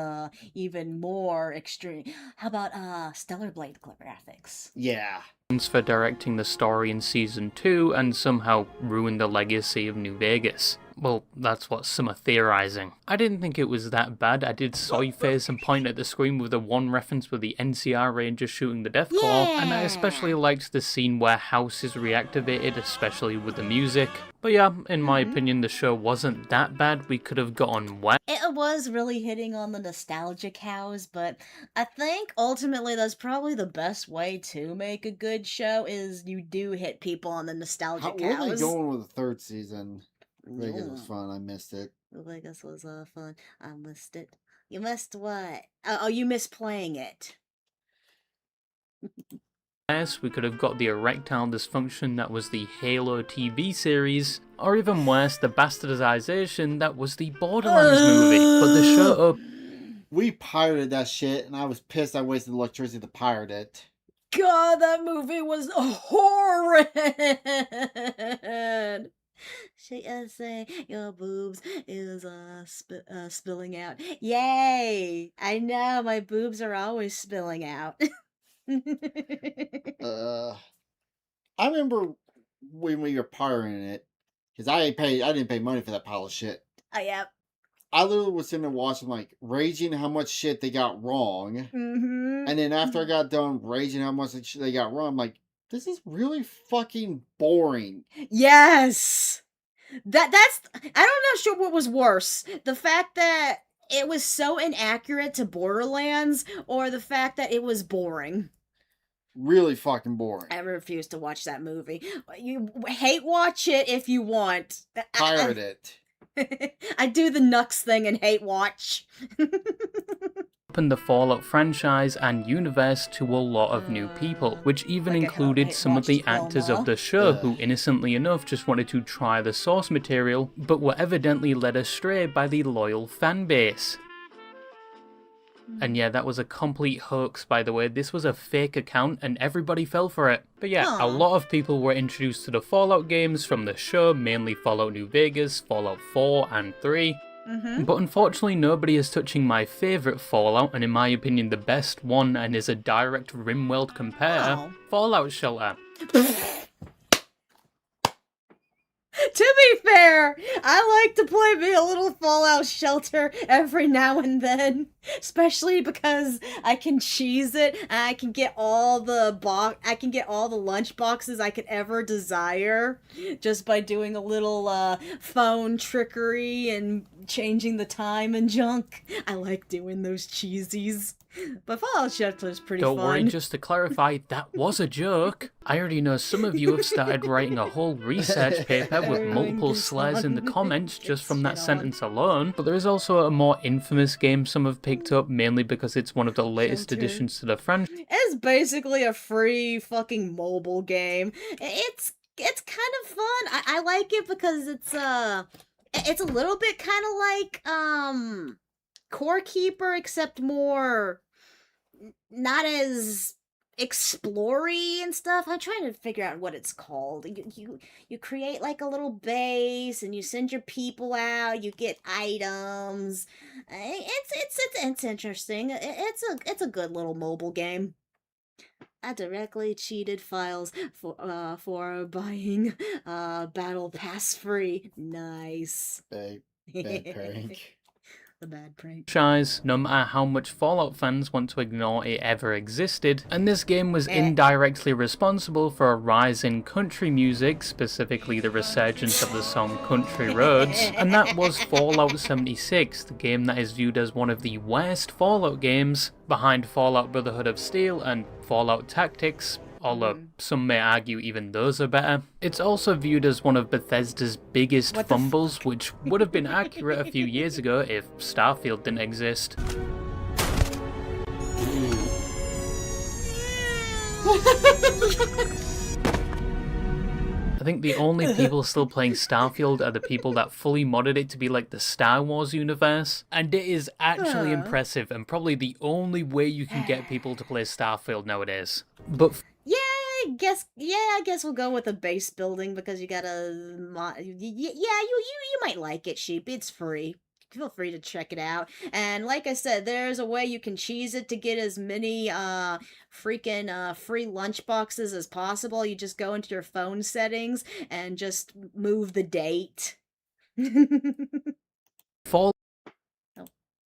even more extreme. How about Stellar Blade graphics? Yeah. For directing the story in Season 2 and somehow ruin the legacy of New Vegas. Well, that's what some are theorizing. I didn't think it was that bad. I did soy face and point at the screen with the one reference with the NCR Ranger shooting the Deathclaw, and I especially liked the scene where House is reactivated, especially with the music. But yeah, in my opinion, the show wasn't that bad. We could have gotten wet. It was really hitting on the nostalgic house, but I think ultimately that's probably the best way to make a good show is you do hit people on the nostalgic house. Where are they going with the third season? Vegas was fun. I missed it. Vegas was fun. I missed it. You missed what? Oh, you missed playing it. We could have got the erectile dysfunction that was the Halo TV series, or even worse, the bastardization that was the Borderlands movie. But the show we pirated that shit, and I was pissed I wasted electricity to pirate it. God, that movie was horrid! She say your boobs is spilling out. Yay! I know my boobs are always spilling out. I remember when we were pirating it, because I didn't pay money for that pile of shit. Oh, yep. I literally was sitting there watching, like, raging how much shit they got wrong. Mm-hmm. And then after I got done raging how much shit they got wrong, I'm like, this is really fucking boring. Yes. That's I'm not sure what was worse. The fact that it was so inaccurate to Borderlands or the fact that it was boring. Really fucking boring. I refuse to watch that movie. You hate watch it if you want. Pirate it. I do the Nux thing and hate watch. Opened the Fallout franchise and universe to a lot of new people, which even included some of the actors of the show who innocently enough just wanted to try the source material, but were evidently led astray by the loyal fan base. And yeah, that was a complete hoax, by the way. This was a fake account and everybody fell for it. But yeah, a lot of people were introduced to the Fallout games from the show, mainly Fallout New Vegas, Fallout 4 and 3. But unfortunately nobody is touching my favourite Fallout, and in my opinion the best one, and is a direct RimWorld compare, Fallout Shelter. To be fair, I like to play me a little Fallout Shelter every now and then, especially because I can cheese it and I can get all the lunch boxes I could ever desire just by doing a little phone trickery and changing the time and junk. I like doing those cheesies. But Fallout Shelter is pretty fun. Don't worry, just to clarify, that was a joke. I already know some of you have started writing a whole research paper with multiple slurs in the comments just from that sentence alone. But there is also a more infamous game some have picked up, mainly because it's one of the latest additions to the franchise. It's basically a free fucking mobile game. It's kind of fun. I like it because it's a little bit kind of like Core Keeper, except more not as explory and stuff. I'm trying to figure out what it's called. You create like a little base and you send your people out. You get items. It's interesting. It's a good little mobile game. I directly cheated files for buying Battle Pass free. Nice. Bad prank. The bad prank. No matter how much Fallout fans want to ignore it ever existed, and this game was indirectly responsible for a rise in country music, specifically the resurgence of the song Country Roads, and that was Fallout 76, the game that is viewed as one of the worst Fallout games, behind Fallout Brotherhood of Steel and Fallout Tactics, although some may argue even those are better. It's also viewed as one of Bethesda's biggest fumbles, which would have been accurate a few years ago if Starfield didn't exist. I think the only people still playing Starfield are the people that fully modded it to be like the Star Wars universe, and it is actually impressive and probably the only way you can get people to play Starfield nowadays. But I guess we'll go with a base building because you gotta. You might like it, Sheep. It's free. Feel free to check it out. And like I said, there's a way you can cheese it to get as many freaking free lunch boxes as possible. You just go into your phone settings and just move the date.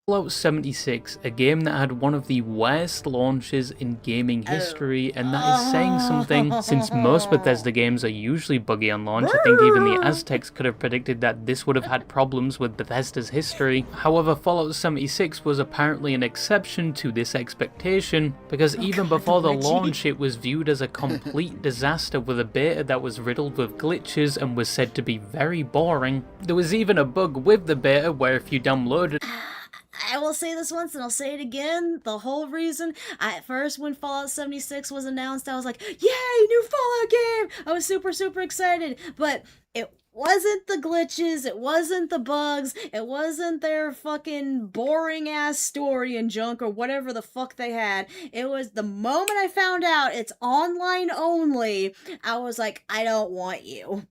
Fallout 76, a game that had one of the worst launches in gaming history, and that is saying something, since most Bethesda games are usually buggy on launch. I think even the Aztecs could have predicted that this would have had problems with Bethesda's history. However, Fallout 76 was apparently an exception to this expectation, because even before the launch it was viewed as a complete disaster with a beta that was riddled with glitches and was said to be very boring. There was even a bug with the beta where if you downloaded I will say this once and I'll say it again. The whole reason, at first when Fallout 76 was announced, I was like, yay, new Fallout game! I was super, super excited. But it wasn't the glitches, it wasn't the bugs, it wasn't their fucking boring ass story and junk or whatever the fuck they had. It was the moment I found out it's online only, I was like, I don't want you.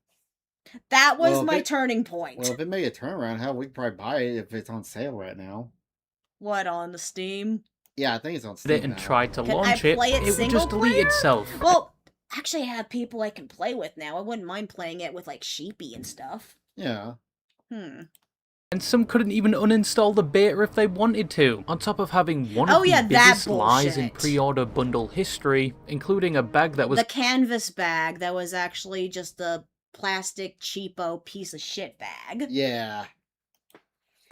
That was my turning point. Well, if it made a turnaround, hell, we could probably buy it if it's on sale right now. What, on the Steam? Yeah, I think it's on Steam and now. tried to launch it, it would just delete itself. Well, actually I have people I can play with now. I wouldn't mind playing it with, like, Sheepy and stuff. Yeah. and some couldn't even uninstall the beta if they wanted to. On top of having one of Oh, yeah, the that biggest lies in bullshit. pre-order bundle history, including a bag that was The canvas bag that was actually just a plastic cheapo piece of shit bag. Yeah.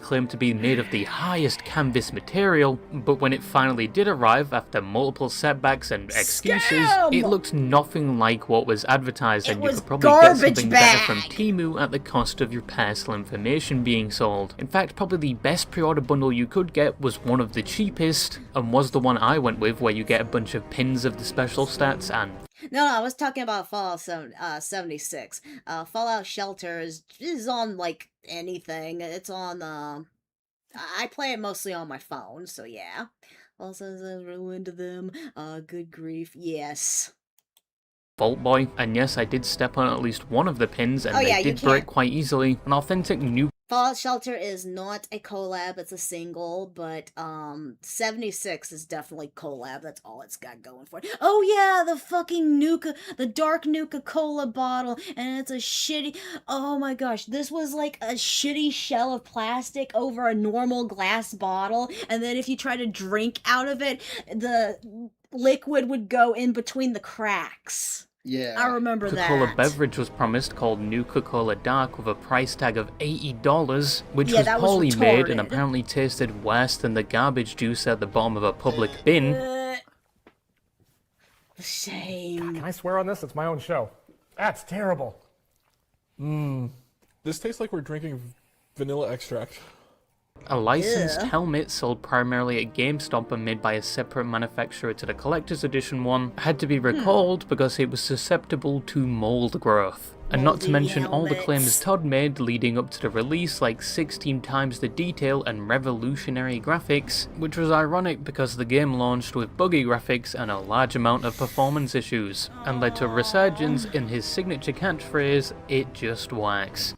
claimed to be made of the highest canvas material, but when it finally did arrive after multiple setbacks and excuses, it looked nothing like what was advertised, and you could probably get something better from Temu at the cost of your personal information being sold. In fact, probably the best pre-order bundle you could get was one of the cheapest, and was the one I went with, where you get a bunch of pins of the special stats and No, I was talking about Fallout 76. Fallout Shelter is on, like, anything. It's on, I play it mostly on my phone, so yeah. Also, real into them. Good grief, yes. Vault Boy, and yes, I did step on at least one of the pins, and they did break quite easily. An authentic new Fallout Shelter is not a collab, it's a single, but 76 is definitely collab. That's all it's got going for it. Oh yeah, the fucking the dark Nuka-Cola bottle, and it's a shitty, oh my gosh, this was like a shitty shell of plastic over a normal glass bottle, and then if you try to drink out of it, the liquid would go in between the cracks. Yeah. I remember Coca-Cola that. beverage was promised called Nuka-Cola Dark with a price tag of $80, which Yeah, was that was poorly made and retarded. apparently tasted worse than the garbage juice at the bottom of a public bin. Shame. Can I swear on this? It's my own show. That's terrible. This tastes like we're drinking vanilla extract. A licensed helmet sold primarily at GameStop and made by a separate manufacturer to the collector's edition one had to be recalled because it was susceptible to mold growth. And not to mention all the claims Todd made leading up to the release, like 16 times the detail and revolutionary graphics, which was ironic because the game launched with buggy graphics and a large amount of performance issues, and led to a resurgence in his signature catchphrase, "It just works."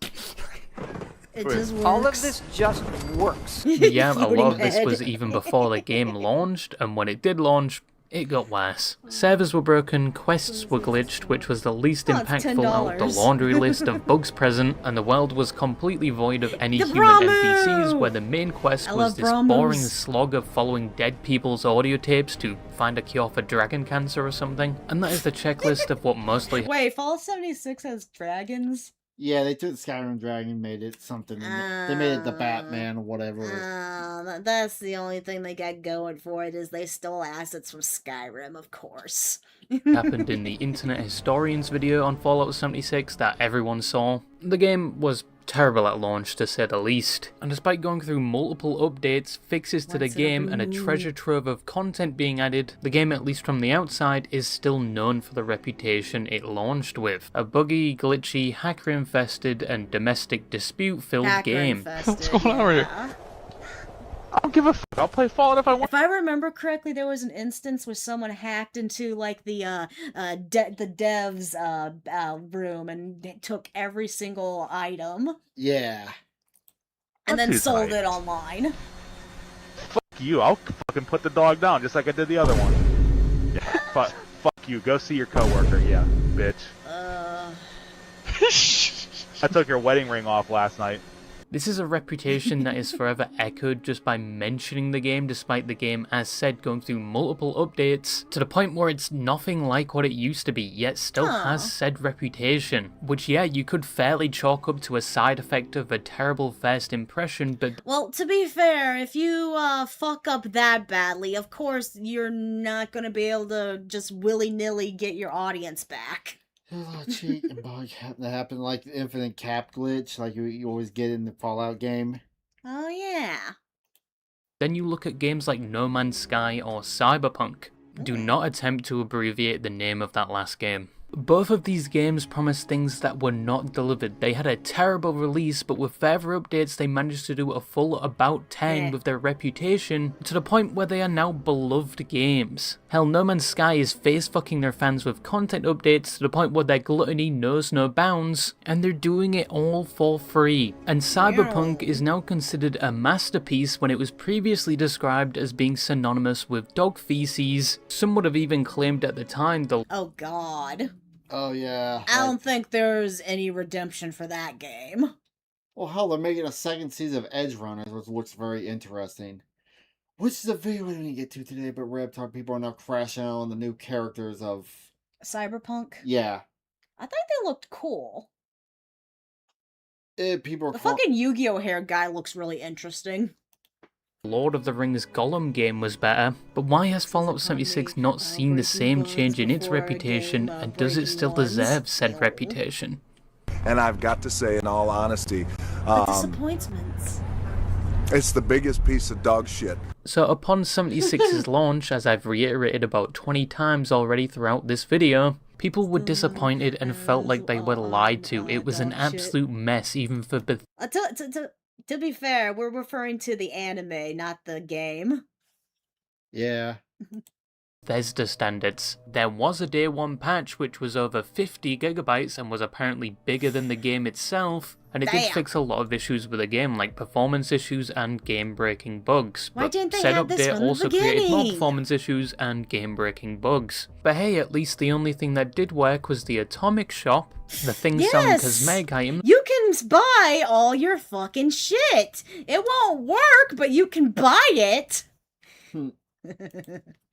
It just works. All of this just works. Yeah, a lot of this was even before the game launched, and when it did launch, it got worse. Servers were broken, quests were glitched, which was the least impactful out of the laundry list of bugs present, and the world was completely void of any human NPCs, where the main quest was this boring slog of following dead people's audio tapes to find a cure for dragon cancer or something. And that is the checklist of what mostly Wait, Fallout 76 has dragons? Yeah, they took the Skyrim Dragon, made it something. They made it the Batman or whatever. That's the only thing they got going for it, is they stole assets from Skyrim, of course. happened in the Internet Historians video on Fallout 76 that everyone saw. The game was terrible at launch, to say the least, and despite going through multiple updates, fixes to the game, and a treasure trove of content being added, the game, at least from the outside, is still known for the reputation it launched with. A buggy, glitchy, hacker-infested, and domestic dispute-filled game. What's going on over here? I don't give a f***. I'll play Fallout if I want. If I remember correctly, there was an instance where someone hacked into, like, the devs room and took every single item. Yeah. And then too sold tight. it online. Fuck you. I'll fucking put the dog down just like I did the other one. Yeah. Fuck you. Go see your coworker. Yeah, bitch. I took your wedding ring off last night. This is a reputation that is forever echoed just by mentioning the game, despite the game, as said, going through multiple updates, to the point where it's nothing like what it used to be, yet still has said reputation. Which, yeah, you could fairly chalk up to a side effect of a terrible first impression, but Well, to be fair, if you fuck up that badly, of course you're not gonna be able to just willy-nilly get your audience back. Cheat and bug that happened, like the infinite cap glitch, like you always get in the Fallout game. Oh yeah. then you look at games like No Man's Sky or Cyberpunk. Do not attempt to abbreviate the name of that last game. Both of these games promised things that were not delivered. They had a terrible release, but with further updates they managed to do a full about 10 with their reputation, to the point where they are now beloved games. Hell, No Man's Sky is face-fucking their fans with content updates to the point where their gluttony knows no bounds, and they're doing it all for free. And Cyberpunk is now considered a masterpiece when it was previously described as being synonymous with dog feces. Some would have even claimed at the time the Oh god. Oh yeah. I don't think there's any redemption for that game. Well, hell, they're making a second season of Edge Runners, which looks very interesting. Which is a video we didn't get to today, but Reptar people are now crashing out on the new characters of Cyberpunk? Yeah. I thought they looked cool. People are The fucking Yu-Gi-Oh! Hair guy looks really interesting. Lord of the Rings Gollum game was better, but why has Fallout 76 not seen the same change in its reputation, and does it still deserve said reputation? And I've got to say, in all honesty, Disappointments. it's the biggest piece of dog shit. So upon 76's launch, as I've reiterated about 20 times already throughout this video, people were disappointed and felt like they were lied to. It was an absolute mess, even for To be fair, we're referring to the anime, not the game. Yeah. Bethesda standards. There was a day one patch which was over 50 gigabytes and was apparently bigger than the game itself, and it did fix a lot of issues with the game, like performance issues and game-breaking bugs. Why didn't they said have this update from the also created more beginning? performance issues and game-breaking bugs. But hey, at least the only thing that did work was the Atomic Shop. The things selling cosmetic items. You can buy all your fucking shit. It won't work, but you can buy it.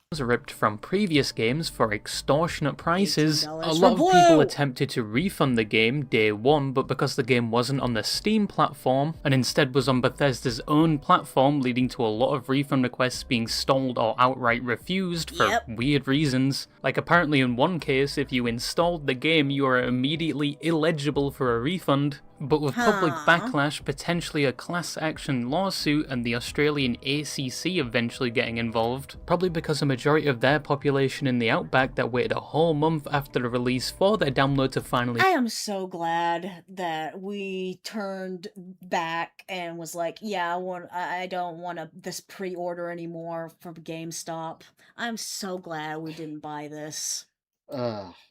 Was ripped from previous games for extortionate prices. A $18 lot of for people Blue. attempted to refund the game day one, but because the game wasn't on the Steam platform and instead was on Bethesda's own platform, leading to a lot of refund requests being stalled or outright refused for weird reasons. Like apparently in one case, if you installed the game, you are immediately illegible for a refund. But with public backlash, potentially a class action lawsuit, and the Australian ACC eventually getting involved, probably because a majority of their population in the outback that waited a whole month after the release for their download to finally... I am so glad that we turned back and was like, yeah, I don't want this pre-order anymore from GameStop. I'm so glad we didn't buy this.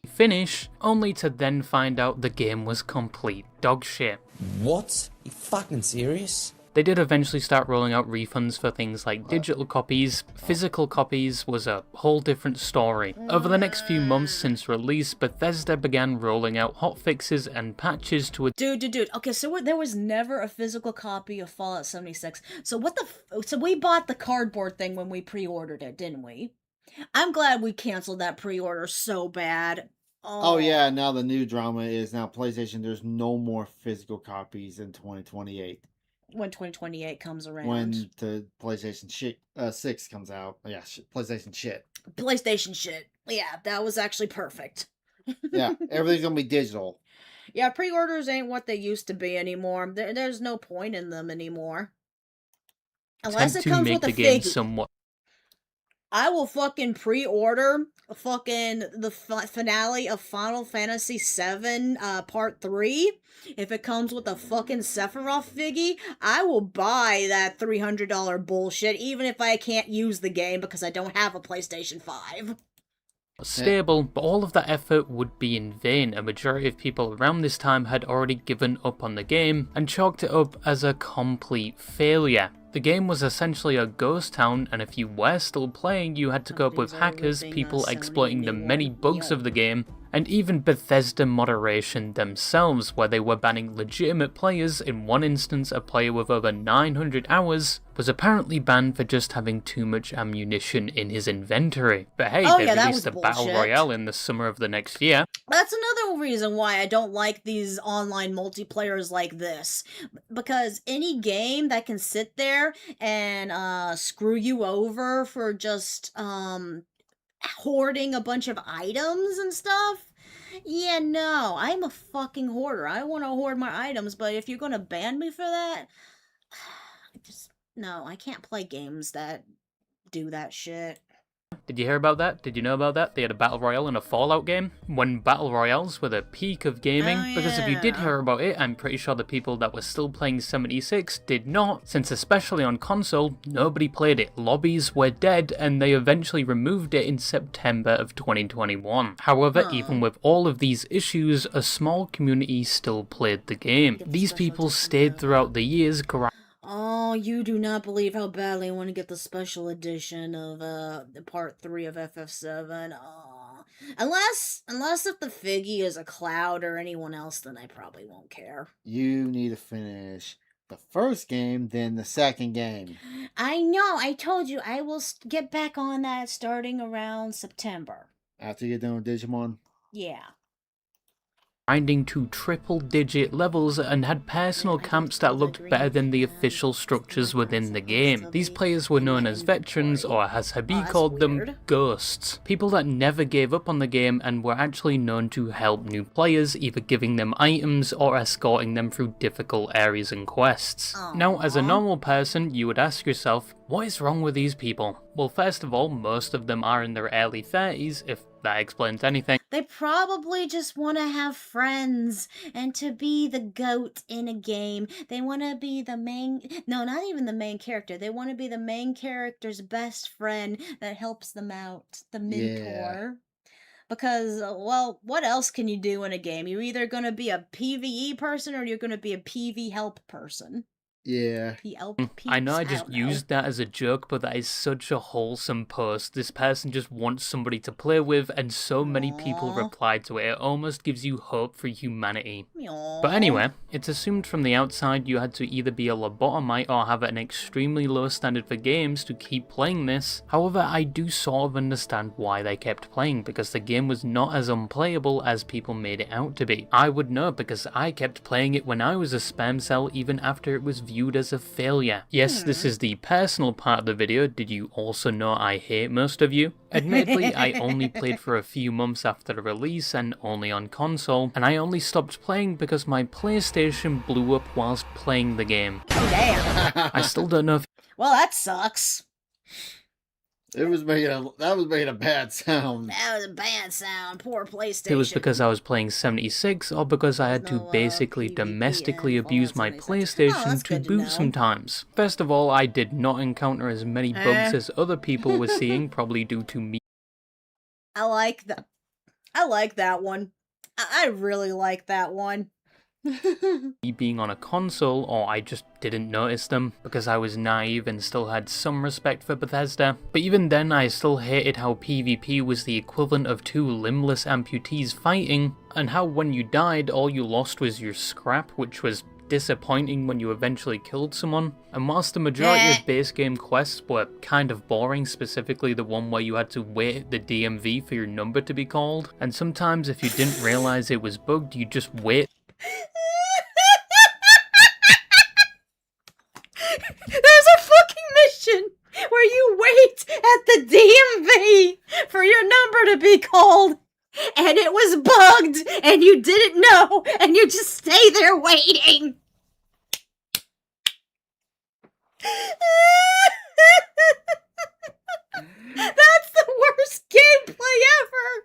Finish, only to then find out the game was complete dog shit. What? You fucking serious? They did eventually start rolling out refunds for things like digital copies. Physical copies was a whole different story. Over the next few months since release, Bethesda began rolling out hotfixes and patches to a Dude. Okay, so there was never a physical copy of Fallout 76. So so we bought the cardboard thing when we pre-ordered it, didn't we? I'm glad we canceled that pre-order so bad. Oh yeah, now the new drama is now PlayStation. There's no more physical copies in 2028. When 2028 comes around. When the PlayStation 6 comes out. Yeah, PlayStation shit. PlayStation shit. Yeah, that was actually perfect. Yeah, everything's gonna be digital. Yeah, pre-orders ain't what they used to be anymore. There's no point in them anymore. Unless it comes with a game figgy. somewhat. I will fucking pre-order the finale of Final Fantasy VII Part 3. If it comes with a fucking Sephiroth figgy, I will buy that $300 bullshit, even if I can't use the game because I don't have a PlayStation 5. Stable, but all of that effort would be in vain. A majority of people around this time had already given up on the game and chalked it up as a complete failure. The game was essentially a ghost town, and if you were still playing, you had to cope with hackers, people exploiting the many bugs of the game, and even Bethesda moderation themselves, where they were banning legitimate players. In one instance, a player with over 900 hours was apparently banned for just having too much ammunition in his inventory. But hey, they released a battle royale in the summer of the next year. That's another reason why I don't like these online multiplayers like this. Because any game that can sit there and screw you over for just hoarding a bunch of items and stuff. Yeah, no, I'm a fucking hoarder. I want to hoard my items, but if you're gonna ban me for that, no, I can't play games that do that shit. Did you hear about that? Did you know about that? They had a battle royale in a Fallout game. When battle royales were the peak of gaming. Because if you did hear about it, I'm pretty sure the people that were still playing 76 did not, since especially on console, nobody played it. Lobbies were dead, and they eventually removed it in September of 2021. However, even with all of these issues, a small community still played the game. These people stayed throughout the years, Oh, you do not believe how badly I want to get the special edition of Part 3 of FF7. Oh, Unless if the Figgy is a Cloud or anyone else, then I probably won't care. You need to finish the first game, then the second game. I know. I told you I will get back on that starting around September. After you get done with Digimon? Yeah. Grinding to triple-digit levels and had personal camps that looked better than the official structures within the game. These players were known as veterans, or as Habi called them, ghosts. People that never gave up on the game and were actually known to help new players, either giving them items or escorting them through difficult areas and quests. Now, as a normal person, you would ask yourself, what is wrong with these people? Well, first of all, most of them are in their early 30s, if that explains anything. They probably just want to have friends and to be the goat in a game. They want to be the main... No, not even the main character. They want to be the main character's best friend that helps them out. The mentor. Because, well, what else can you do in a game? You're either going to be a PvE person or you're going to be a PV help person. Yeah. I know I just used that as a joke, but that is such a wholesome post. This person just wants somebody to play with, and so many people replied to it. It almost gives you hope for humanity. But anyway, it's assumed from the outside you had to either be a lobotomite or have an extremely low standard for games to keep playing this. However, I do sort of understand why they kept playing, because the game was not as unplayable as people made it out to be. I would know because I kept playing it when I was a spam cell even after it was viewed as a failure. Yes, this is the personal part of the video. Did you also know I hate most of you? Admittedly, I only played for a few months after the release and only on console, and I only stopped playing because my PlayStation blew up whilst playing the game. Damn. I still don't know if... Well, that sucks. That was making a bad sound. That was a bad sound. Poor PlayStation. It was because I was playing 76 or because I had to basically domestically abuse my PlayStation to boot sometimes. First of all, I did not encounter as many bugs as other people were seeing, probably due to me. I like that one. I really like that one. Being on a console, or I just didn't notice them because I was naive and still had some respect for Bethesda. But even then, I still hated how PvP was the equivalent of two limbless amputees fighting, and how when you died, all you lost was your scrap, which was disappointing when you eventually killed someone. And whilst the majority of base game quests were kind of boring, specifically the one where you had to wait at the DMV for your number to be called, and sometimes if you didn't realize it was bugged, you just wait. There's a fucking mission where you wait at the DMV for your number to be called, and it was bugged, and you didn't know, and you just stay there waiting. That's the worst gameplay ever.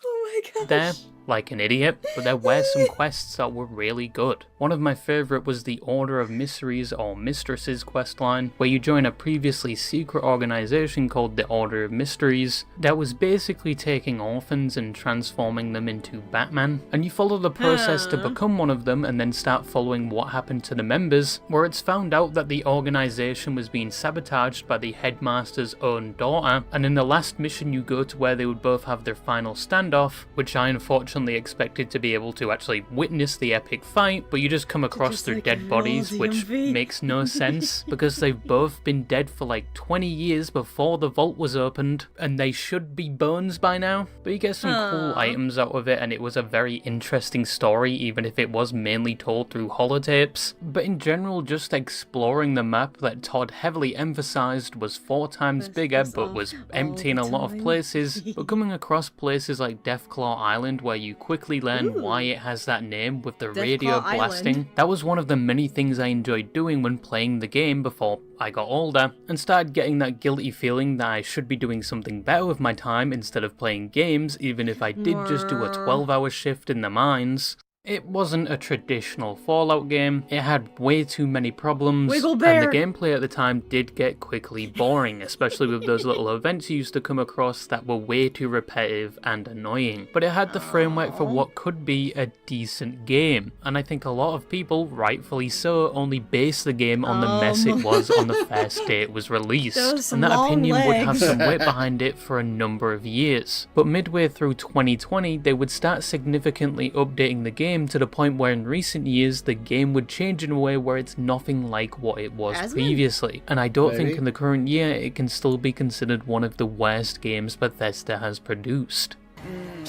Oh my gosh. There, like an idiot, but there were some quests that were really good. One of my favourite was the Order of Mysteries or Mistresses questline, where you join a previously secret organisation called the Order of Mysteries that was basically taking orphans and transforming them into Batman, and you follow the process to become one of them and then start following what happened to the members, where it's found out that the organisation was being sabotaged by the headmaster's own daughter, and in the last mission you go to where they would both have their final standoff, which I unfortunately expected to be able to actually witness the epic fight, but you just come across their dead bodies, which makes no sense, because they've both been dead for like 20 years before the vault was opened, and they should be bones by now. But you get some cool items out of it, and it was a very interesting story, even if it was mainly told through holotapes. But in general, just exploring the map that Todd heavily emphasized was 4 times bigger, but was empty in a lot of places. But coming across places like Deathclaw Island, where you quickly learn why it has that name with the radio blasting. That was one of the many things I enjoyed doing when playing the game before I got older, and started getting that guilty feeling that I should be doing something better with my time instead of playing games, even if I did just do a 12-hour shift in the mines. It wasn't a traditional Fallout game, it had way too many problems, Wiggle and bear. the gameplay at the time did get quickly boring, especially with those little events you used to come across that were way too repetitive and annoying. But it had the framework for what could be a decent game, and I think a lot of people, rightfully so, only base the game on the mess it was on the first day it was released, and that opinion would have some weight behind it for a number of years. But midway through 2020, they would start significantly updating the game to the point where in recent years the game would change in a way where it's nothing like what it was previously. And I don't think in the current year it can still be considered one of the worst games Bethesda has produced.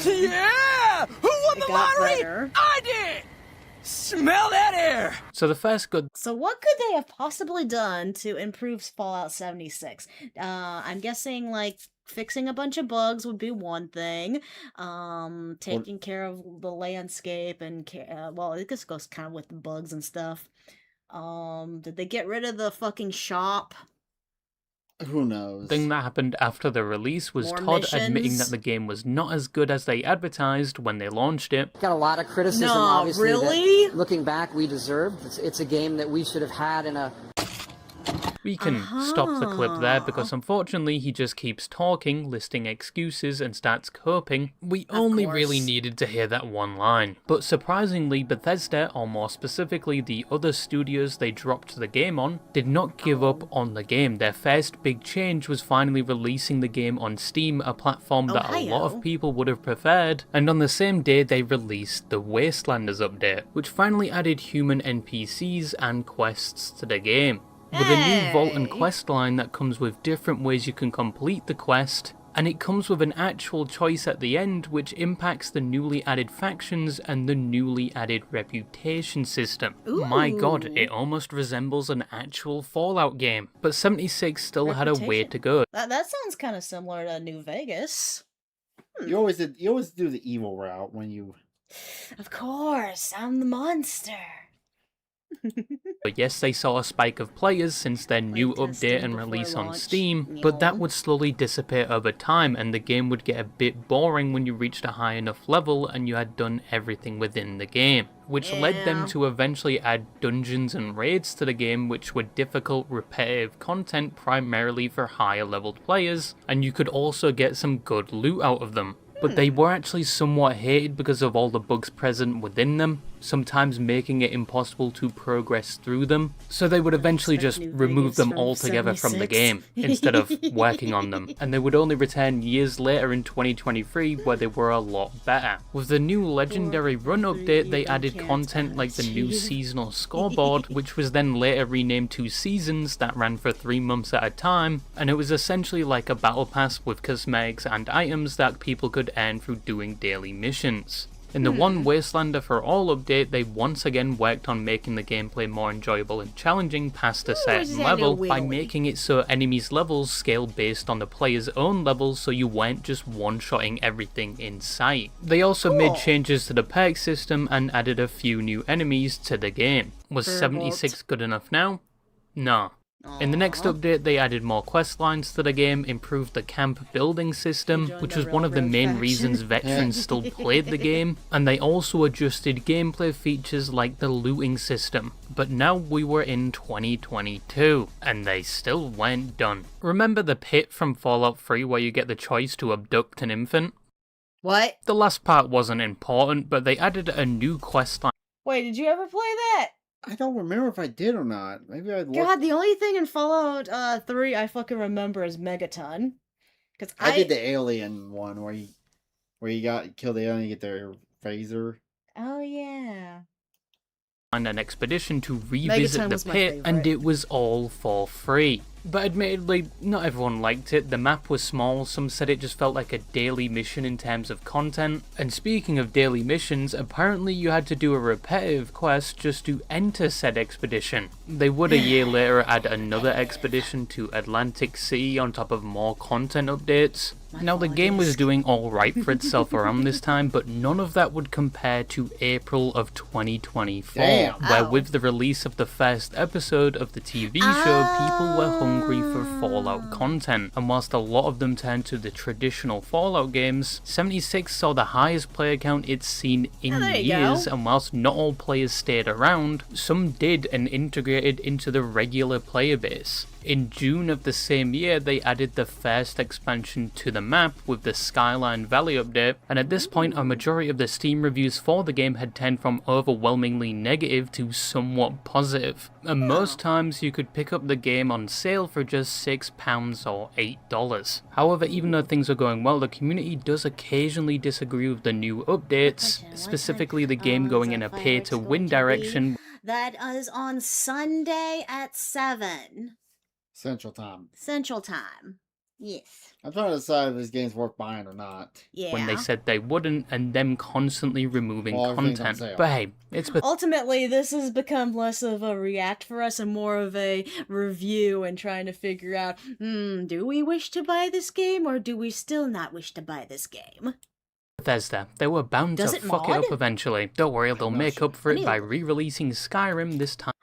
Yeah! Who won the lottery? I did! Smell that air! So the first good... So what could they have possibly done to improve Fallout 76? I'm guessing, like, fixing a bunch of bugs would be one thing. Taking care of the landscape and well, it just goes kind of with the bugs and stuff. Did they get rid of the fucking shop? Who knows? The thing that happened after the release was More Todd missions? admitting that the game was not as good as they advertised when they launched it. Got a lot of criticism, No, obviously. really? That, looking back, we deserved. It's a game that we should have had in a... We can stop the clip there because unfortunately he just keeps talking, listing excuses and starts coping. We only really needed to hear that one line. But surprisingly, Bethesda, or more specifically the other studios they dropped the game on, did not give up on the game. Their first big change was finally releasing the game on Steam, a platform that a lot of people would have preferred, and on the same day they released the Wastelanders update, which finally added human NPCs and quests to the game. With a new vault and quest line that comes with different ways you can complete the quest, and it comes with an actual choice at the end which impacts the newly added factions and the newly added reputation system. My god, it almost resembles an actual Fallout game, but 76 still had a way to go. That sounds kind of similar to New Vegas. You always do the evil route when you... Of course, I'm the monster. But yes, they saw a spike of players since their new update and release on Steam, but that would slowly dissipate over time and the game would get a bit boring when you reached a high enough level and you had done everything within the game, which led them to eventually add dungeons and raids to the game, which were difficult, repetitive content primarily for higher leveled players, and you could also get some good loot out of them. But they were actually somewhat hated because of all the bugs present within them, sometimes making it impossible to progress through them, so they would eventually just remove them altogether from the game, instead of working on them, and they would only return years later in 2023 where they were a lot better. With the new Legendary Run update, they added content like the new seasonal scoreboard, which was then later renamed to Seasons that ran for 3 months at a time, and it was essentially like a battle pass with cosmetics and items that people could earn through doing daily missions. In the One Wastelander for All update, they once again worked on making the gameplay more enjoyable and challenging past a certain level by making it so enemies' levels scale based on the player's own levels, so you weren't just one-shotting everything in sight. They also made changes to the perk system and added a few new enemies to the game. Was 76 good enough now? No. In the next update, they added more quest lines to the game, improved the camp building system, which was one of the main reasons veterans still played the game, and they also adjusted gameplay features like the looting system. But now we were in 2022, and they still weren't done. Remember the pit from Fallout 3 where you get the choice to abduct an infant? What? The last part wasn't important, but they added a new quest line. Wait, did you ever play that? I don't remember if I did or not. Maybe I looked. God, the only thing in Fallout 3 I fucking remember is Megaton. Cause I did the alien one where you kill the alien, you get their phaser. Oh yeah. On an expedition to revisit the pit, and it was all for free. But admittedly, not everyone liked it. The map was small, some said it just felt like a daily mission in terms of content. And speaking of daily missions, apparently you had to do a repetitive quest just to enter said expedition. They would a year later add another expedition to Atlantic City on top of more content updates. Now, the game was doing alright for itself around this time, but none of that would compare to April of 2024, where with the release of the first episode of the TV show, people were hungry for Fallout content, and whilst a lot of them turned to the traditional Fallout games, 76 saw the highest player count it's seen in years, and whilst not all players stayed around, some did and integrated into the regular player base. In June of the same year, they added the first expansion to the map with the Skyline Valley update, and at this point a majority of the Steam reviews for the game had turned from overwhelmingly negative to somewhat positive. And most times you could pick up the game on sale for just £6 or $8. However, even though things are going well, the community does occasionally disagree with the new updates, specifically the game going in a pay-to-win direction. That is on Sunday at 7 Central Time. Central Time. Yes. I'm trying to decide if this game's worth buying or not. Yeah. When they said they wouldn't, and them constantly removing content. But hey, it's ultimately this has become less of a react for us and more of a review and trying to figure out, do we wish to buy this game or do we still not wish to buy this game? Bethesda. They were bound to fuck it up eventually. Don't worry, they'll make up for it by re-releasing Skyrim this time.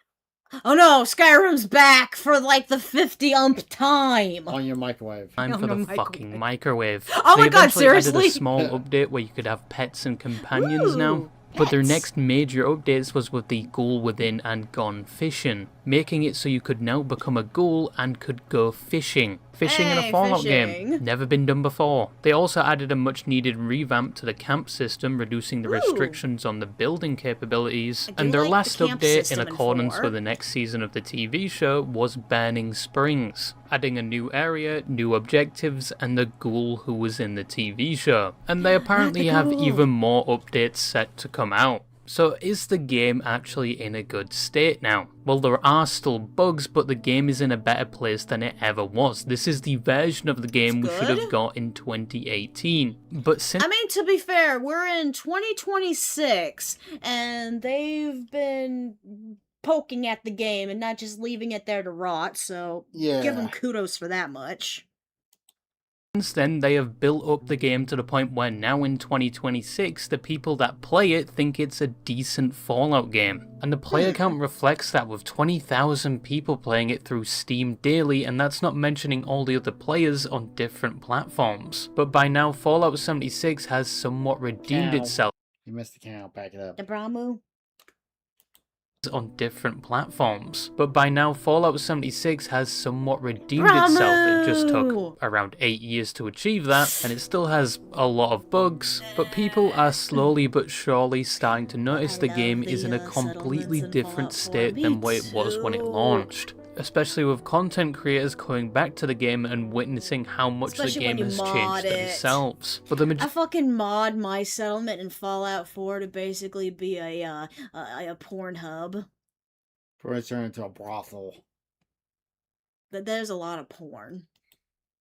Oh no, Skyrim's back for like the 50th time! On your microwave. Time for the fucking microwave. Oh my god, They eventually added seriously? a small update where you could have pets and companions now. But their next major updates was with the Ghoul Within and Gone Fishing, making it so you could now become a ghoul and could go fishing. Fishing in a Fallout game. Never been done before. They also added a much needed revamp to the camp system, reducing the restrictions on the building capabilities. And their last update, in accordance with the next season of the TV show, was Burning Springs, adding a new area, new objectives, and the ghoul who was in the TV show. And they apparently have even more updates set to come out. So is the game actually in a good state now? Well, there are still bugs, but the game is in a better place than it ever was. This is the version of the game we should have got in 2018. But since... I mean, to be fair, we're in 2026, and they've been poking at the game and not just leaving it there to rot, so give them kudos for that much. Since then, they have built up the game to the point where now in 2026, the people that play it think it's a decent Fallout game. And the player count reflects that, with 20,000 people playing it through Steam daily, and that's not mentioning all the other players on different platforms. But by now, Fallout 76 has somewhat redeemed itself. You missed the cow, back it up. The Bramu? On different platforms. But by now, Fallout 76 has somewhat redeemed itself. It just took around 8 years to achieve that, and it still has a lot of bugs, but people are slowly but surely starting to notice the game is in a completely different state than what it was when it launched. Especially with content creators coming back to the game and witnessing how much the game has changed themselves. But I fucking mod my settlement in Fallout 4 to basically be a porn hub. Probably turn into a brothel. There's a lot of porn.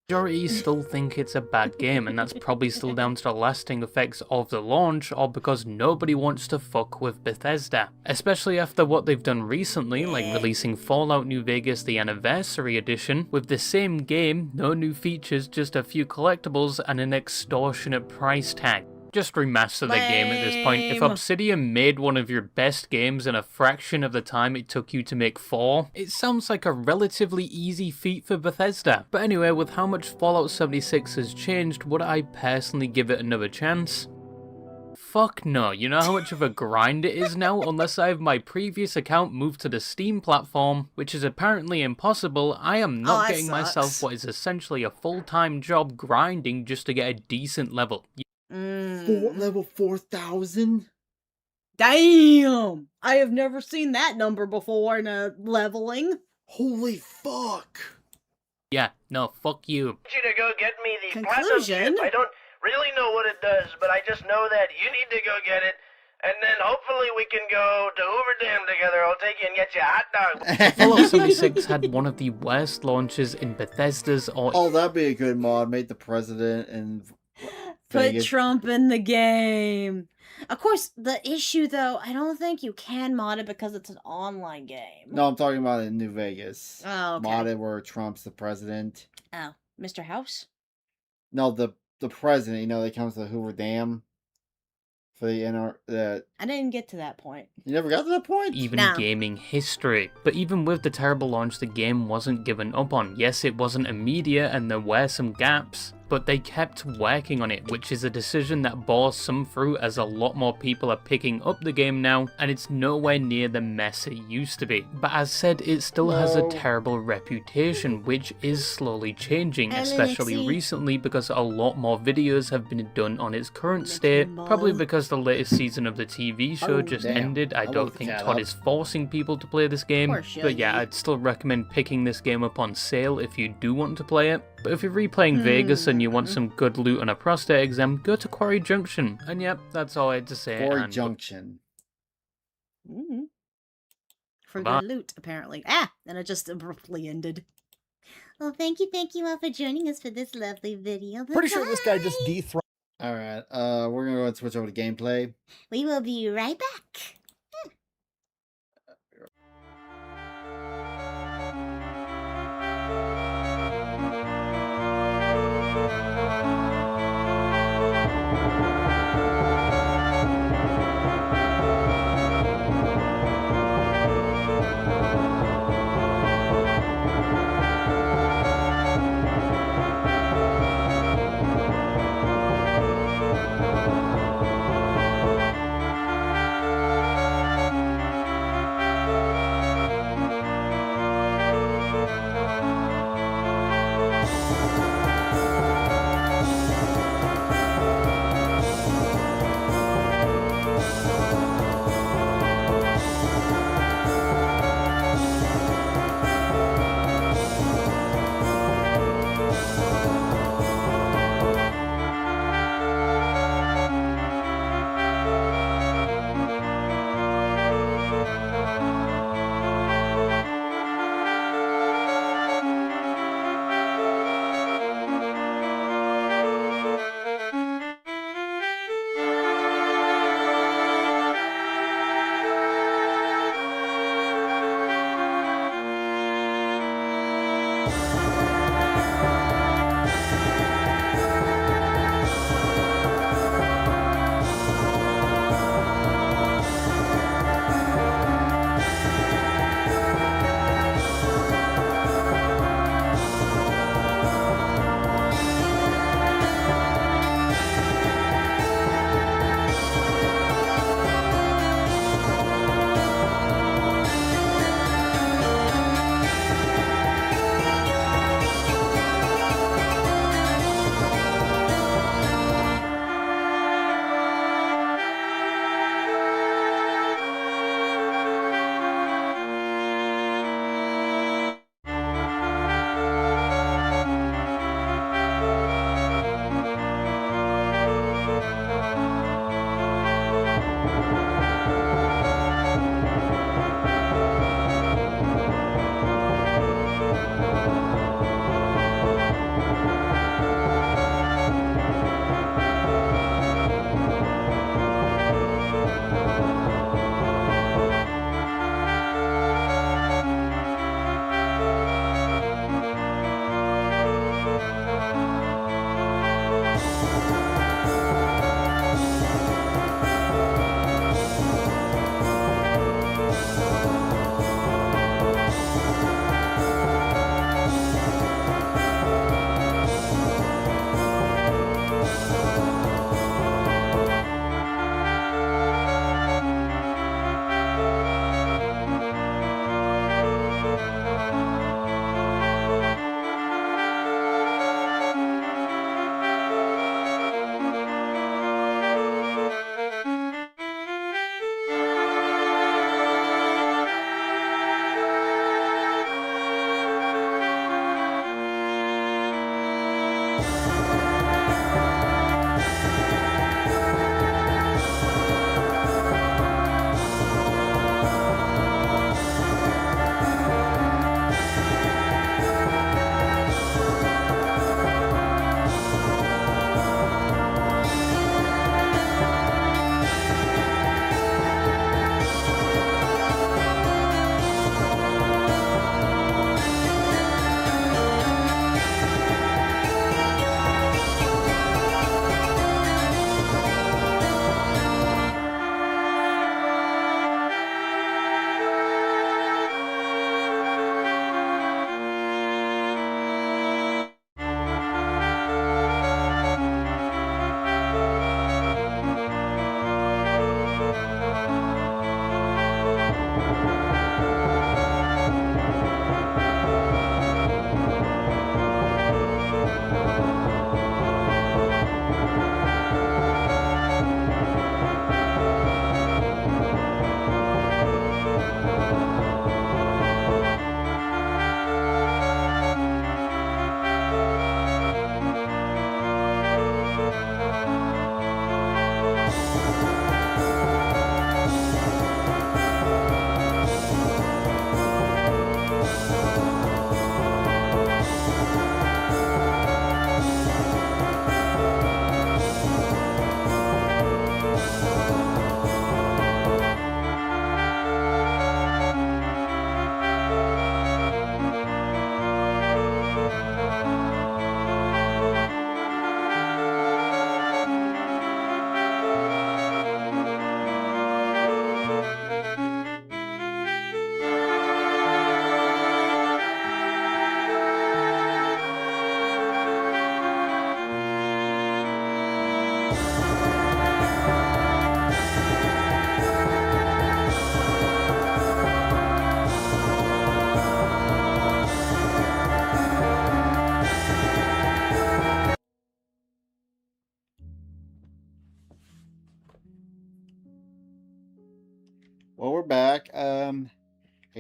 Majority still think it's a bad game, and that's probably still down to the lasting effects of the launch, or because nobody wants to fuck with Bethesda. Especially after what they've done recently, like releasing Fallout New Vegas the Anniversary Edition, with the same game, no new features, just a few collectibles and an extortionate price tag. Just remaster the game at this point. If Obsidian made one of your best games in a fraction of the time it took you to make 4, it sounds like a relatively easy feat for Bethesda. But anyway, with how much Fallout 76 has changed, would I personally give it another chance? Fuck no. You know how much of a grind it is now? Unless I have my previous account moved to the Steam platform, which is apparently impossible, I am not getting myself what is essentially a full-time job grinding just to get a decent level. Level 4,000? Damn! I have never seen that number before in a leveling. Holy fuck! Yeah, no, fuck you. I want you to go get me the Conclusion? platinum chip. I don't really know what it does, but I just know that you need to go get it, and then hopefully we can go to Hoover Dam together. I'll take you and get you a hot dog. Fallout 76 had one of the worst launches in Bethesda's Oh, that'd be a good mod. Make the president and... Put Trump in the game. Of course, the issue, though, I don't think you can mod it because it's an online game. No, I'm talking about in New Vegas. Oh, okay. Modded where Trump's the president. Oh, Mr. House? No, the president. You know, that comes to the Hoover Dam for the I didn't get to that point. You never got to that point? Even gaming history. But even with the terrible launch, the game wasn't given up on. Yes, it wasn't immediate and there were some gaps, but they kept working on it, which is a decision that bore some fruit as a lot more people are picking up the game now, and it's nowhere near the mess it used to be. But as said, it still has a terrible reputation, which is slowly changing, especially recently because a lot more videos have been done on its current state, probably because the latest season of the TV show just ended. I don't think Todd is forcing people to play this game, but yeah, I'd still recommend picking this game up on sale if you do want to play it. But if you're replaying Vegas and you want some good loot on a prostate exam, go to Quarry Junction. And yep, that's all I had to say. Quarry Junction. For good loot, apparently. And it just abruptly ended. Well, thank you all for joining us for this lovely video. Pretty sure this guy just dethroned. Alright, we're gonna go and switch over to gameplay. We will be right back.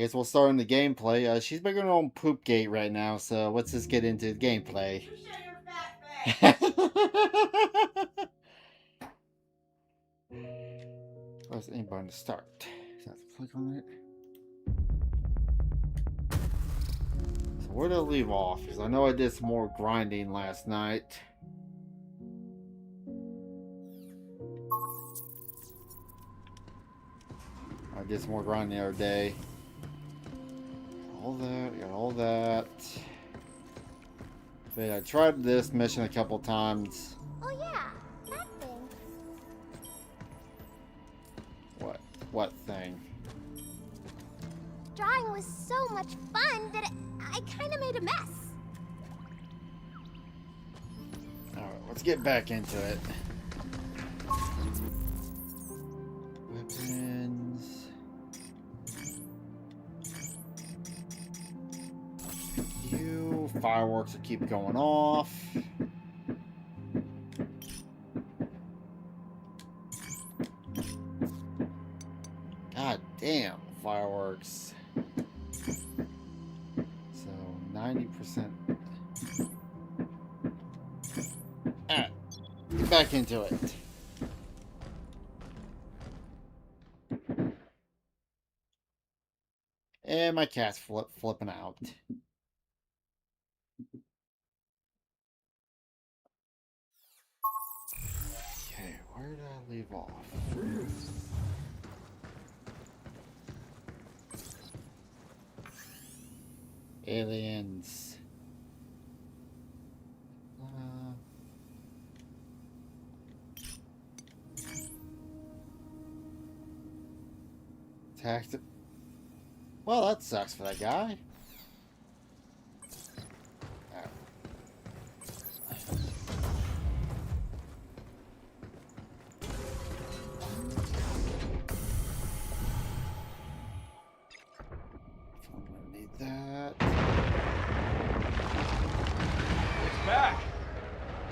guess we'll start in the gameplay. She's making her own poop gate right now, so let's just get into the gameplay. Press any button to start. So I have to click on it. So where did I leave off? Because I know I did some more grinding last night. I did some more grinding the other day. Got all that. But I tried this mission a couple times. Oh yeah, that thing. What thing? Drawing was so much fun that I kind of made a mess. Alright, let's get back into it. Weapons. Fireworks will keep going off. God damn, fireworks. So 90%. Alright, get back into it. And my cat's flipping out. Okay, where did I leave off? Aliens. Attacked it. Well, that sucks for that guy.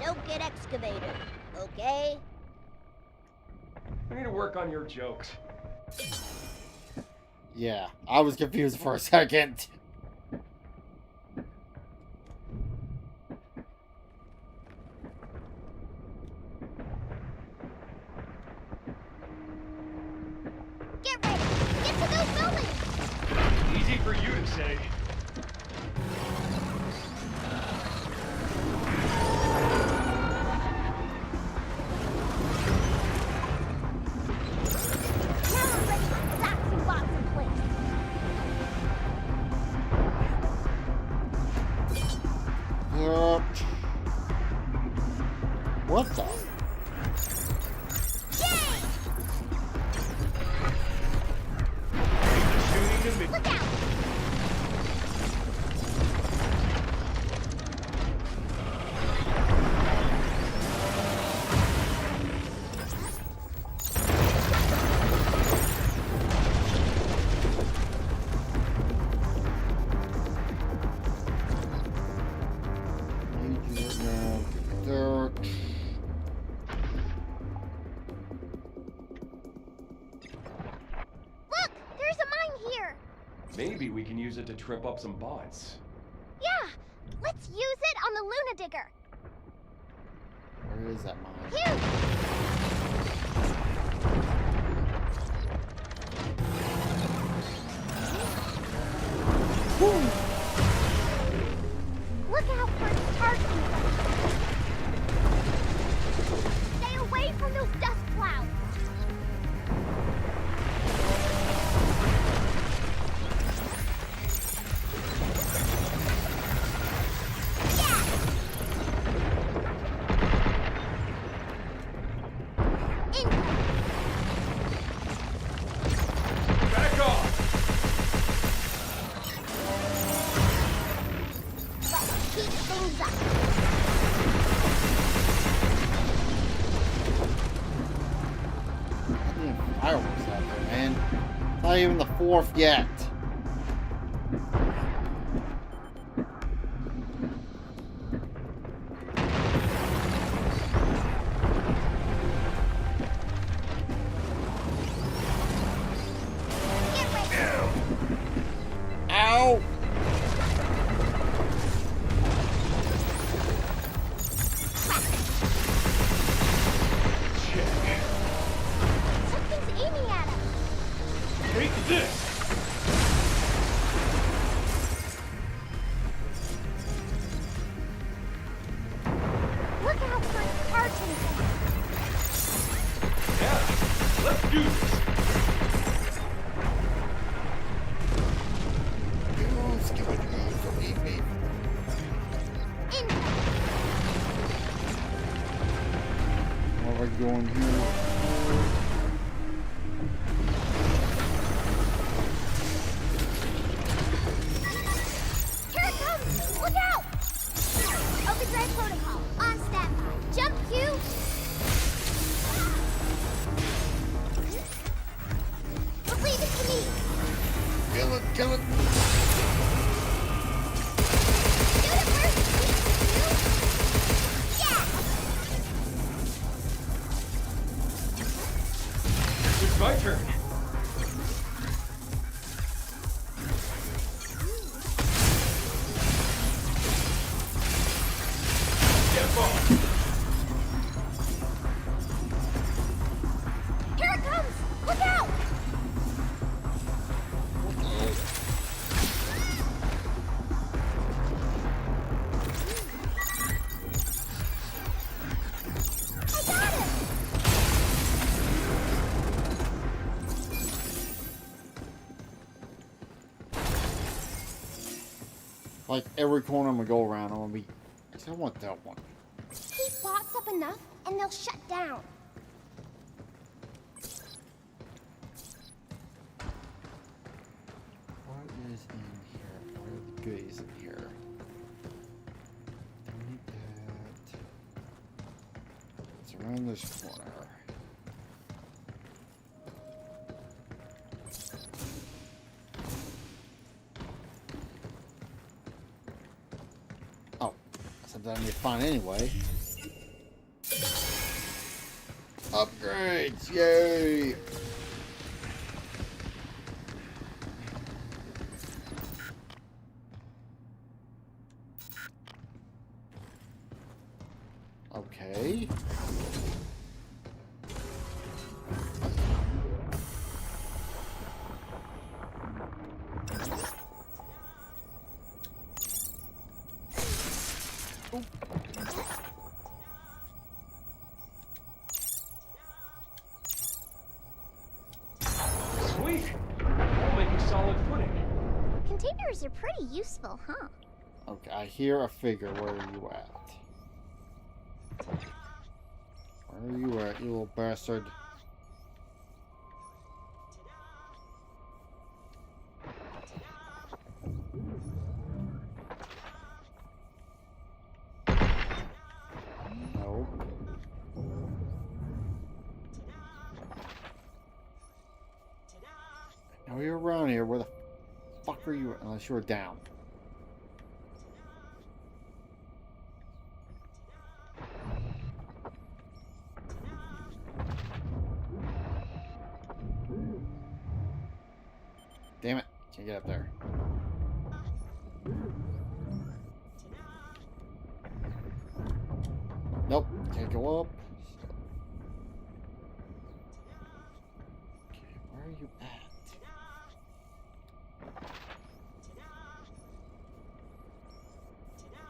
Don't get excavated, okay? I need to work on your jokes. Yeah, I was confused for a second. Get ready! Get to those buildings! Easy for you to say. What the? Look out! Maybe we can use it to trip up some bots. Yeah! Let's use it on the Luna Digger! Where is that mine? Here! Look out for its targeting. Stay away from those dust clouds! Fireworks out there, man. Not even the 4th yet. Yeah, let's do this. What are we going here? Here it comes! Look out! Overdrive protocol, on standby. Jump Q! But leave it to me! Kill it, kill it! Shoot it first, Q! Yeah! It's my turn. Get off. Here it comes! Look out! I got him! Like every corner I'm gonna go around, I'm gonna be. I want that one. Keep bots up enough, and they'll shut down. What is in here? What are the goodies in here? Don't need that. It's around this corner. Oh, something I need to find anyway. Upgrades! Yay! Okay. Sweet. We're making solid footing. Containers are pretty useful, huh? Okay, I hear a figure. Where are you at? Where are you at, you little bastard? No. Now you're around here. Where the fuck are you? Unless you're down. Damn it. Can't get up there. Nope. Can't go up. Okay, where are you at?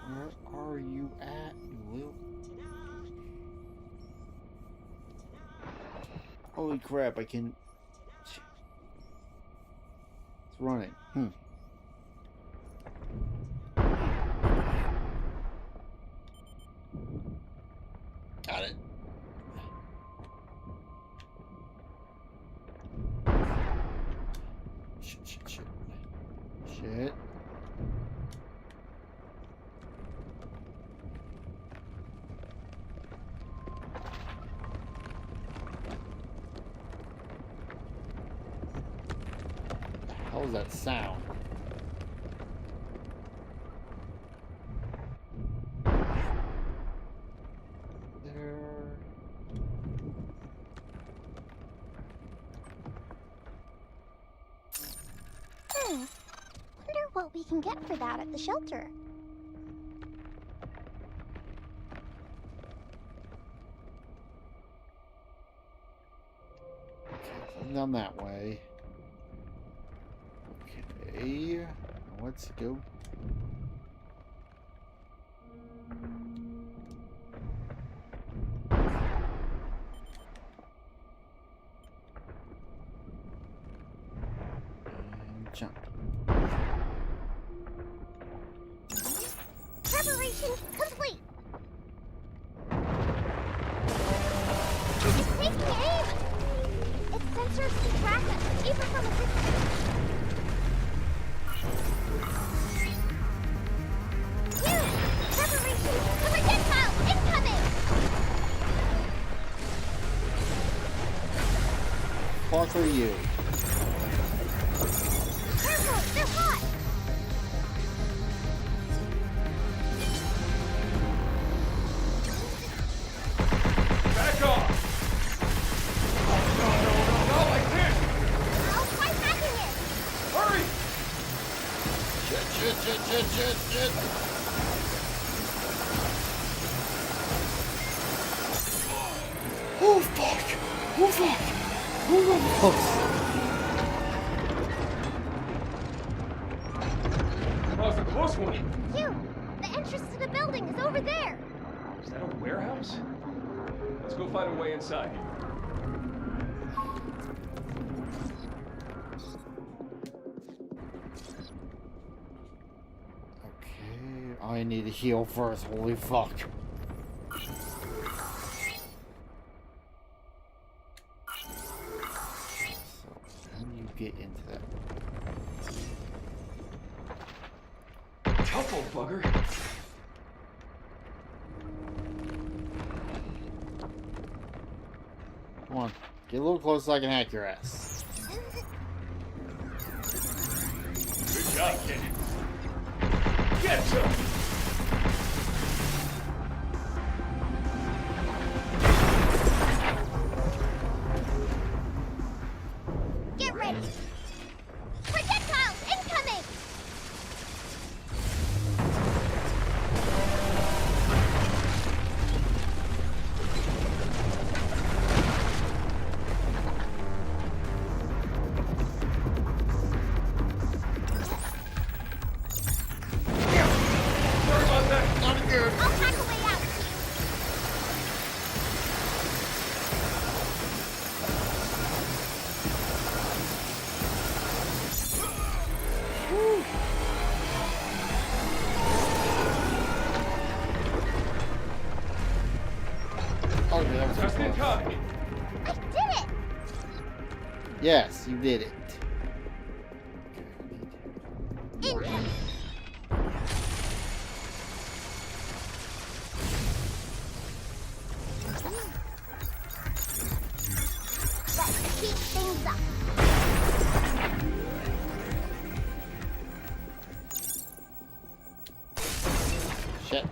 Where are you at, you little... Holy crap, I can... It's running. Got it. Shit. What the hell is that sound? Wonder what we can get for that at the shelter. Okay, down that way. Okay, let's go. Mission complete. It's taking aim. Its sensors can track us, even from a distance. Here! Preparation! The projectile incoming! Fuck are you? Careful! They're hot! Back off! No, I can't! I'll try hacking it! Hurry! Shit. Oh fuck! Oh fuck! Oh That was a close one. Q! The entrance to the building is over there! Is that a warehouse? Let's go find a way inside. Okay, I need to heal first. Holy fuck! How do you get into that? Tough old bugger. Come on, get a little closer so I can hack your ass. Good job, kid. Get to him! Get ready! Projectiles incoming! Sorry about that. Not good. I'll hack a way out, Q. Okay, that was Just in too close. time. I did it! Yes, you did it. Incoming! Let's heat things up. Shit.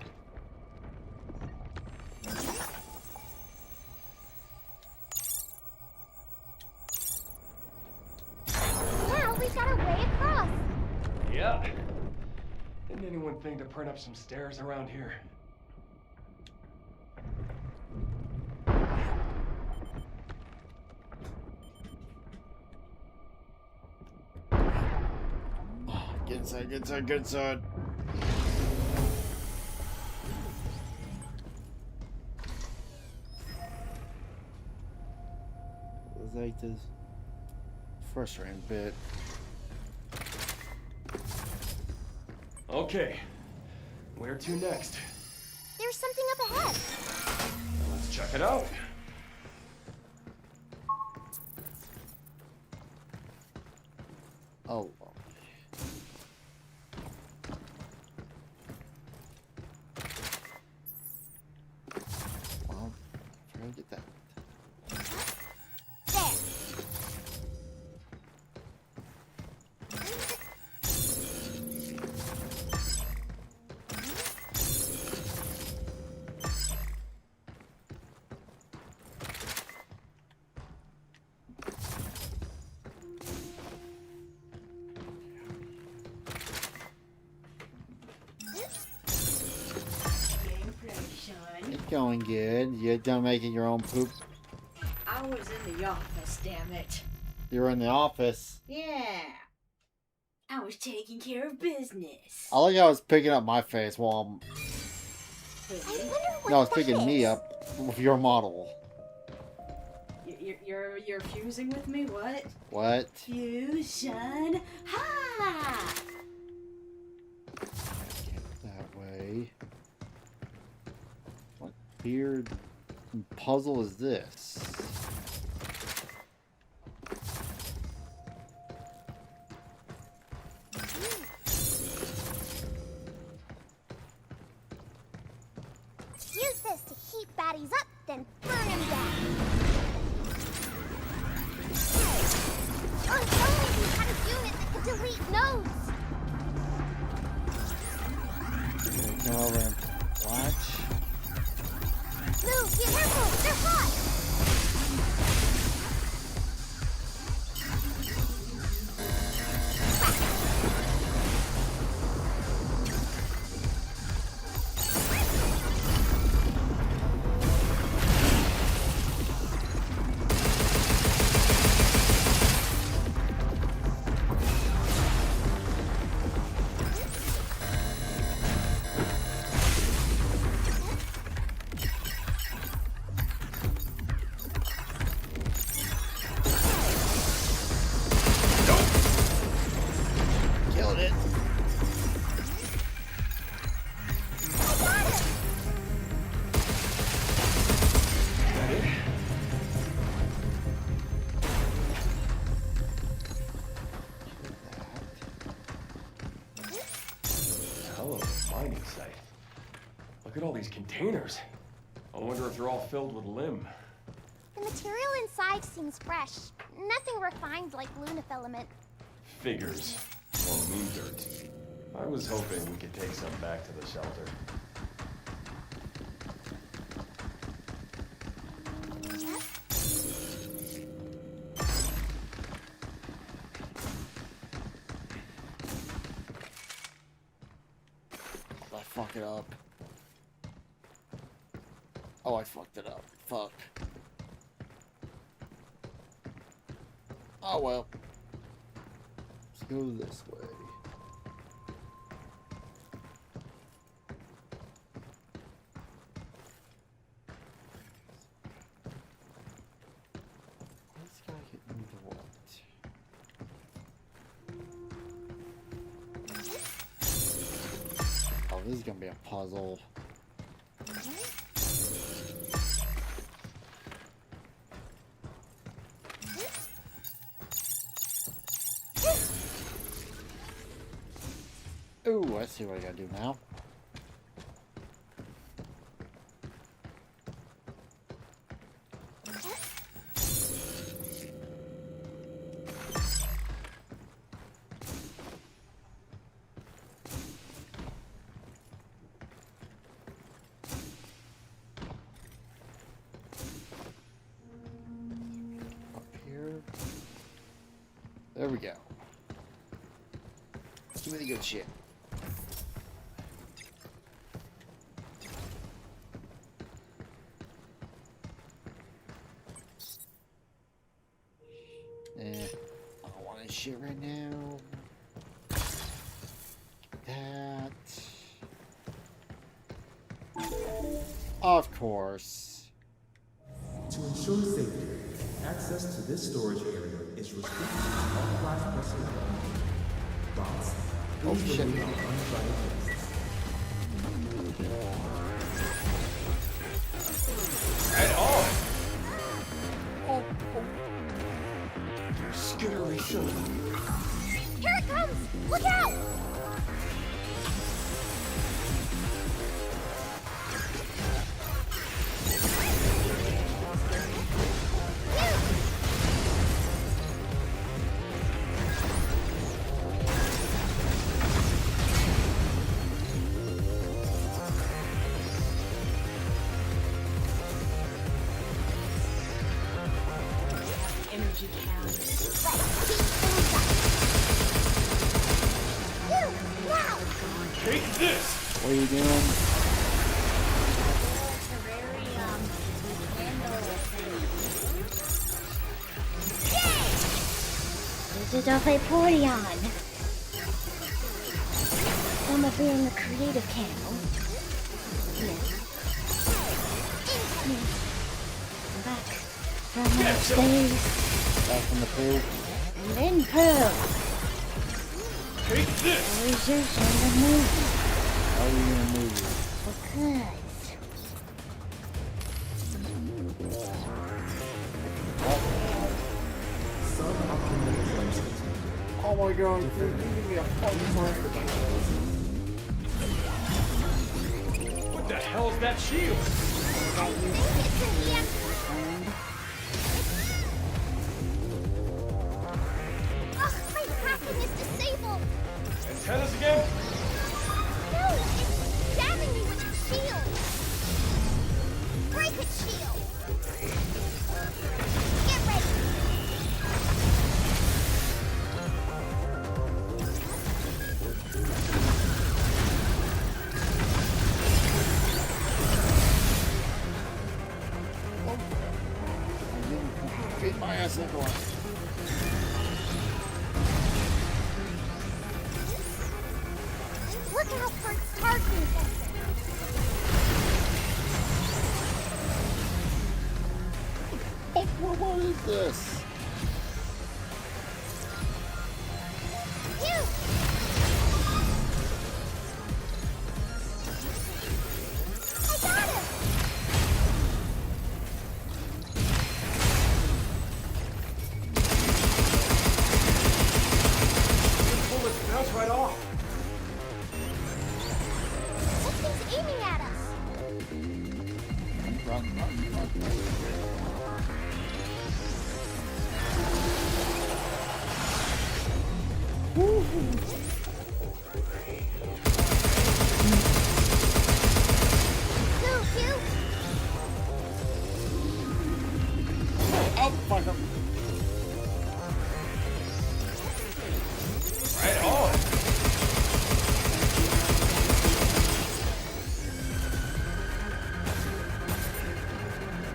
Now we've got a way across. Yeah. Didn't anyone think to print up some stairs around here? Get inside, get inside, get inside. It's like this frustrating bit. Okay. Where to next? There's something up ahead. Let's check it out. Oh. Well, try to get that. There. It's going good. You're done making your own poop. I was in the office, damn it. You're in the office. Yeah. I was taking care of business. I like how I was picking up my face while I wonder what no, I was that picking me is. up with your model. You're fusing with me? What? What? Fusion. Ha! That way. weird puzzle is this? Use this to heat baddies up, then burn them down. Oh, if only we had a unit that could delete nodes. Come over and watch. Move, be careful, they're hot. Killed it. Hell of a mining site. Look at all these containers. I wonder if they're all filled with limb. The material inside seems fresh. Nothing refined like lunafilament. Figures. Won't mean dirt. I was hoping we could take some back to the shelter. I fuck it up. Oh, I fucked it up. Fuck. Oh well. Let's go this way. This guy hit me to what? Oh, this is gonna be a puzzle. Ooh, I see what I gotta do now. Up here. There we go. Give me the good shit. I don't want this shit right now. That. Of course. To ensure safety, access to this storage area is restricted to authorized personnel. Bots, please remain on uninvited guests. Right on! Skittery silly. Here it comes! Look out! Energy count. Take this! What are you doing? Digital Vaporeon. I'm up here in the creative channel. Back from the space. Back from the pool. And then poop. Take this! Always your turn to move. How are you gonna move? Because my god, give me a fucking break. What the hell is that shield? Ugh, my tracking is disabled. Antennas again? No, it's jamming me with its shield. Break its shield. Get ready. Beat my ass into one. Look out for its targeting sensor. What is this? You! I got him! Pull this bounce right off. Something's aiming at us. Run, run, run. Go, Q! Oh, fuck him. Right on.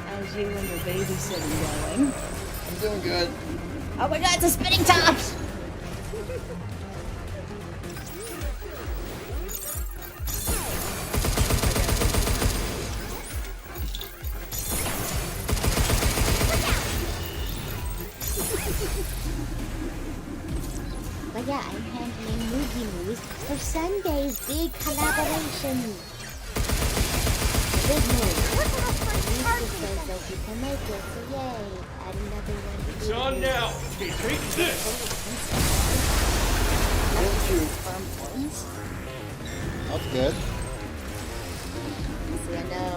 How's you and your babysitting going? I'm doing good. Oh my god, it's a spinning top! But yeah, I'm handling movie news for Sunday's big collaboration. The big news. Look out for its targeting says that you can make it, so yay. Add another one. It's on now. Okay, take this. That's good. See, I know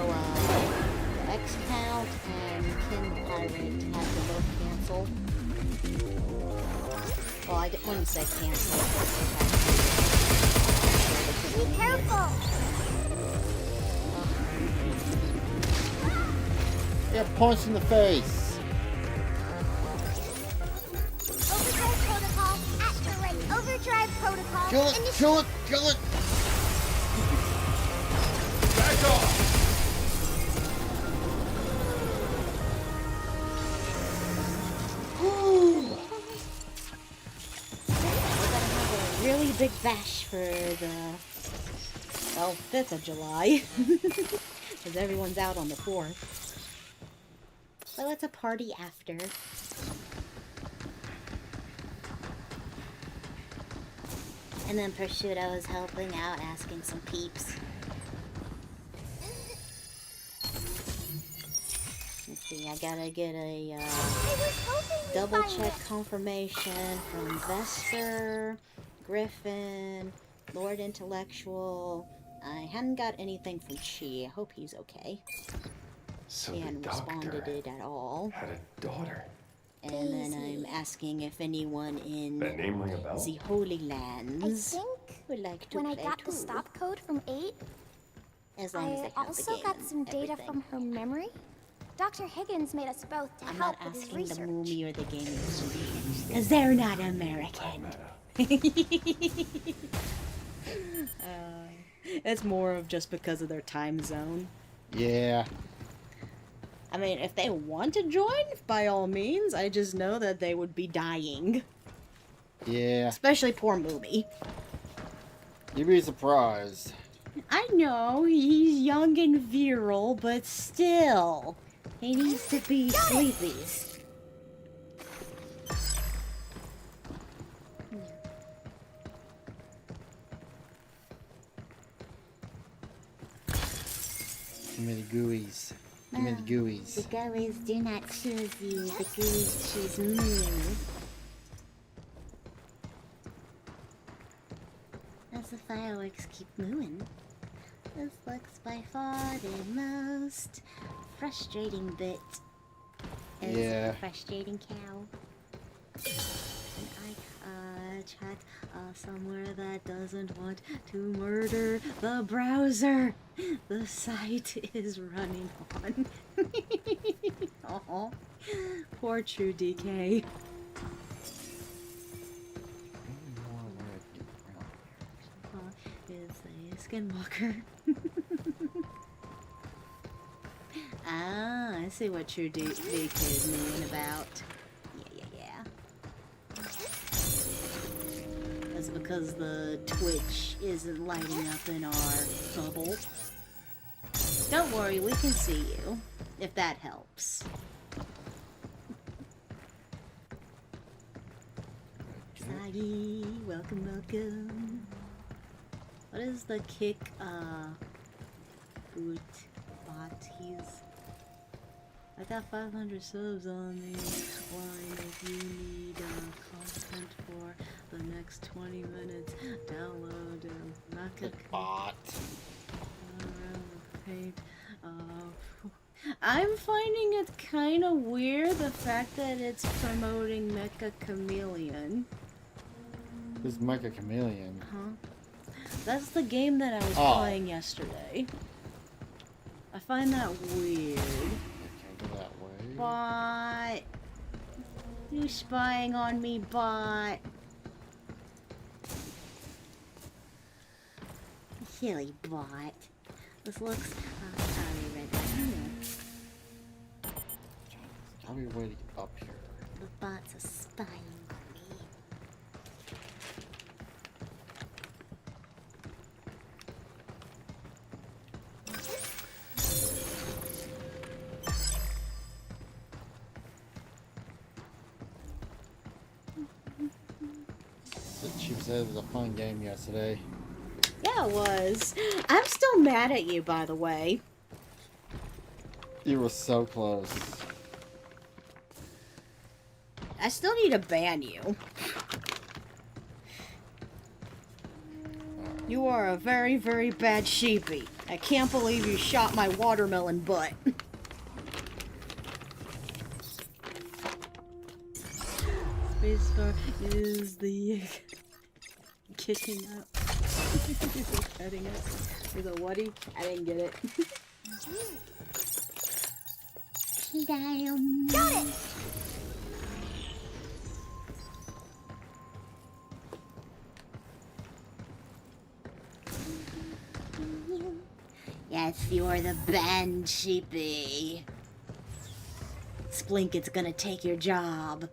the X-Count and Kin the Pirate had to both cancel. Well, I wouldn't say cancel. Be careful! Get punched in the face. Overdrive protocol, activate. Overdrive protocol. Kill it, kill it, kill it. Back off. Really big bash for the 5th of July. Because everyone's out on the 4th. So it's a party after. And then Prosciutto is helping out, asking some peeps. Let's see, I gotta get a double check confirmation from Vesper, Griffin, Lord Intellectual. I hadn't got anything from Chi. I hope he's okay. So he the hadn't doctor responded it at all. had a daughter. And then I'm asking if anyone in That name ring a bell? the Holy Lands I would like to When I play got too. the stop code from 8, As long as I they have the also game got and some data everything. from her memory. Dr. Higgins made us both to I'm help not with his asking research. the movie or the gaming studios, because they're not American. It's more of just because of their time zone. Yeah. I mean, if they want to join, by all means. I just know that they would be dying. Yeah. Especially poor Moomy. You'd be surprised. I know, he's young and virile, but still. He needs to be sleepy. Give me the gooeyes. Give me the gooeyes. The gooeyes do not choose you. The gooeyes choose me. fireworks keep moving. This looks by far the most frustrating bit. Is Yeah. a frustrating cow. And I chat somewhere that doesn't want to murder the browser the site is running on. Aw. Poor True DK. Is a skinwalker. Ah, I see what True DK is moving about. Yeah. That's because the Twitch isn't lighting up in our bubble. Don't worry, we can see you, if that helps. Sagi, welcome. What is the kick, boot bot? I got 500 subs on the line. If you need content for the next 20 minutes, download Maca bot. Paint. I'm finding it kind of weird the fact that it's promoting Mecha Chameleon. Who's Mecha Chameleon? Huh? That's the game that I was playing yesterday. I find that weird. Go that way. Bot. You spying on me, bot. Silly bot. This looks How are we way to get up here? The bots are spying on me. The chief said it was a fun game yesterday. Yeah, it was. I'm still mad at you, by the way. You were so close. I still need to ban you. You are a very, very bad sheepy. I can't believe you shot my watermelon butt. Spacebar is the kicking up. Cutting it. Is a whaty? I didn't get it. Got it! Yes, you're the band sheepy. Splinket's gonna take your job.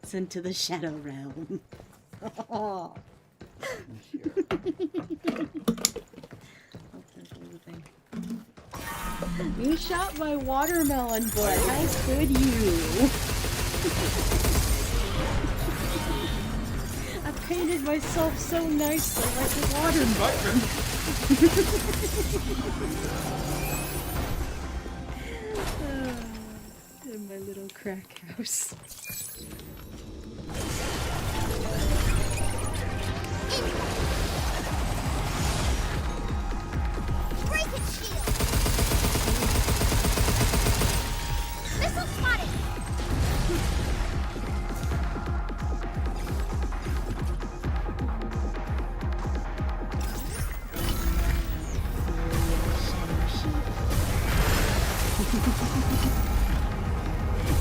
Sent to the Shadow Realm. Oh. You shot my watermelon butt. How could you? I painted myself so nicely like a watermelon. In my little crack house. Break it, shield! Missile spotted!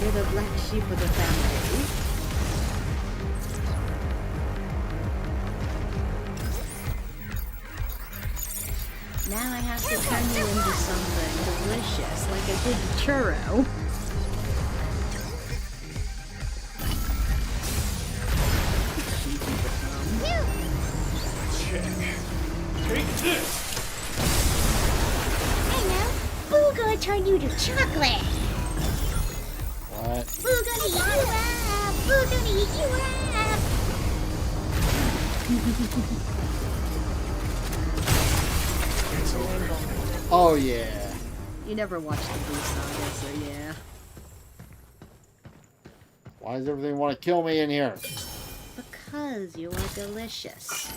You're the black sheep of the family. Now I have to turn you into something delicious, like I did the churro. Take this! Hey now, Boo gonna turn you to chocolate! What? Boo gonna eat you up! Boo gonna eat you up! It's over. Oh yeah. You never watched the Boo Saga, so yeah. Why does everything want to kill me in here? Because because you are delicious.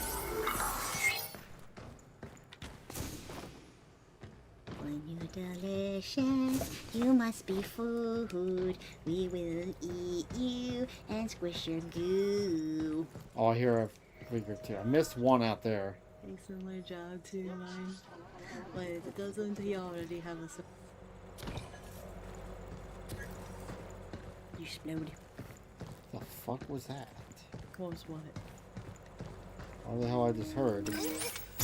When you're delicious, you must be food. We will eat you and squish your goo. Oh, I hear a figure too. I missed one out there. Thanks for my job too, mine. Wait, doesn't he already have a... You explode. The fuck was that? Close what? What the hell I just heard?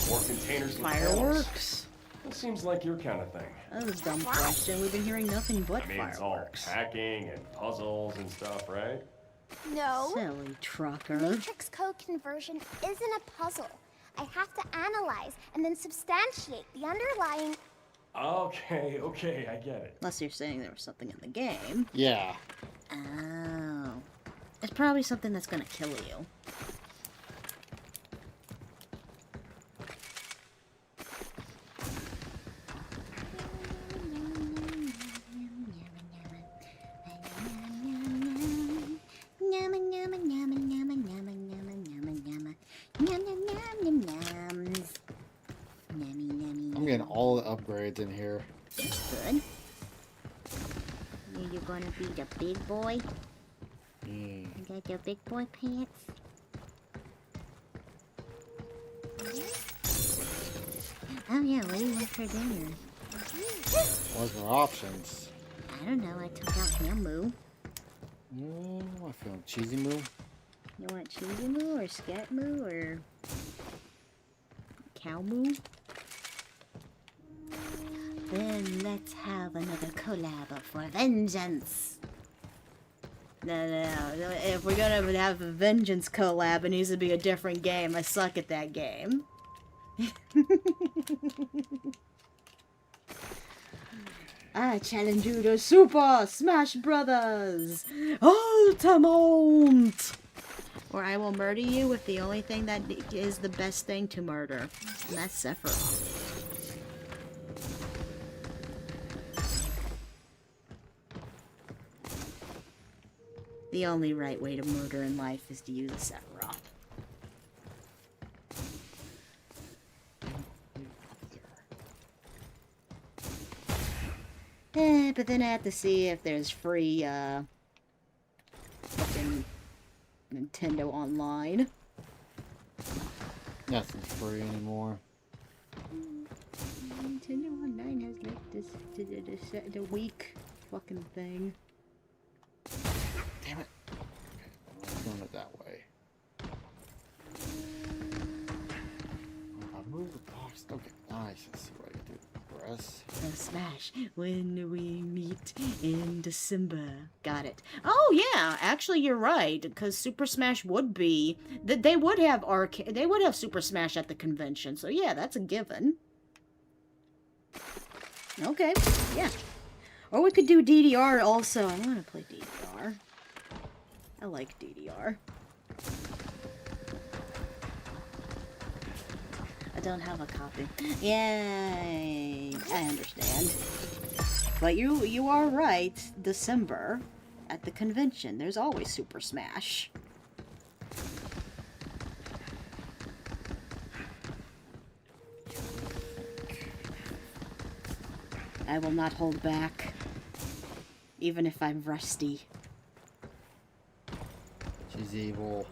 More containers with Fireworks? That seems like your kind of thing. That was a dumb question. We've been hearing nothing but I mean, it's all fireworks. packing and puzzles and stuff, right? No. Silly trucker. Matrix code conversion isn't a puzzle. I have to analyze and then substantiate the underlying... Okay, I get it. Unless you're saying there was something in the game. Yeah. Oh. It's probably something that's gonna kill you. I'm getting all the upgrades in here. Good. Are you gonna be the big boy? You got your big boy pants? Oh yeah, what do you want for dinner? What's our options? I don't know, I took out Hamu. I feel cheesy moo. You want cheesy moo or scat moo or cow moo? Then let's have another collab for vengeance. No. If we're gonna have a vengeance collab, it needs to be a different game. I suck at that game. I challenge you to Super Smash Brothers Ultimate! Or I will murder you with the only thing that is the best thing to murder. And that's Sephiroth. The only right way to murder in life is to use a Sephiroth. But then I have to see if there's free, fucking Nintendo Online. Nothing's free anymore. Nintendo Online has like this, the weak fucking thing. Damn it. I'm doing it that way. I moved the box. Okay, nice. Let's see what I can do. Press. The Smash when we meet in December. Got it. Oh yeah, actually you're right, because Super Smash would be that they would have Super Smash at the convention. So yeah, that's a given. Okay, yeah. Or we could do DDR also. I want to play DDR. I like DDR. I don't have a copy. Yay! I understand. But you are right. December at the convention. There's always Super Smash. I will not hold back. Even if I'm rusty. She's evil.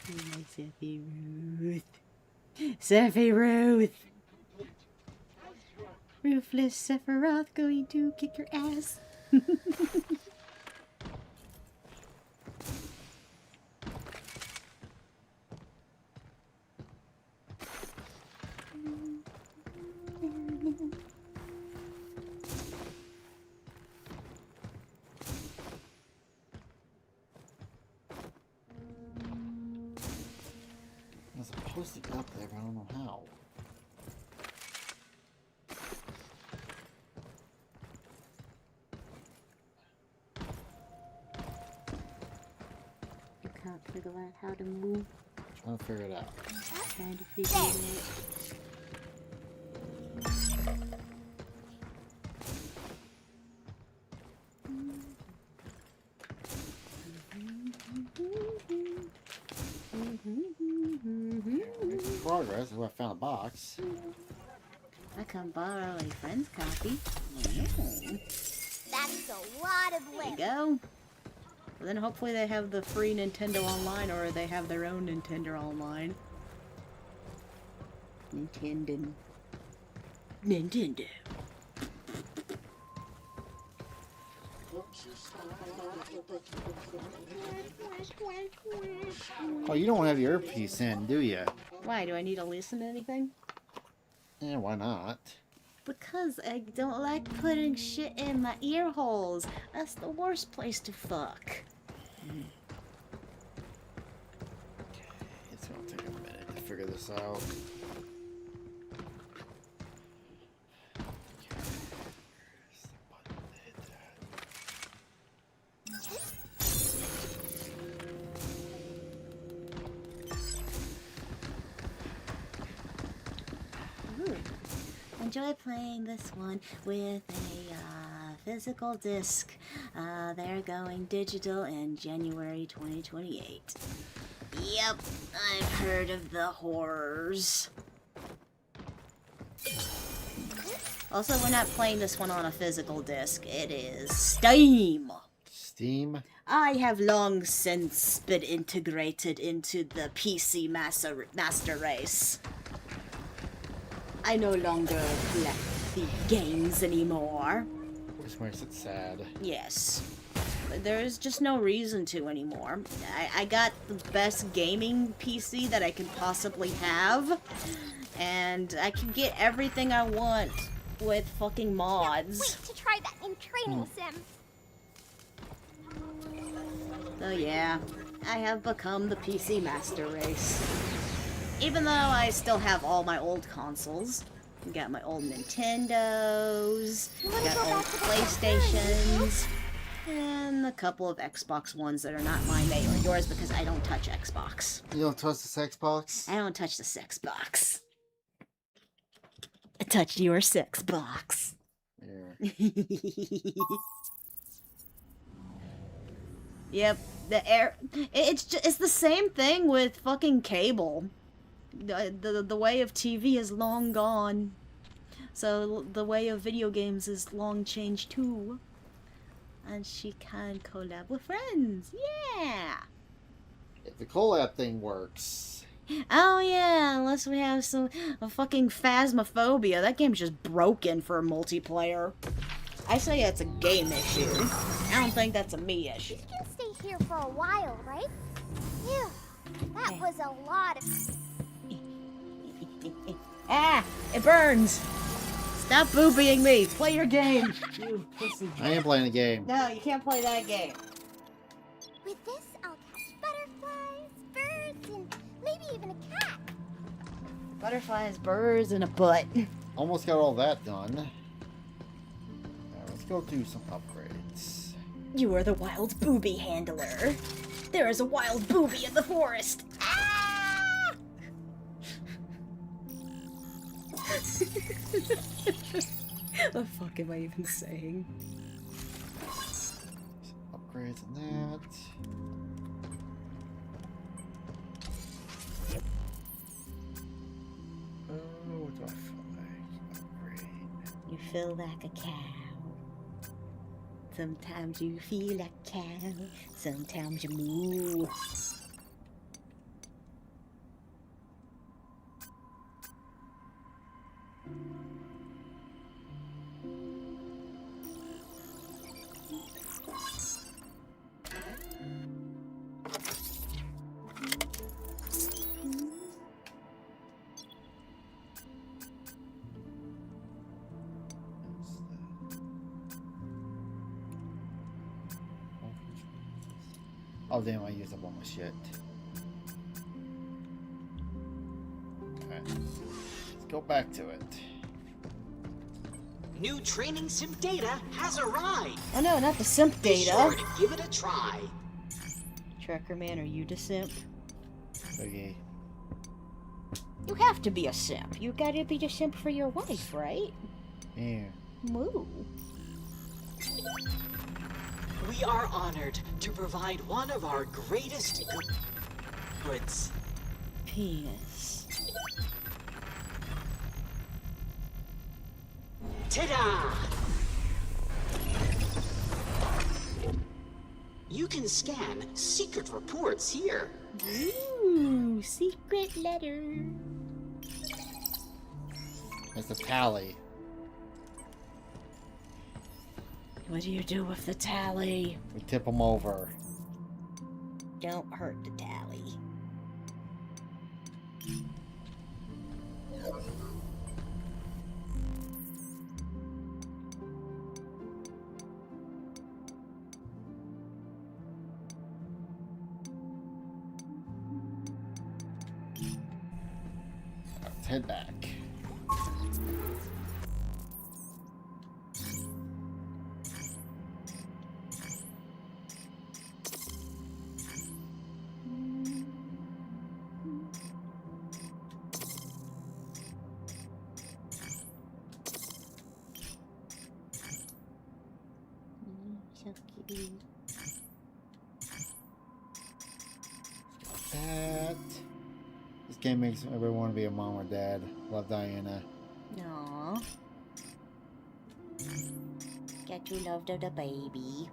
My Sephi Ruth. Sephi Ruth! Ruthless Sephiroth going to kick your ass. I'm supposed to get up there, but I don't know how. I can't figure out how to move. Trying to figure it out. Trying to figure it out. progress. I found a box. I can borrow a friend's copy. That's a lot of There you lift. go. Well, then hopefully they have the free Nintendo Online, or they have their own Nintendo Online. Nintendo. Oh, you don't have your earpiece in, do you? Why? Do I need to listen to anything? Yeah, why not? Because I don't like putting shit in my ear holes. That's the worst place to fuck. It's gonna take a minute to figure this out. Ooh. Enjoy playing this one with a physical disc. They're going digital in January 2028. Yep, I've heard of the horrors. Also, we're not playing this one on a physical disc. It is Steam. Steam? I have long since been integrated into the PC master race. I no longer play the games anymore. Which makes it sad. Yes. There's just no reason to anymore. I got the best gaming PC that I can possibly have. And I can get everything I want with fucking mods. Wait to try that in training sim. So yeah, I have become the PC master race. Even though I still have all my old consoles. Got my old Nintendos, got old PlayStations, and a couple of Xbox Ones that are not mine, they are yours because I don't touch Xbox. You don't touch this Xbox? I don't touch the sex box. I touched your sex box. Yeah. Yep, it's the same thing with fucking cable. The way of TV is long gone. So the way of video games is long changed too. And she can collab with friends. Yeah. If the collab thing works. Oh yeah, unless we have a fucking phasmophobia. That game's just broken for multiplayer. I say it's a game issue. I don't think that's a me issue. You can stay here for a while, right? Phew, that was a lot of... Ah! It burns! Stop boobying me! Play your game! You pussy. I am playing a game. No, you can't play that game. With this, I'll catch butterflies, birds, and maybe even a cat. Butterflies, birds, and a butt. Almost got all that done. Now, let's go do some upgrades. You are the wild booby handler. There is a wild booby in the forest. Ah! What the fuck am I even saying? Some upgrades on that. Oh, what do I feel like? Upgrade. You feel like a cow. Sometimes you feel like a cow. Sometimes you moo. Oh damn, I used up all my shit. Okay. Let's go back to it. New training sim data has arrived. Oh no, not the simp Be data. sure to give it a try. Trucker man, are you the simp? Okay. You have to be a simp. You gotta be the simp for your wife, right? Yeah. Moo. We are honored to provide one of our greatest goods. Penis. Ta-da! You can scan secret reports here. Ooh, secret letter. It's a tally. What do you do with the tally? We tip them over. Don't hurt the tally. Let's head back. So cute. That. This game makes everyone want to be a mom or dad. Love, Diana. Aww. Get you loved of the baby.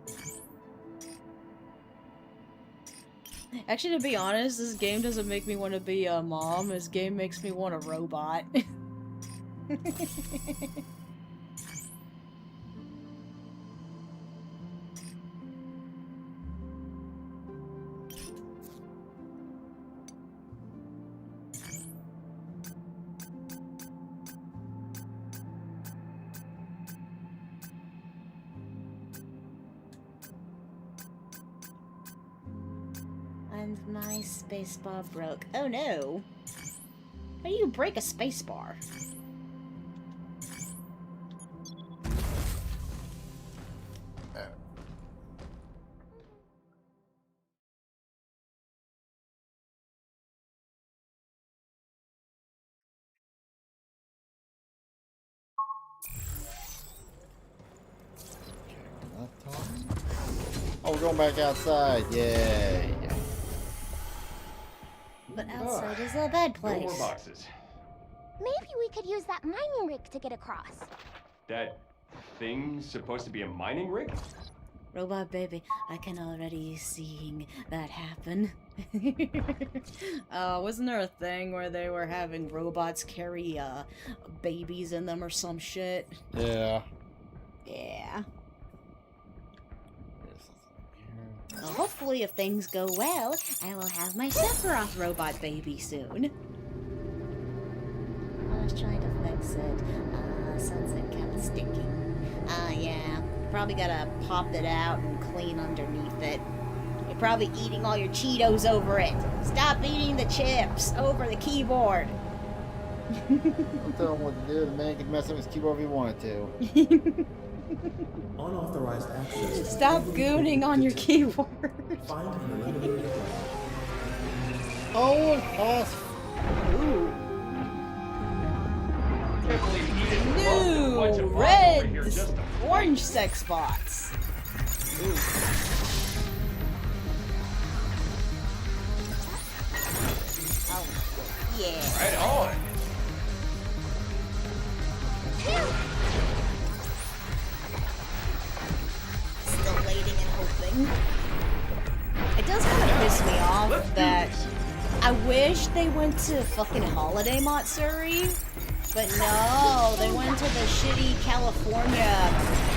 Actually, to be honest, this game doesn't make me want to be a mom. This game makes me want a robot. And my spacebar broke. Oh no! How do you break a spacebar? Oh, we're going back outside. Yay. But outside is a bad No more place. boxes. Maybe we could use that mining rig to get across. That thing's supposed to be a mining rig? Robot baby, I can already seeing that happen. Wasn't there a thing where they were having robots carry babies in them or some shit? Yeah. Yeah. Hopefully, if things go well, I will have my Sephiroth robot baby soon. I was trying to fix it. Sunset kept sticking. Yeah. Probably gotta pop it out and clean underneath it. You're probably eating all your Cheetos over it. Stop eating the chips over the keyboard. Don't tell him what to do. The man can mess up his keyboard if he wanted to. Unauthorized access. Stop gooning on your keyboard. Find and eliminate the Oh, awesome. New red, orange sex bots. Ooh. Oh, yeah. Right on. Still waiting and hoping. It does kind of piss me off that I wish they went to fucking Holiday Matsuri. But no, they went to the shitty California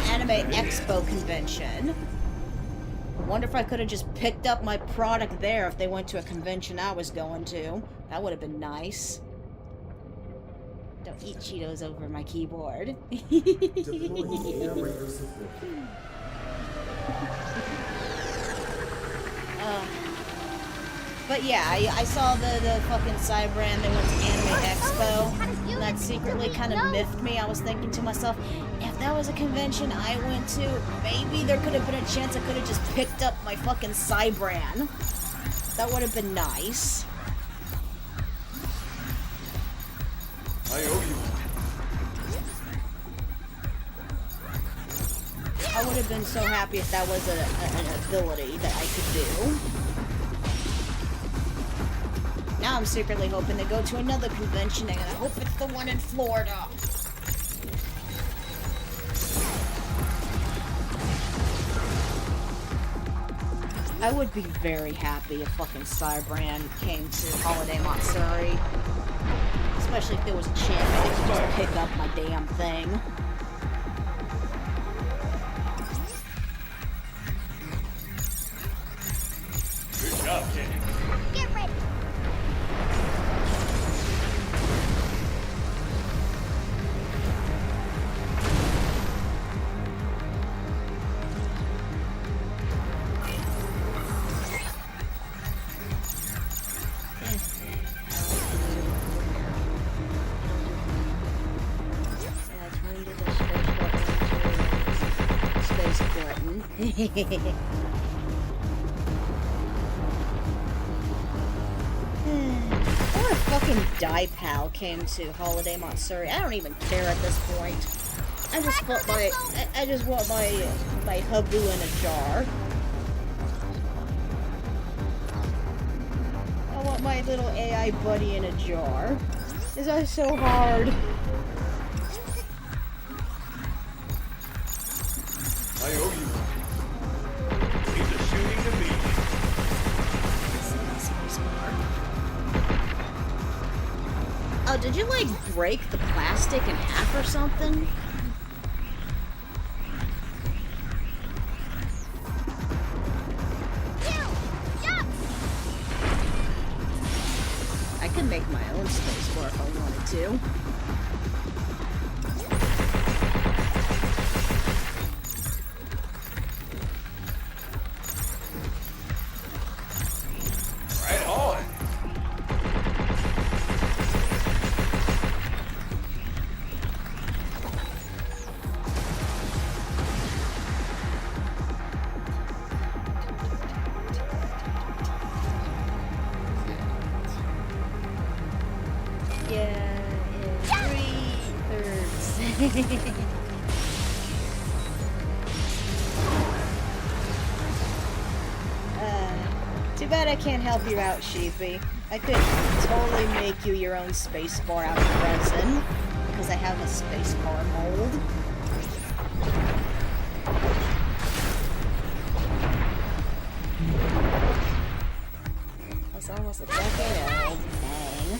Anime Expo convention. I wonder if I could have just picked up my product there if they went to a convention I was going to. That would have been nice. Don't eat Cheetos over my keyboard. But yeah, I saw the fucking Cybrand, they went to Anime Expo. And that secretly kind of miffed me. I was thinking to myself, if that was a convention I went to, maybe there could have been a chance I could have just picked up my fucking Cybrand. That would have been nice. I owe you. I would have been so happy if that was an ability that I could do. Now I'm secretly hoping to go to another convention, and I hope it's the one in Florida. I would be very happy if fucking Cybrand came to Holiday Matsuri. Especially if there was a champion that could just pick up my damn thing. Good job, kid. Get ready. Space button. Or if fucking Die Pal came to Holiday Matsuri. I don't even care at this point. I just want my Habu in a jar. I want my little AI buddy in a jar. Is that so hard? I owe you one. He's a shooting to me. Oh, did you like break the plastic in half or something? I could make my own space bar if I wanted to. Right on. Yeah, in 3/3. Too bad I can't help you out, Sheepy. I could totally make you your own space bar out of resin, because I have a space bar mold. That's almost a decade old. Dang.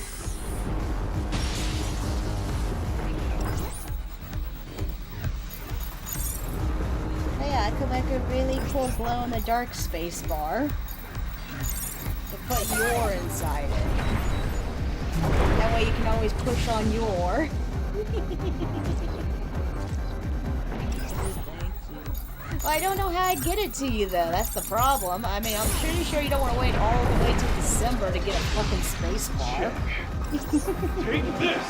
But yeah, I could make a really cool glow-in-the-dark space bar. To put your inside it. That way you can always push on your. Well, I don't know how I'd get it to you, though. That's the problem. I mean, I'm pretty sure you don't want to wait all the way till December to get a fucking space bar. Take this.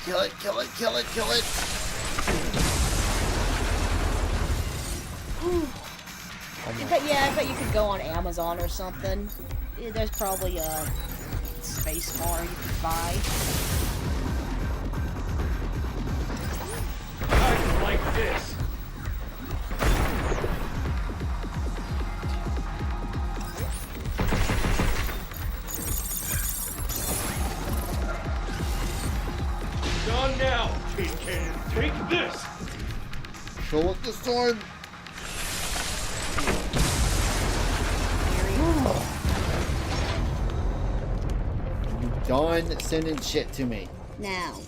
Kill it, kill it, kill it, kill it. I bet you could go on Amazon or something. There's probably a space bar you could buy. I like this. Gone now, Kid Cannon. Take this. Kill it this time. You done sending shit to me. Now.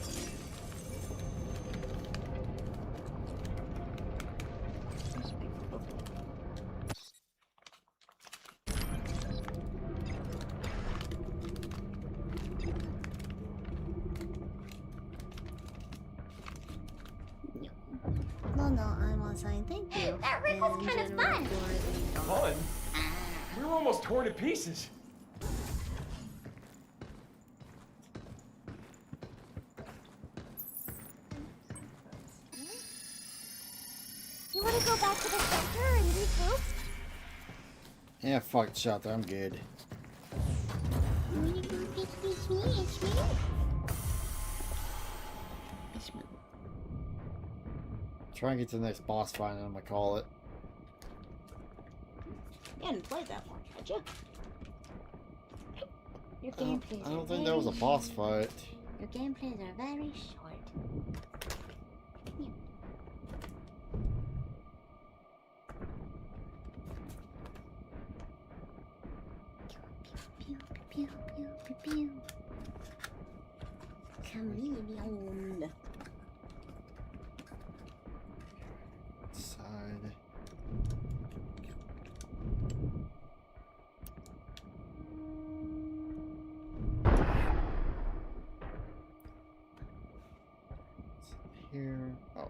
No, I'm on sign. Thank you. That rig was kind of fun. Fun? We were almost torn to pieces. You want to go back to the center and regroup? Yeah, fuck shot there. I'm good. You want to go take this me? Try and get to the next boss fight, and I'm gonna call it. You hadn't played that one, had you? Your gameplays I don't think that was a boss fight. Your gameplays are very short. pew, pew, pew, pew. Chameleon. Side. Here. Oh.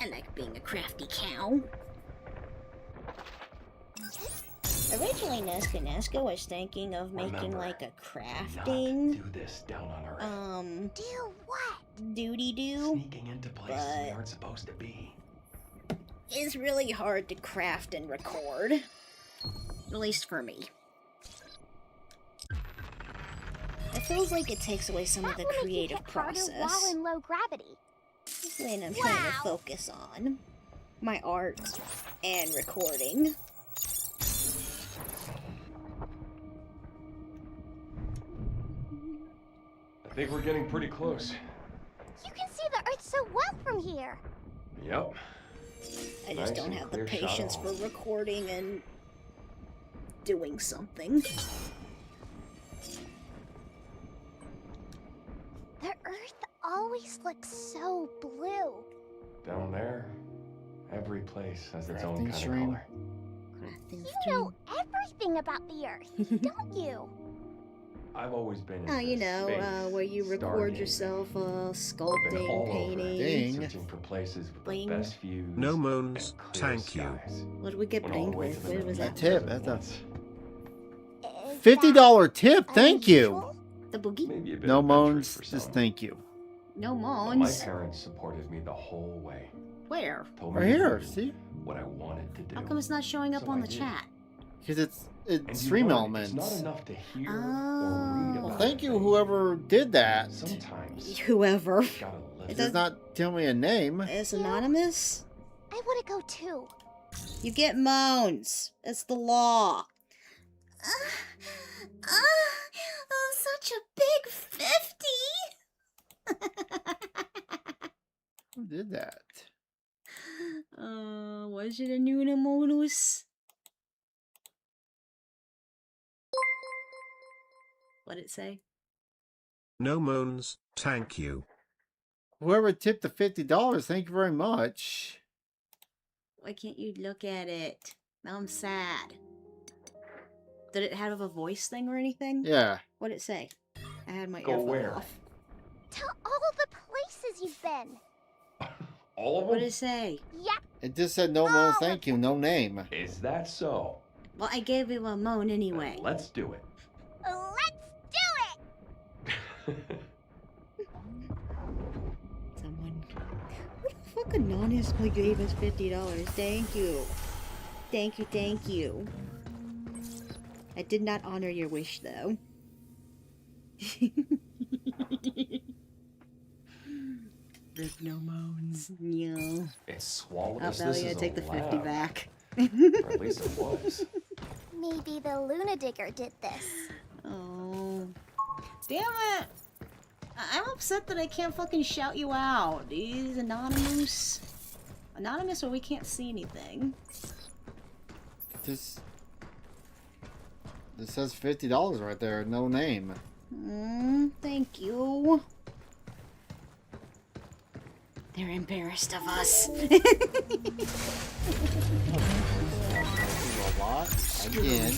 I like being a crafty cow. Originally, Nesca was thinking of making Remember, like a crafting. Do this down on Earth. Do what? Doody-doo. Sneaking into places we aren't supposed to be. It's really hard to craft and record. At least for me. It feels like it takes away some of the creative process. While in low gravity. When I'm trying to focus on my art and recording. I think we're getting pretty close. You can see the Earth so well from here. Yep. I just Nice don't and have the clear shot patience hole. for recording and doing something. The Earth always looks so blue. Down there, every place has its own Crafting kind stream. of color. You know everything about the Earth, don't you? I've always been. Oh, you into know, space, where you record stargazing. yourself I've been sculpting, all over, painting. searching for places with Bling. the best views. No moans, and clear thank you. skies. What did we get Went all the banged way with? to the What was moon. that? Tip. Just That's once. $50 tip. Thank you. The boogie? Maybe a bit No adventurous moans. for Just some. thank you. No But my moans. parents supported me the whole way. Where? Told Right me to here. do See? what I wanted to do. How come it's not showing up So on I the did. chat? Because it's And you stream learn elements. It's not enough to hear or read Oh. about. Thank you, things. whoever did that. Sometimes Whoever. you gotta It live. does not tell me a name. It's anonymous? I want to go too. You get moans. It's the law. Such a big 50! Who did that? Was it a Nunamonus? What'd it say? No moans, thank you. Whoever tipped the $50, thank you very much. Why can't you look at it? Now I'm sad. Did it have a voice thing or anything? Yeah. What'd it say? I had my Go earphone where? off. To all the places you've been. All of What'd them? it say? Yep. It just said no moans, thank you, no name. Is that so? Well, I gave you a moan anyway. Then let's do it. Let's do it. Someone. Who the fuck anonymously gave us $50? Thank you. Thank you, thank you. I did not honor your wish, though. There's no moans. No. It swallowed Oh, us. Belly, This I is take the a 50 lab. back. Or at least it was. Maybe the Luna Digger did this. Oh. Damn it! I'm upset that I can't fucking shout you out. These anonymous. Anonymous or we can't see anything. This says $50 right there, no name. Thank you. They're embarrassed of us. A lot again.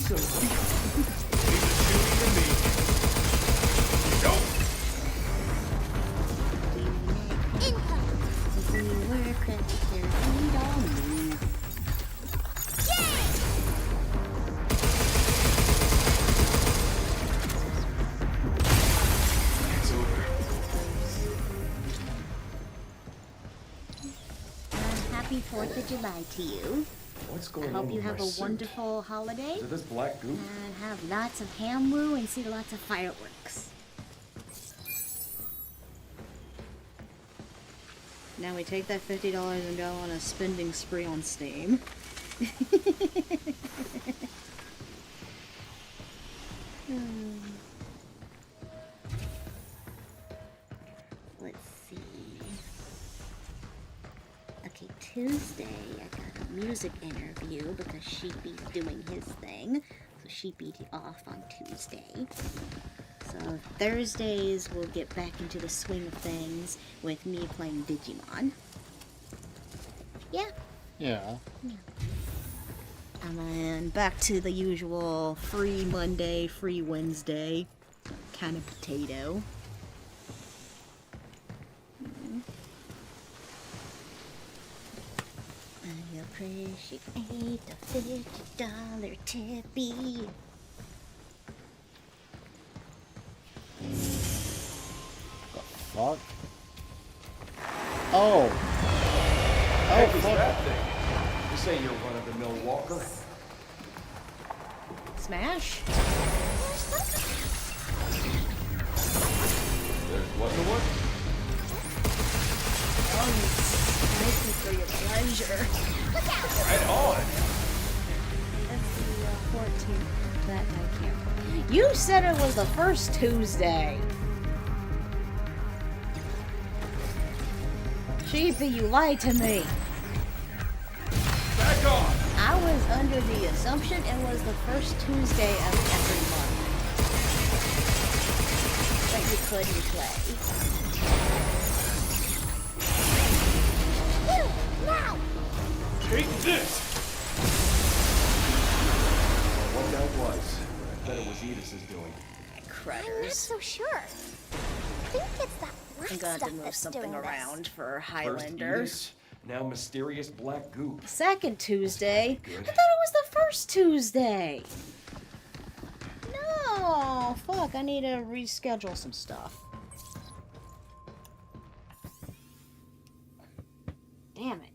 Happy 4th of July to you. What's I going on hope you with have my a suit? wonderful holiday Is it this black goop? and have lots of ham woo and see lots of fireworks. Now we take that $50 and go on a spending spree on Steam. Let's see. Okay, Tuesday I got a music interview because Sheepy's doing his thing. So Sheepy's off on Tuesday. So Thursdays we'll get back into the swing of things with me playing Digimon. Yeah. Yeah. And then back to the usual free Monday, free Wednesday kind of potato. I appreciate the $50 tippy. Fuck. Oh. Heck is that thing? This ain't your run-of-the-mill walker. Smash. There's what in the what? Oh, thank you for your pleasure. Right on. That's the 14th. That I can't. You said it was the first Tuesday. Sheepy, you lied to me. Back on. I was under the assumption it was the first Tuesday of every month that you couldn't play. Now! Take this! What that was, I bet it was Edith's doing. Critters. I'm not so sure. I think it's that black I'm going stuff to move that's something doing around for First Highlander. Edith, now mysterious black goop. Second Tuesday? Good. I thought it was the first Tuesday. No, fuck, I need to reschedule some stuff. Damn it.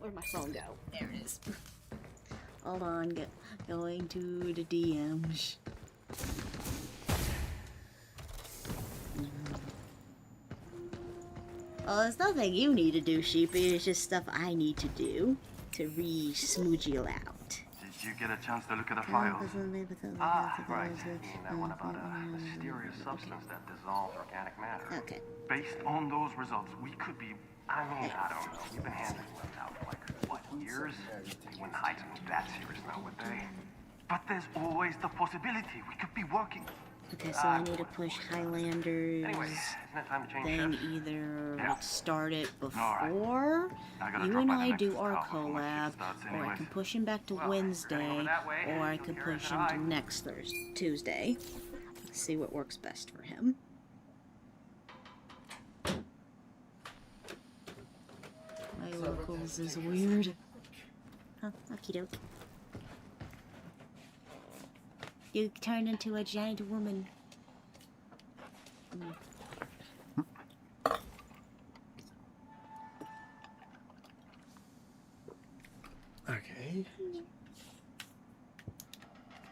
Where'd my phone go? There it is. Hold on, going to the DMs. Well, it's nothing you need to do, Sheepy. It's just stuff I need to do to re-smooch you out. Did you get a chance to look at the files? Right. You mean that one about a mysterious substance that dissolves organic matter. Okay. Based on those results, we could be... I mean, I don't know. We've been handling them now for like, what, years? They wouldn't hide something that serious now, would they? But there's always the possibility we could be working. Okay, so I need to push Highlanders. Anyway, isn't it time to change then shifts? either Yeah. start it All before I gotta you drop and by the I next do our house before my collab, shift starts or I anyways. can push him back to Well, Wednesday, heading over that way, or I you'll can hear it push that him I- to next Tuesday. See what works best for him. My locals is weird. Huh, okie doke. You turned into a giant woman. Okay.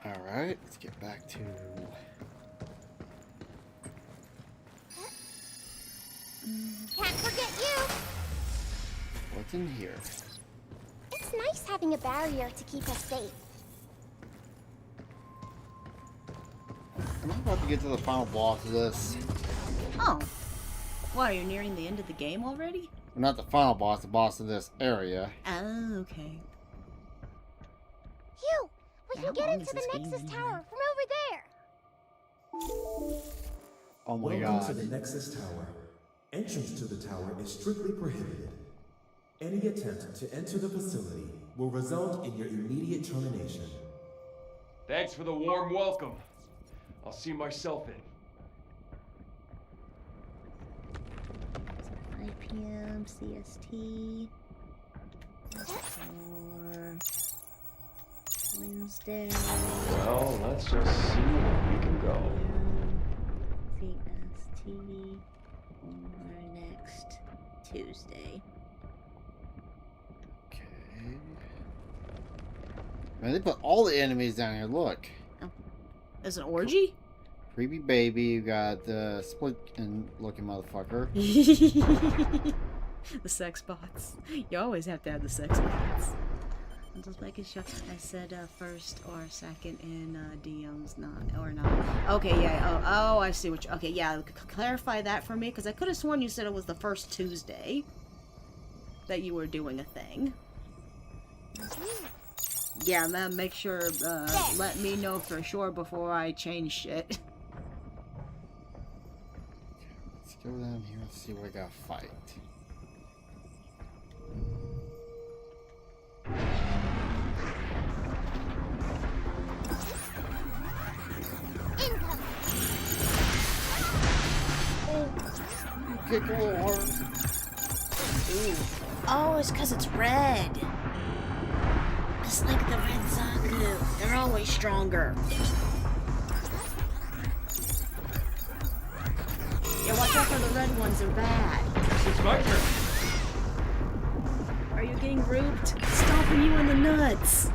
Alright, let's get back to... Can't forget you! what's in here. It's nice having a barrier to keep us safe. I'm about to get to the final boss of this. Oh. What, are you nearing the end of the game already? Well, not the final boss, the boss of this area. Oh, okay. Hugh, we How can get long into is the this game Nexus anyway? Tower from over there. Oh my Welcome god. to the Nexus Tower. Entrance to the tower is strictly prohibited. Any attempt to enter the facility will result in your immediate termination. Thanks for the warm welcome. I'll see myself in. 5 p.m. CST. For Wednesday. Well, let's just see where we can go. CST. For next Tuesday. Man, they put all the enemies down here, look. As an orgy? creepy baby. You got the split and looking motherfucker. The sex bots. You always have to have the sex bots. I'm just making sure I said first or second in DMs, not or not. Okay, yeah. Oh, I see what you. Okay, yeah. Clarify that for me, because I could have sworn you said it was the first Tuesday that you were doing a thing. Yeah, man. Make sure. Let me know for sure before I change shit. Let's go down here and see what I got to fight. Kick a little hard. Ooh. Oh, it's because it's red. It's like the red Zaku. They're always stronger. Yeah, watch out for the red ones. They're bad. It's my turn. Are you getting grouped? Stomping you in the nuts.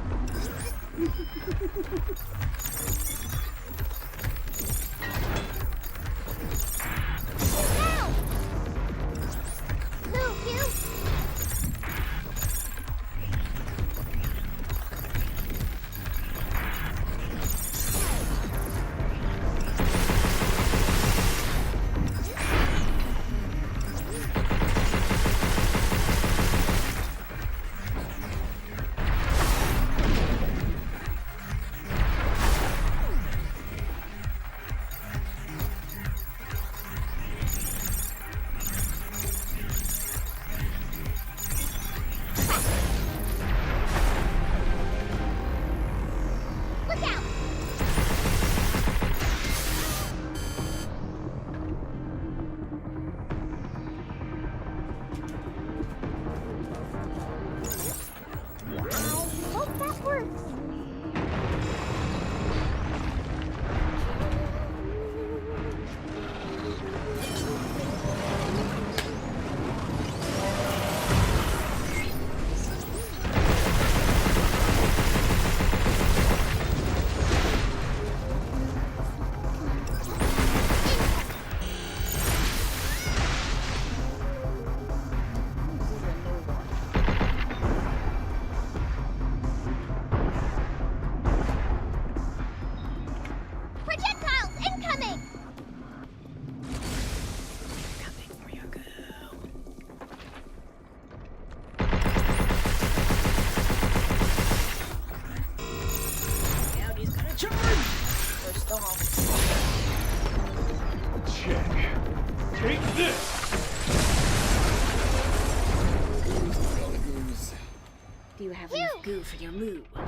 Do you have enough goo for your move? But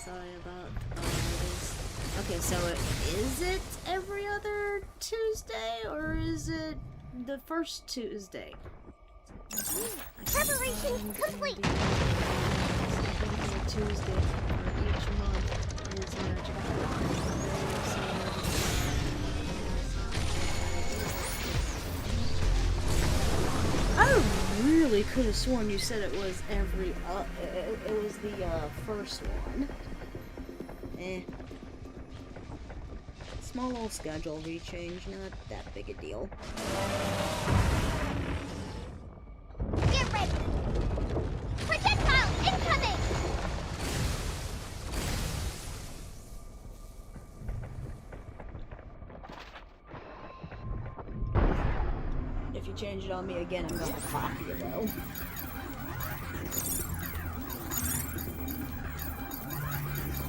sorry about this. Okay, so is it every other Tuesday or is it the first Tuesday? Preparation complete. Tuesday for each month is magic. I really could have sworn you said it was every it was the first one. Small little schedule rechange, not that big a deal. Get ready. Projectile incoming. If you change it on me again, I'm gonna pop you though.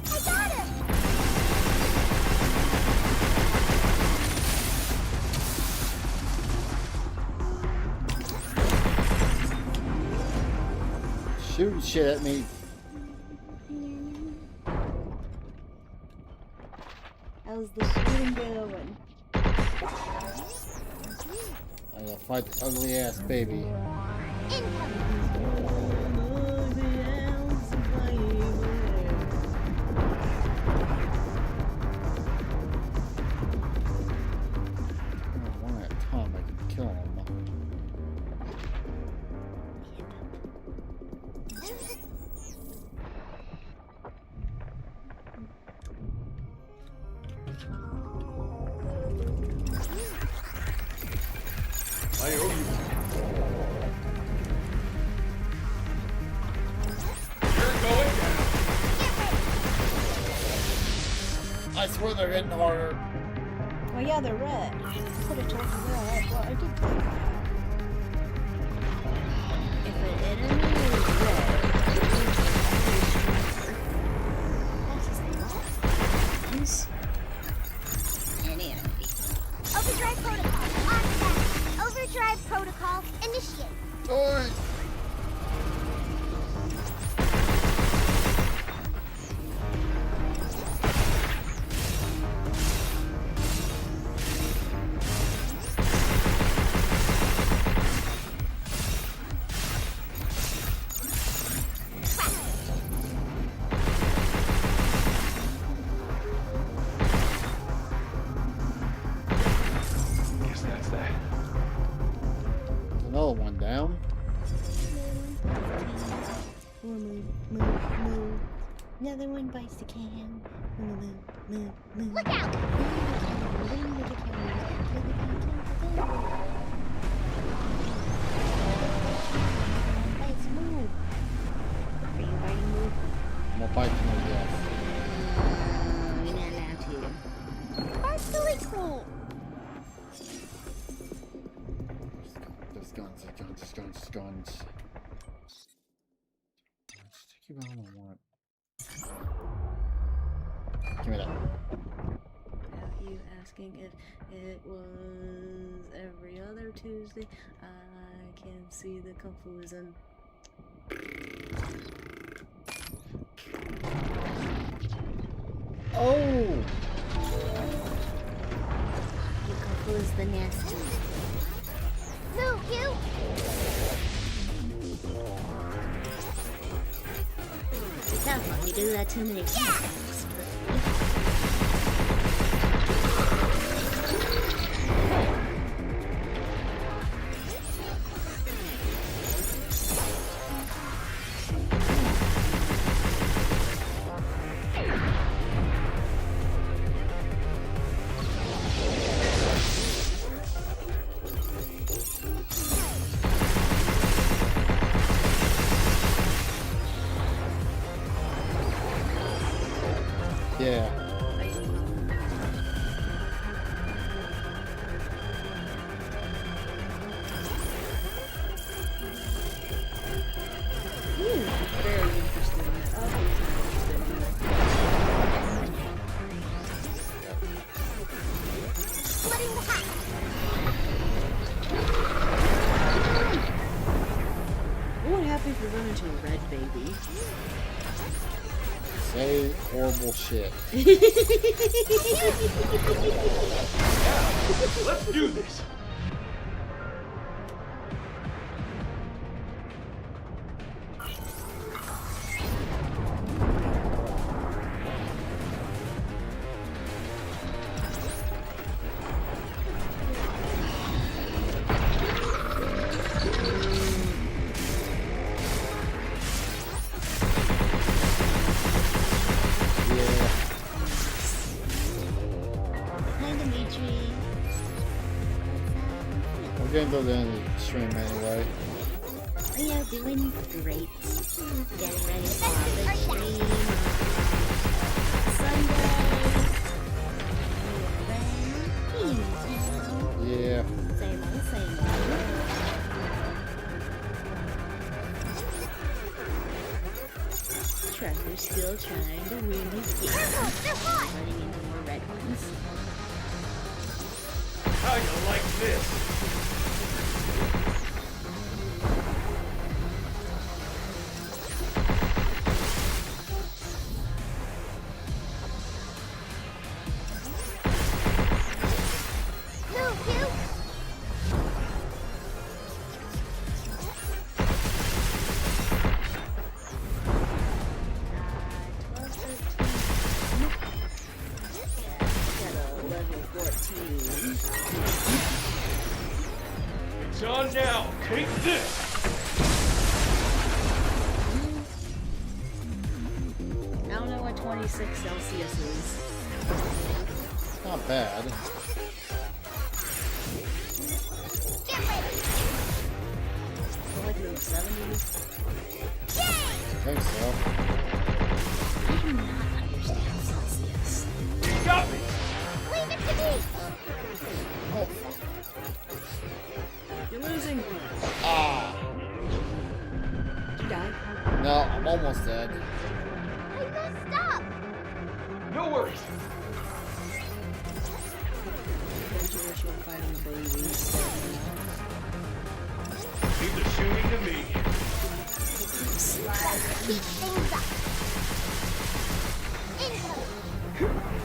I got him. Shooting shit at me. How's the shooting going? I gotta fight the ugly ass baby. One at a time, I can kill him. I owe you. You're going down. I swear they're hitting harder. Oh yeah, they're red. Could have told you that. Well, I did think that. If an enemy is red, it means it's an enemy. Overdrive protocol on set. Overdrive protocol initiate. Alright. Guess that's that. Another one down. Move, move. Another one bites the can. Move. Look out! Let's move. Are you biting move? I'm gonna bite you, yes. You're not allowed to. That's really cool. There's guns. Sticky bomb, I want. Give me that. Without you asking if it was every other Tuesday, I can see the confusion. Oh! You confuse the nasty. Move, you! Be careful, you do that too many times. Yeah. Very interesting. Splitting the hat. What would happen if we run into a red baby? Say horrible shit. Let's do this. Hi, Dimitri. We're getting to the end of the stream anyway. Oh, yeah, doing great. Getting ready for the stream Sunday. Yeah. Same old, same old. Trevor's still trying to win his game. Running into more red ones. How you like this? Move, you! It's on now. Take this. I don't know what 26 Celsius is. Not bad. Get ready! spinning. Ah. Did you die? No, I'm almost dead. I messed up. No worries. Leave the shooting to me. Keep things up. Incoming.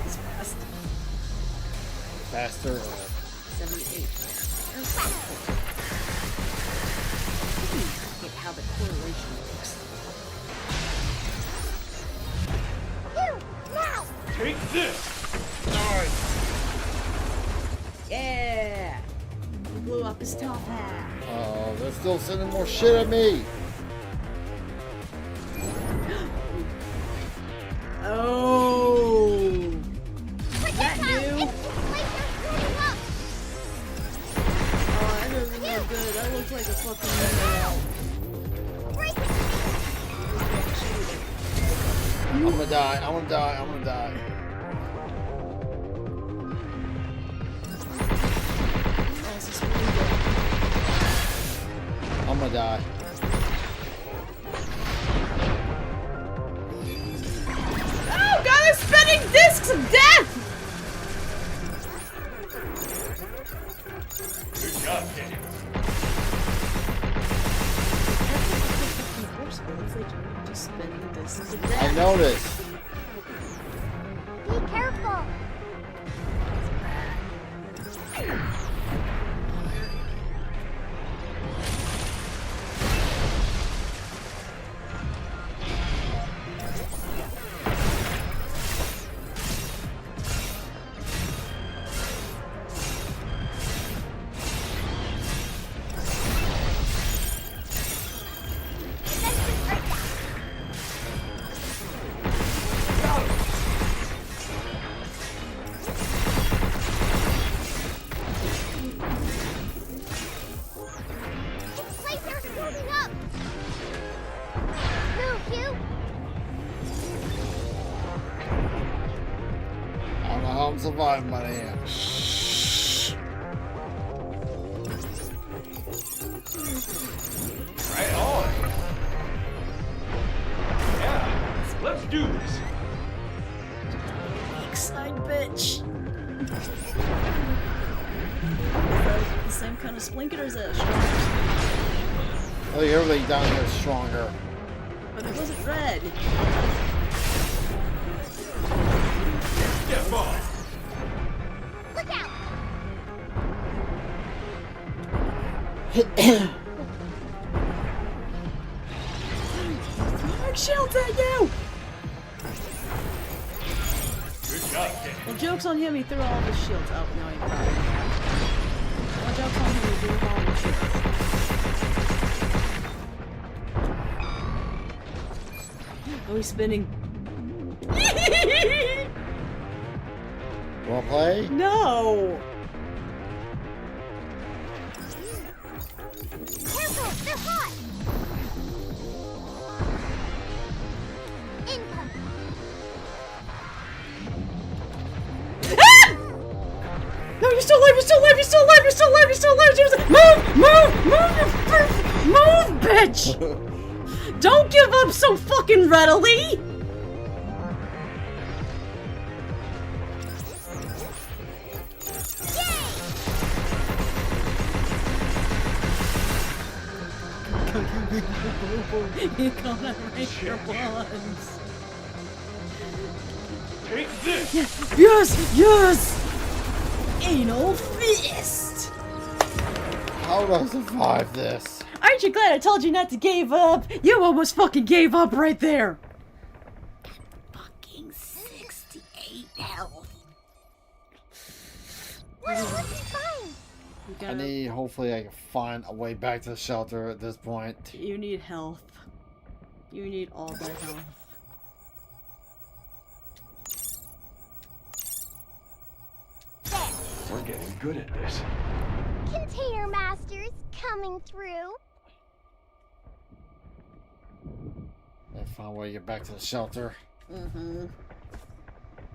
It's fast. Faster. 78. I get how the correlation works. You, now. Take this. Yeah! He blew up his top hat. Oh, they're still sending more shit at me. Oh! That new? Oh, that doesn't look good. That looks like a fucking mineral. I'm gonna die. I'm gonna die. I'm gonna die. I'm gonna die. Oh god, they're spinning discs of death! Good job, Kenny. Just spinning discs of death. I noticed. Be careful. I'm surviving, but I am. Right on. Yeah, let's do this. Side bitch. The same kind of splink or is it stronger? I think everything down here is stronger. But it wasn't red. Step off. Look out! Mark shields at you! Good job, Kenny. Well, joke's on him, he threw all of his shields out. No, he died. Well, joke's on him, he threw all of his shields. Oh, he's spinning. Wanna play? No! Careful, they're hot! Incoming! Ah! No, you're still alive, you're still alive, you're still alive, you're still alive, you're still alive, you're still alive! Move, bitch! Don't give up so fucking readily! You're gonna break your bonds. Take this. Yes, yes! Anal fist! How do I survive this? Aren't you glad I told you not to give up? You almost fucking gave up right there! Fucking 68 health. What was he fine? I need, hopefully I can find a way back to the shelter at this point. You need health. You need all that health. We're getting good at this. Container Masters coming through. I'll find a way to get back to the shelter. Mm-hmm.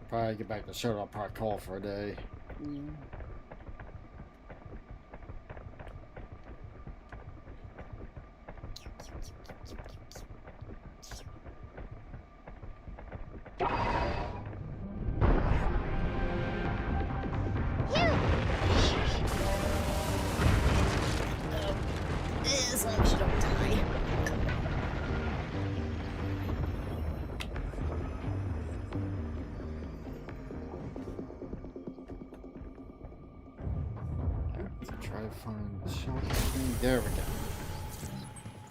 Probably get back to the shelter, I'll probably call for a day. As long as you don't die. Try to find the shotgun thing. There we go.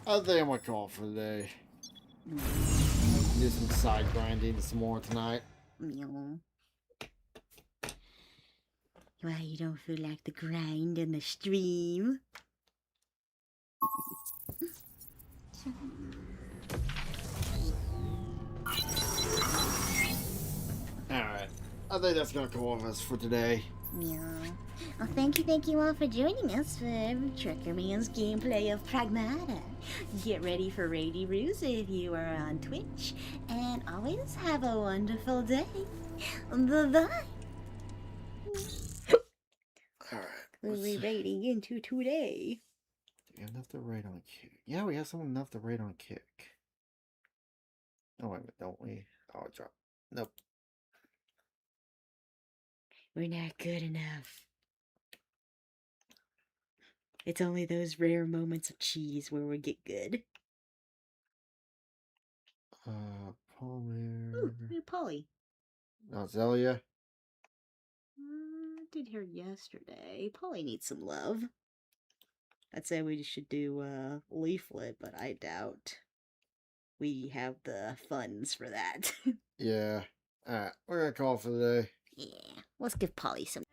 I think I'm gonna call for today. Do some side grinding some more tonight. Meow. Why you don't feel like the grind in the stream? Alright. I think that's gonna go off us for today. Meow. Well, thank you all for joining us for Trucker Man's gameplay of Pragmata. Get ready for Rainy Roos if you are on Twitch, and always have a wonderful day. Bye-bye. Alright. We'll be raiding into today. Do we have enough to raid on Kick? Yeah, we have someone enough to raid on Kick. Oh, wait a minute, don't we? Oh, drop. Nope. We're not good enough. It's only those rare moments of cheese where we get good. Palmer. Ooh, new Polly. No, Zelia. I did her yesterday. Polly needs some love. I'd say we should do a leaflet, but I doubt we have the funds for that. Yeah. Alright, we're gonna call for the day. Yeah, let's give Polly some.